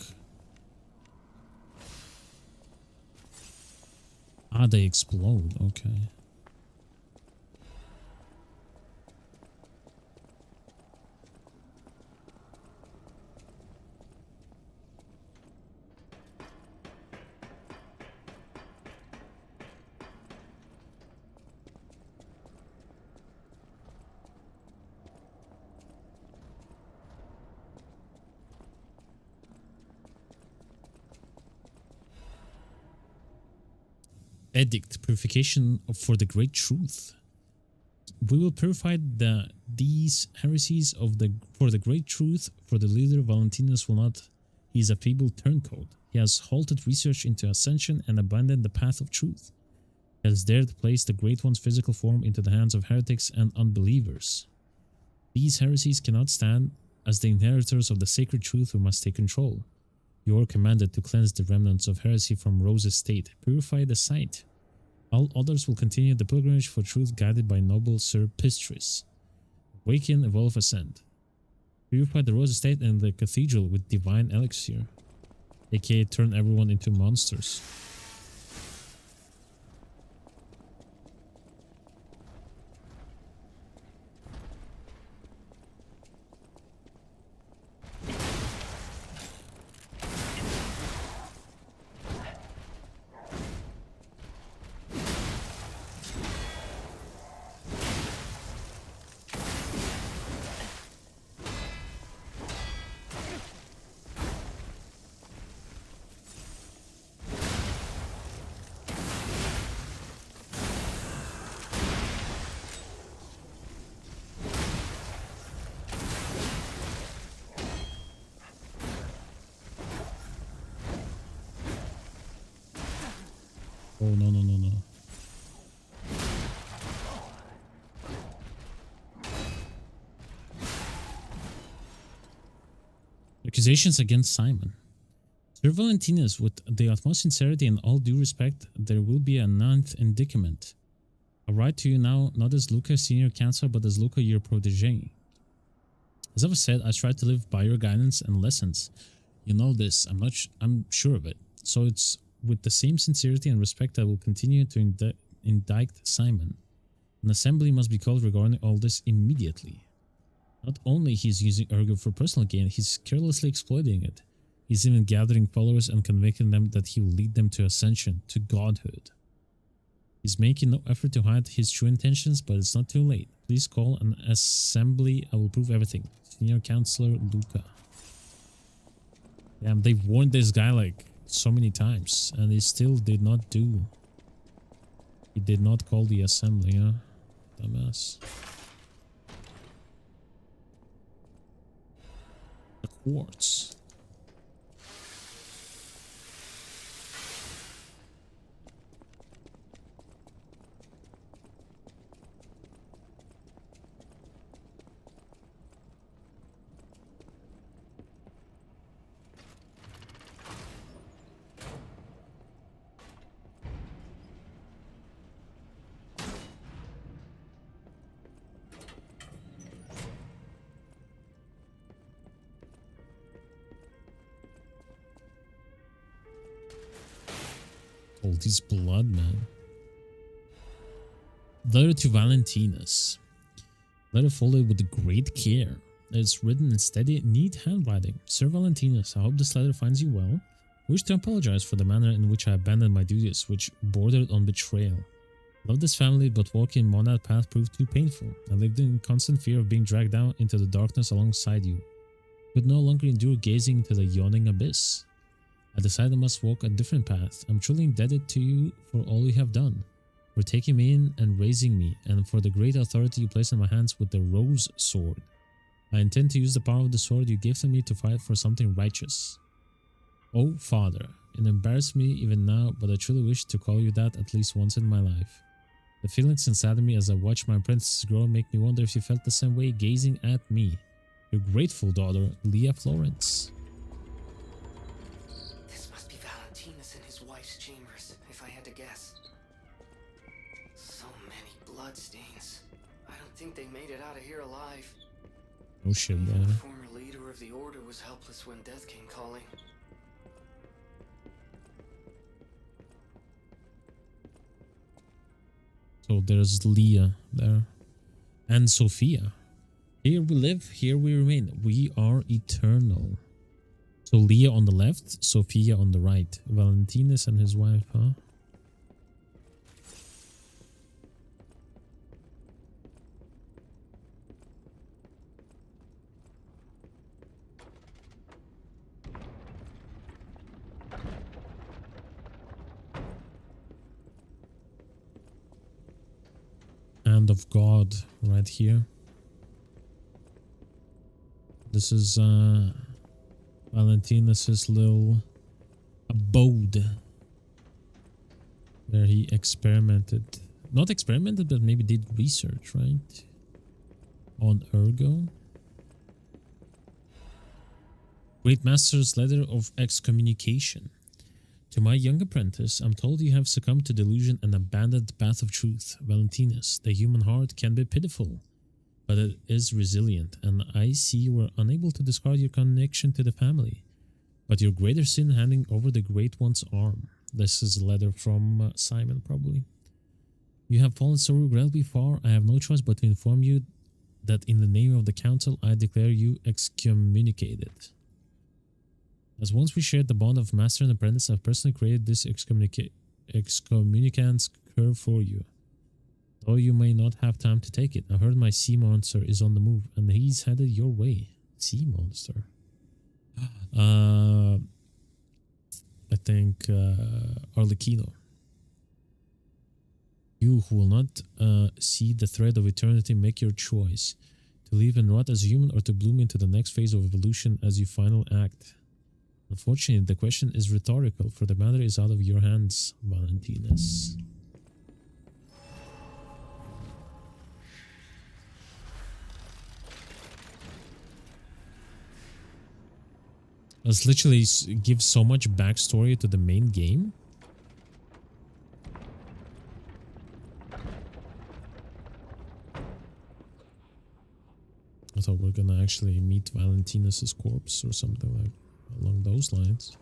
Ah, they explode. Okay. Edict, purification for the great truth. We will purify these heresies for the great truth, for the leader Valentinus will not. He is a feeble turncoat. He has halted research into ascension and abandoned the path of truth. He has dared to place the Great One's physical form into the hands of heretics and unbelievers. These heresies cannot stand. As the inheritors of the sacred truth, we must take control. You are commanded to cleanse the remnants of heresy from Rose's state. Purify the site. All others will continue the pilgrimage for truth guided by noble Sir Pistris. Awaken, evolve, ascend. Purify the Rose Estate and the cathedral with divine elixir, aka turn everyone into monsters. Oh, no, no, no, no. Accusations against Simon. Sir Valentinus, with the utmost sincerity and all due respect, there will be a 9th indictment. I write to you now not as Luca, senior counselor, but as Luca, your protege. As I've said, I try to live by your guidance and lessons. You know this, I'm sure of it. So it's with the same sincerity and respect I will continue to indict Simon. An assembly must be called regarding all this immediately. Not only he's using Ergo for personal gain, he's carelessly exploiting it. He's even gathering followers and convincing them that he will lead them to ascension, to godhood. He's making no effort to hide his true intentions, but it's not too late. Please call an assembly. I will prove everything. Senior Counselor Luca. Damn, they've warned this guy like so many times, and he still did not do. He did not call the assembly, huh? Dumbass. The quartz. All this blood, man. Letter to Valentinus. Letter folded with great care. It's written in steady, neat handwriting. Sir Valentinus, I hope this letter finds you well. I wish to apologize for the manner in which I abandoned my duties, which bordered on betrayal. I love this family, but walking Monad path proved too painful. I lived in constant fear of being dragged down into the darkness alongside you. I could no longer endure gazing into the yawning abyss. I decided I must walk a different path. I'm truly indebted to you for all you have done, for taking me in and raising me, and for the great authority you placed in my hands with the Rose Sword. I intend to use the power of the sword you gave to me to fight for something righteous. Oh, Father, it embarrasses me even now, but I truly wish to call you that at least once in my life. The feelings inside of me as I watch my apprentices grow make me wonder if you felt the same way gazing at me. Your grateful daughter, Leah Florence. Bloodstains. I don't think they made it out of here alive. Oh shit, Even man. the former leader of the Order was helpless when death came calling. So there's Leah there. And Sophia. Here we live, here we remain. We are eternal. So Leah on the left, Sophia on the right. Valentinus and his wife, huh? Hand of God right here. This is Valentinus's little abode where he experimented. Not experimented, but maybe did research, right? On Ergo. Great Master's letter of excommunication. To my young apprentice, I'm told you have succumbed to delusion and abandoned the path of truth. Valentinus, the human heart can be pitiful, but it is resilient, and I see you were unable to discard your connection to the family. But your greater sin handing over the Great One's arm. This is a letter from Simon, probably. You have fallen so regrettably far, I have no choice but to inform you that in the name of the Council, I declare you excommunicated. As once we shared the bond of master and apprentice, I've personally created this excommunicant's curve for you. Though you may not have time to take it, I heard my sea monster is on the move, and he's headed your way. Sea monster? I think Arlecchino. You who will not see the thread of eternity, make your choice. To live and rot as a human, or to bloom into the next phase of evolution as your final act. Unfortunately, the question is rhetorical, for the matter is out of your hands, Valentinus. Let's literally give so much backstory to the main game. I thought we're gonna actually meet Valentinus's corpse or something like along those lines.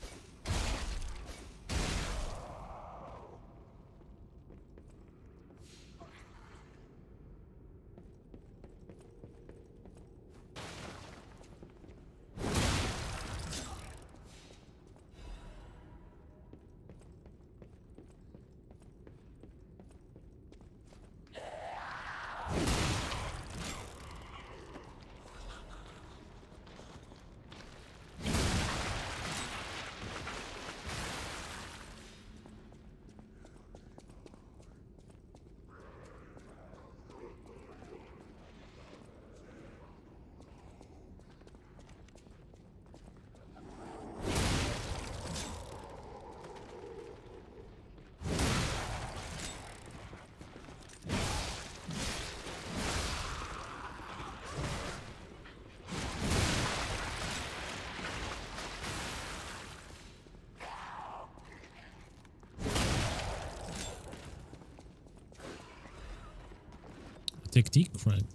Technique crank.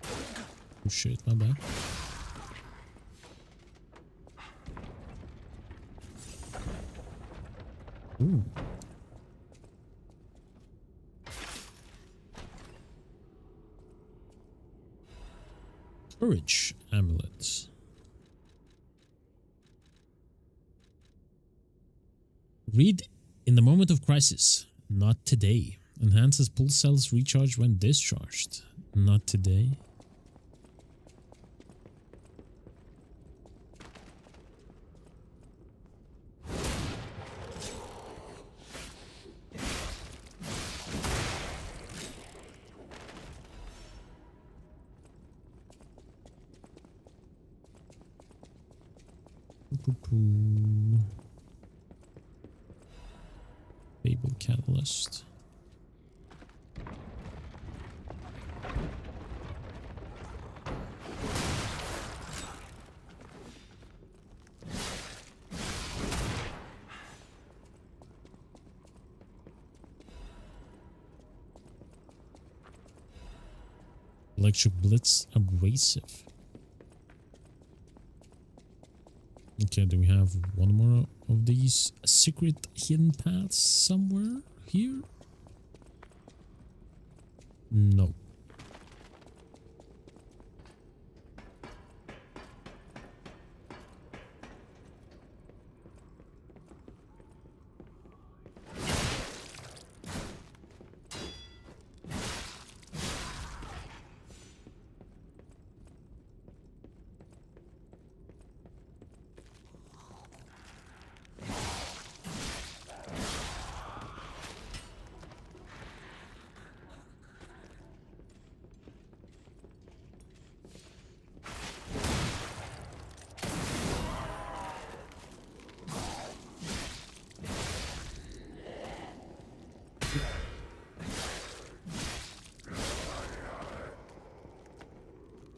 Oh shit, my bad. Ooh. Courage amulet. Read in the moment of crisis. Not today. Enhances pull cells recharge when discharged. Not today. Fable Catalyst. Electric Blitz Abrasive. Okay, do we have one more of these secret hidden paths somewhere here? No.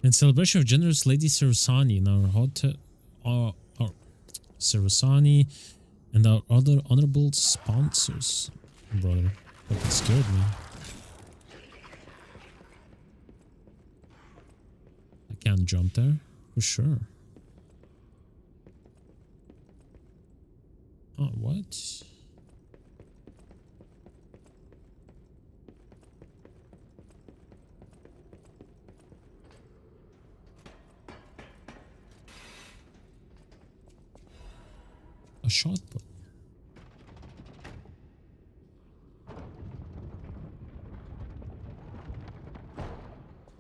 In celebration of generous Lady Sarasani and our Sarasani and our other honorable sponsors, brother. That scared me. I can't jump there for sure. Oh, what? A shot put.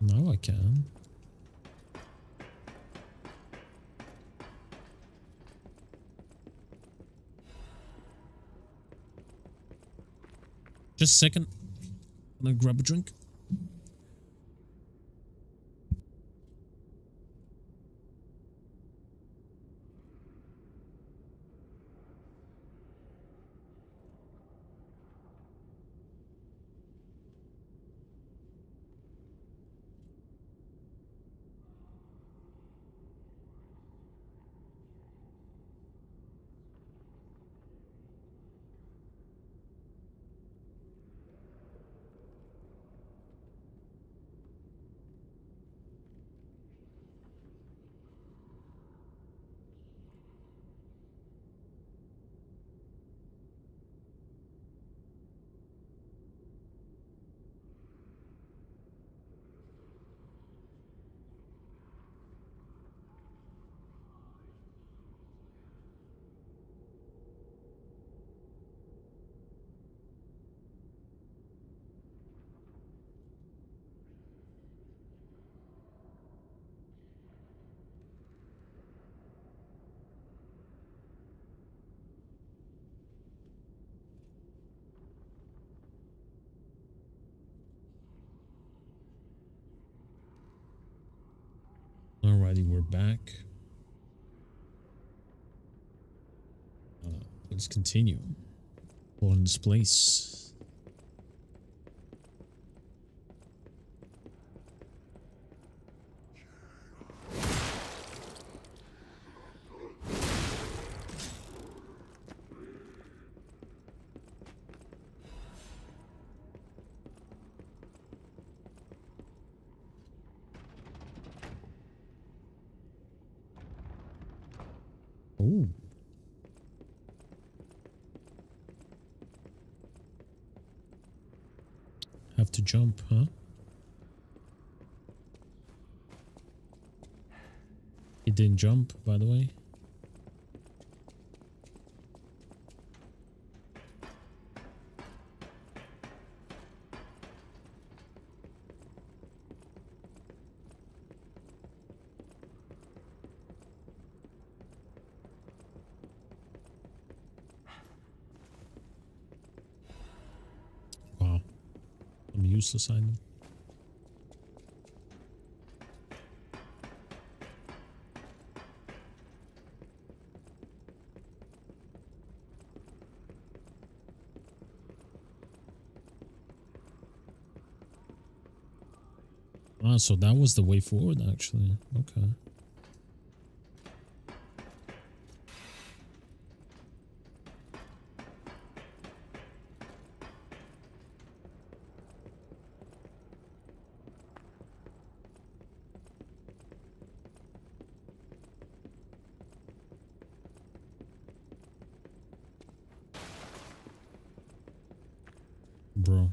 Now I can. Just a second. I'm gonna grab a drink. Alrighty, we're back. Let's continue on this place. Oh. Have to jump, huh? It didn't jump, by the way. Wow. I'm useless, I know. Ah, so that was the way forward, actually. Okay. bro.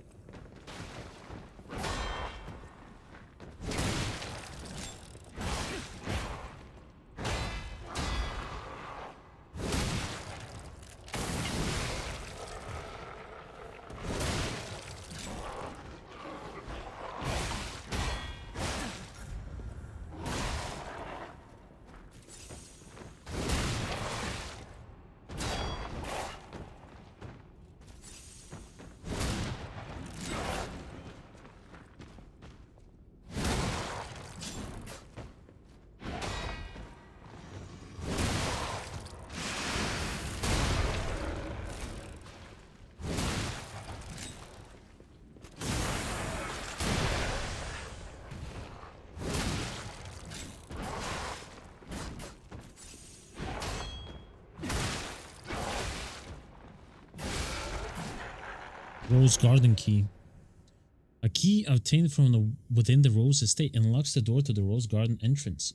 Rose Garden Key. A key obtained from within the Rose Estate unlocks the door to the Rose Garden entrance.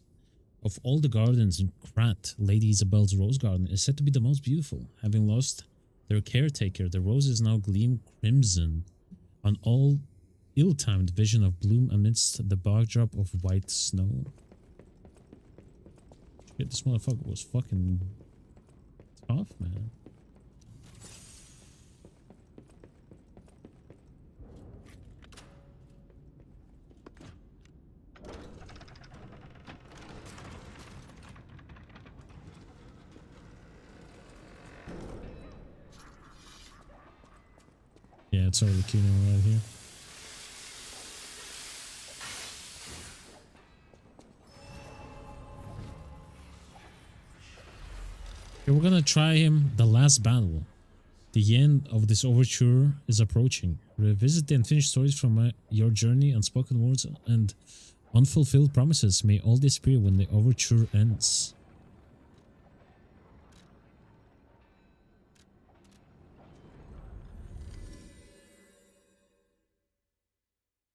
Of all the gardens in Krat, Lady Isabel's Rose Garden is said to be the most beautiful. Having lost their caretaker, the roses now gleam crimson on all ill-timed vision of bloom amidst the backdrop of white snow. Shit, this motherfucker was fucking tough, man. Yeah, it's already Kino right here. Okay, we're gonna try him the last battle. The end of this overture is approaching. Revisit the unfinished stories from your journey, unspoken words and unfulfilled promises may all disappear when the overture ends.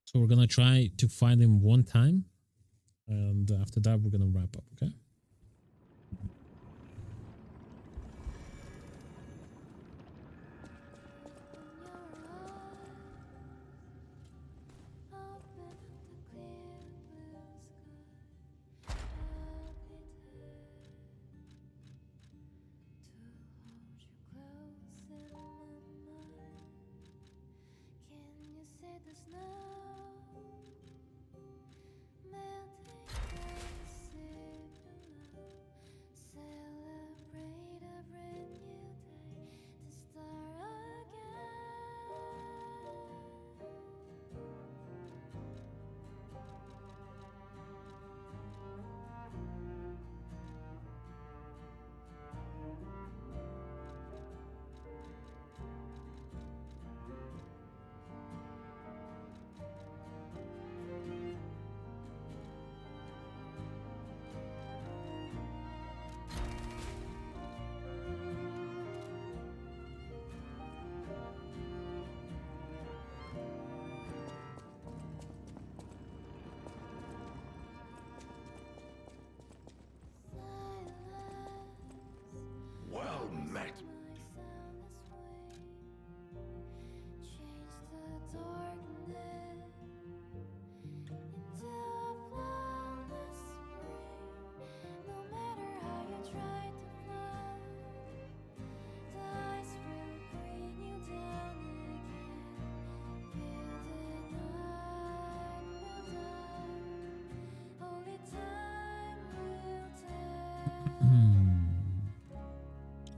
So we're gonna try to find him one time, and after that we're gonna wrap up, okay? Well met.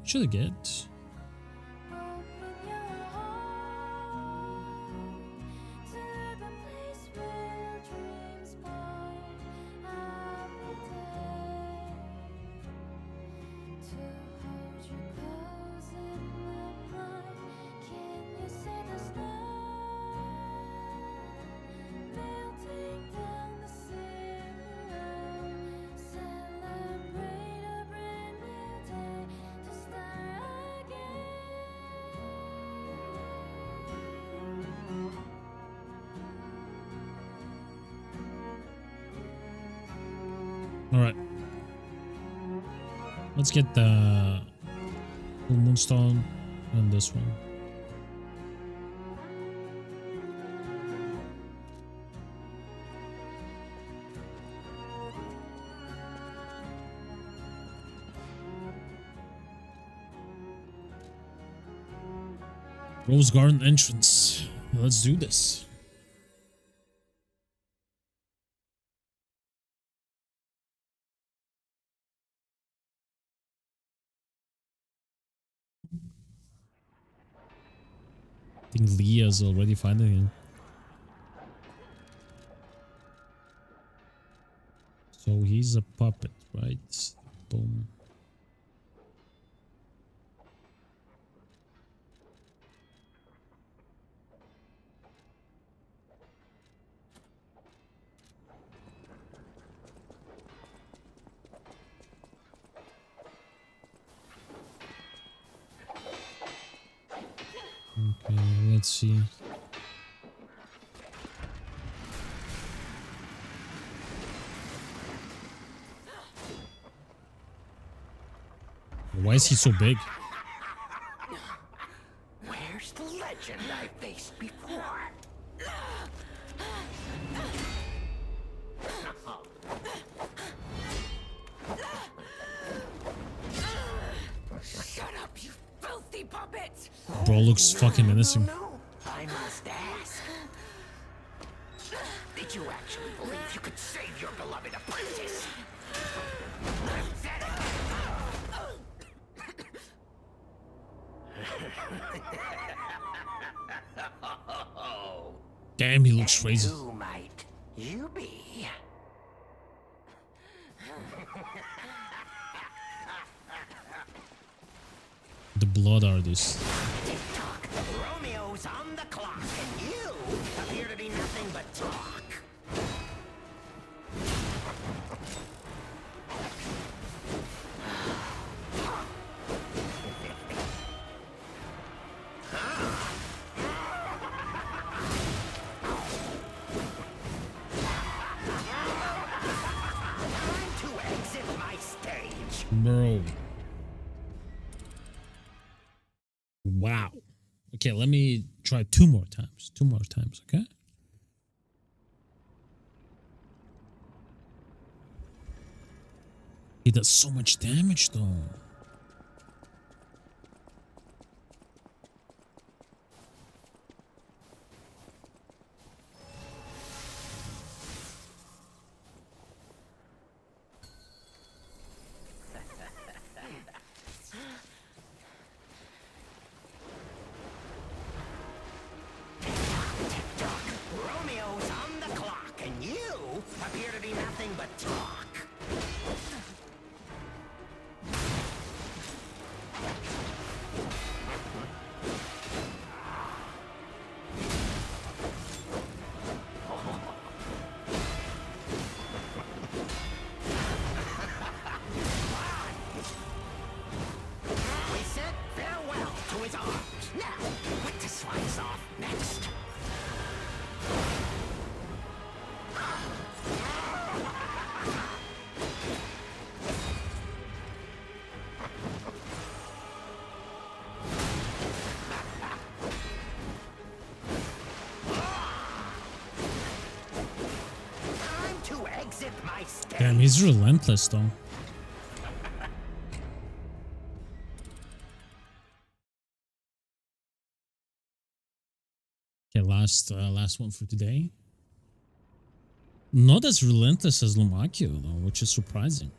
Should I get? All right. Let's get the Full Moonstone and this one. Rose Garden entrance. Let's do this. I think Leah's already finding him. So he's a puppet, right? Boom. Okay, let's see. Why is he so big? Where's the legend I faced before? Shut up, you filthy puppet! Bro looks fucking menacing. No, I must ask. Did you actually believe you could save your beloved apprentice? Damn, he looks crazy. Who might you be? The blood artist. Tick-tock, Romeo's on the clock, and you appear to be nothing but talk. Time to exit my stage. Bro. Wow. Okay, let me try two more times. Two more times, okay? He does so much damage though. Tick-tock, Romeo's on the clock, and you appear to be nothing but talk. We said farewell to his arms. Now, what to slice off next? Time to exit my stage. Damn, he's relentless though. Okay, last one for today. Not as relentless as Lumakio though, which is surprising.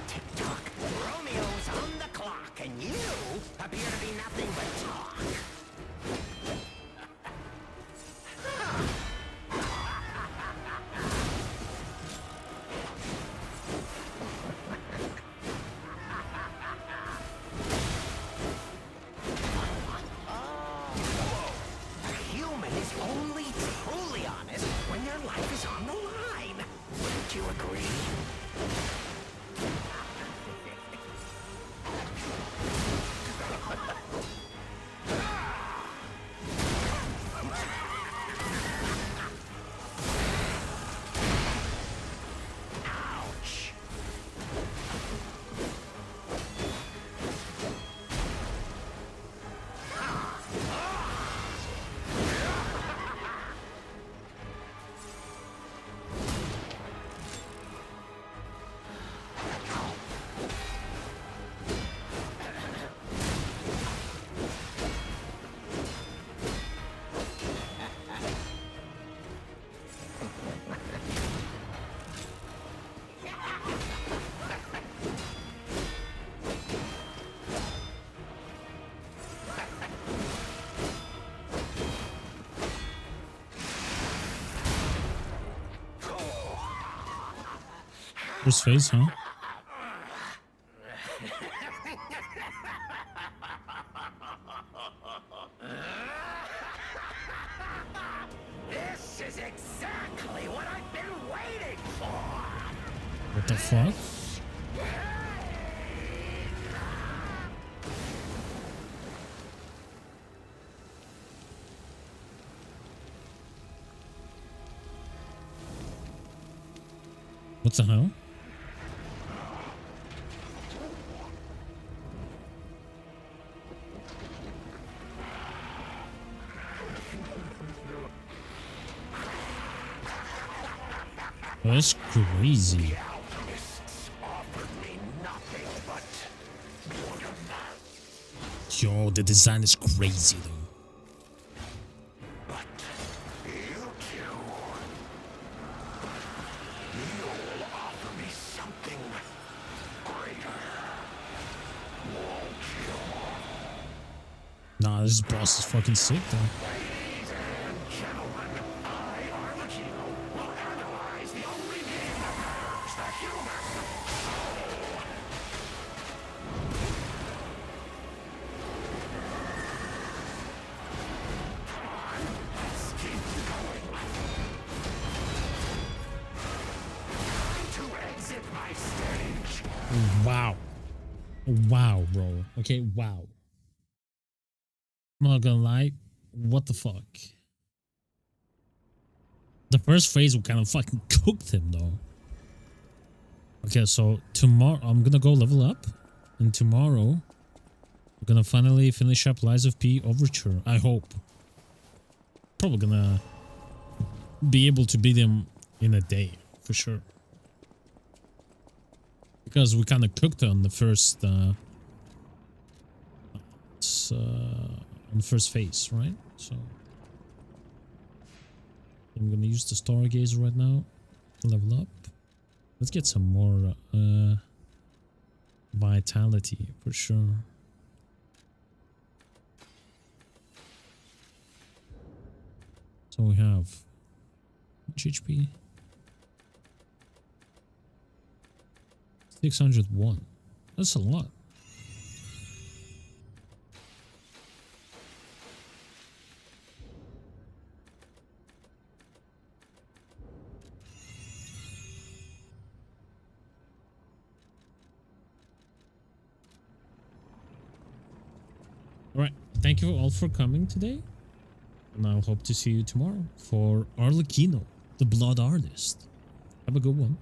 Tick-tock, Romeo's on the clock, and you appear to be nothing but talk. First phase, huh? This is exactly what I've been waiting for. What the fuck? What the hell? That's crazy. Yo, the design is crazy though. Nah, this boss is fucking sick though. Wow. Wow, bro. Okay, wow. I'm not gonna lie. What the fuck? The first phase kind of fucking cooked him though. Okay, so tomorrow I'm gonna go level up. And tomorrow I'm gonna finally finish up Lies of P Overture. I hope. Probably gonna be able to beat him in a day for sure. Because we kind of cooked on the first on the first phase, right? So I'm gonna use the Stargazer right now to level up. Let's get some more vitality for sure. So we have HP 601. That's a lot. Alright, thank you all for coming today. And I'll hope to see you tomorrow for Arlecchino, the Blood Artist. Have a good one.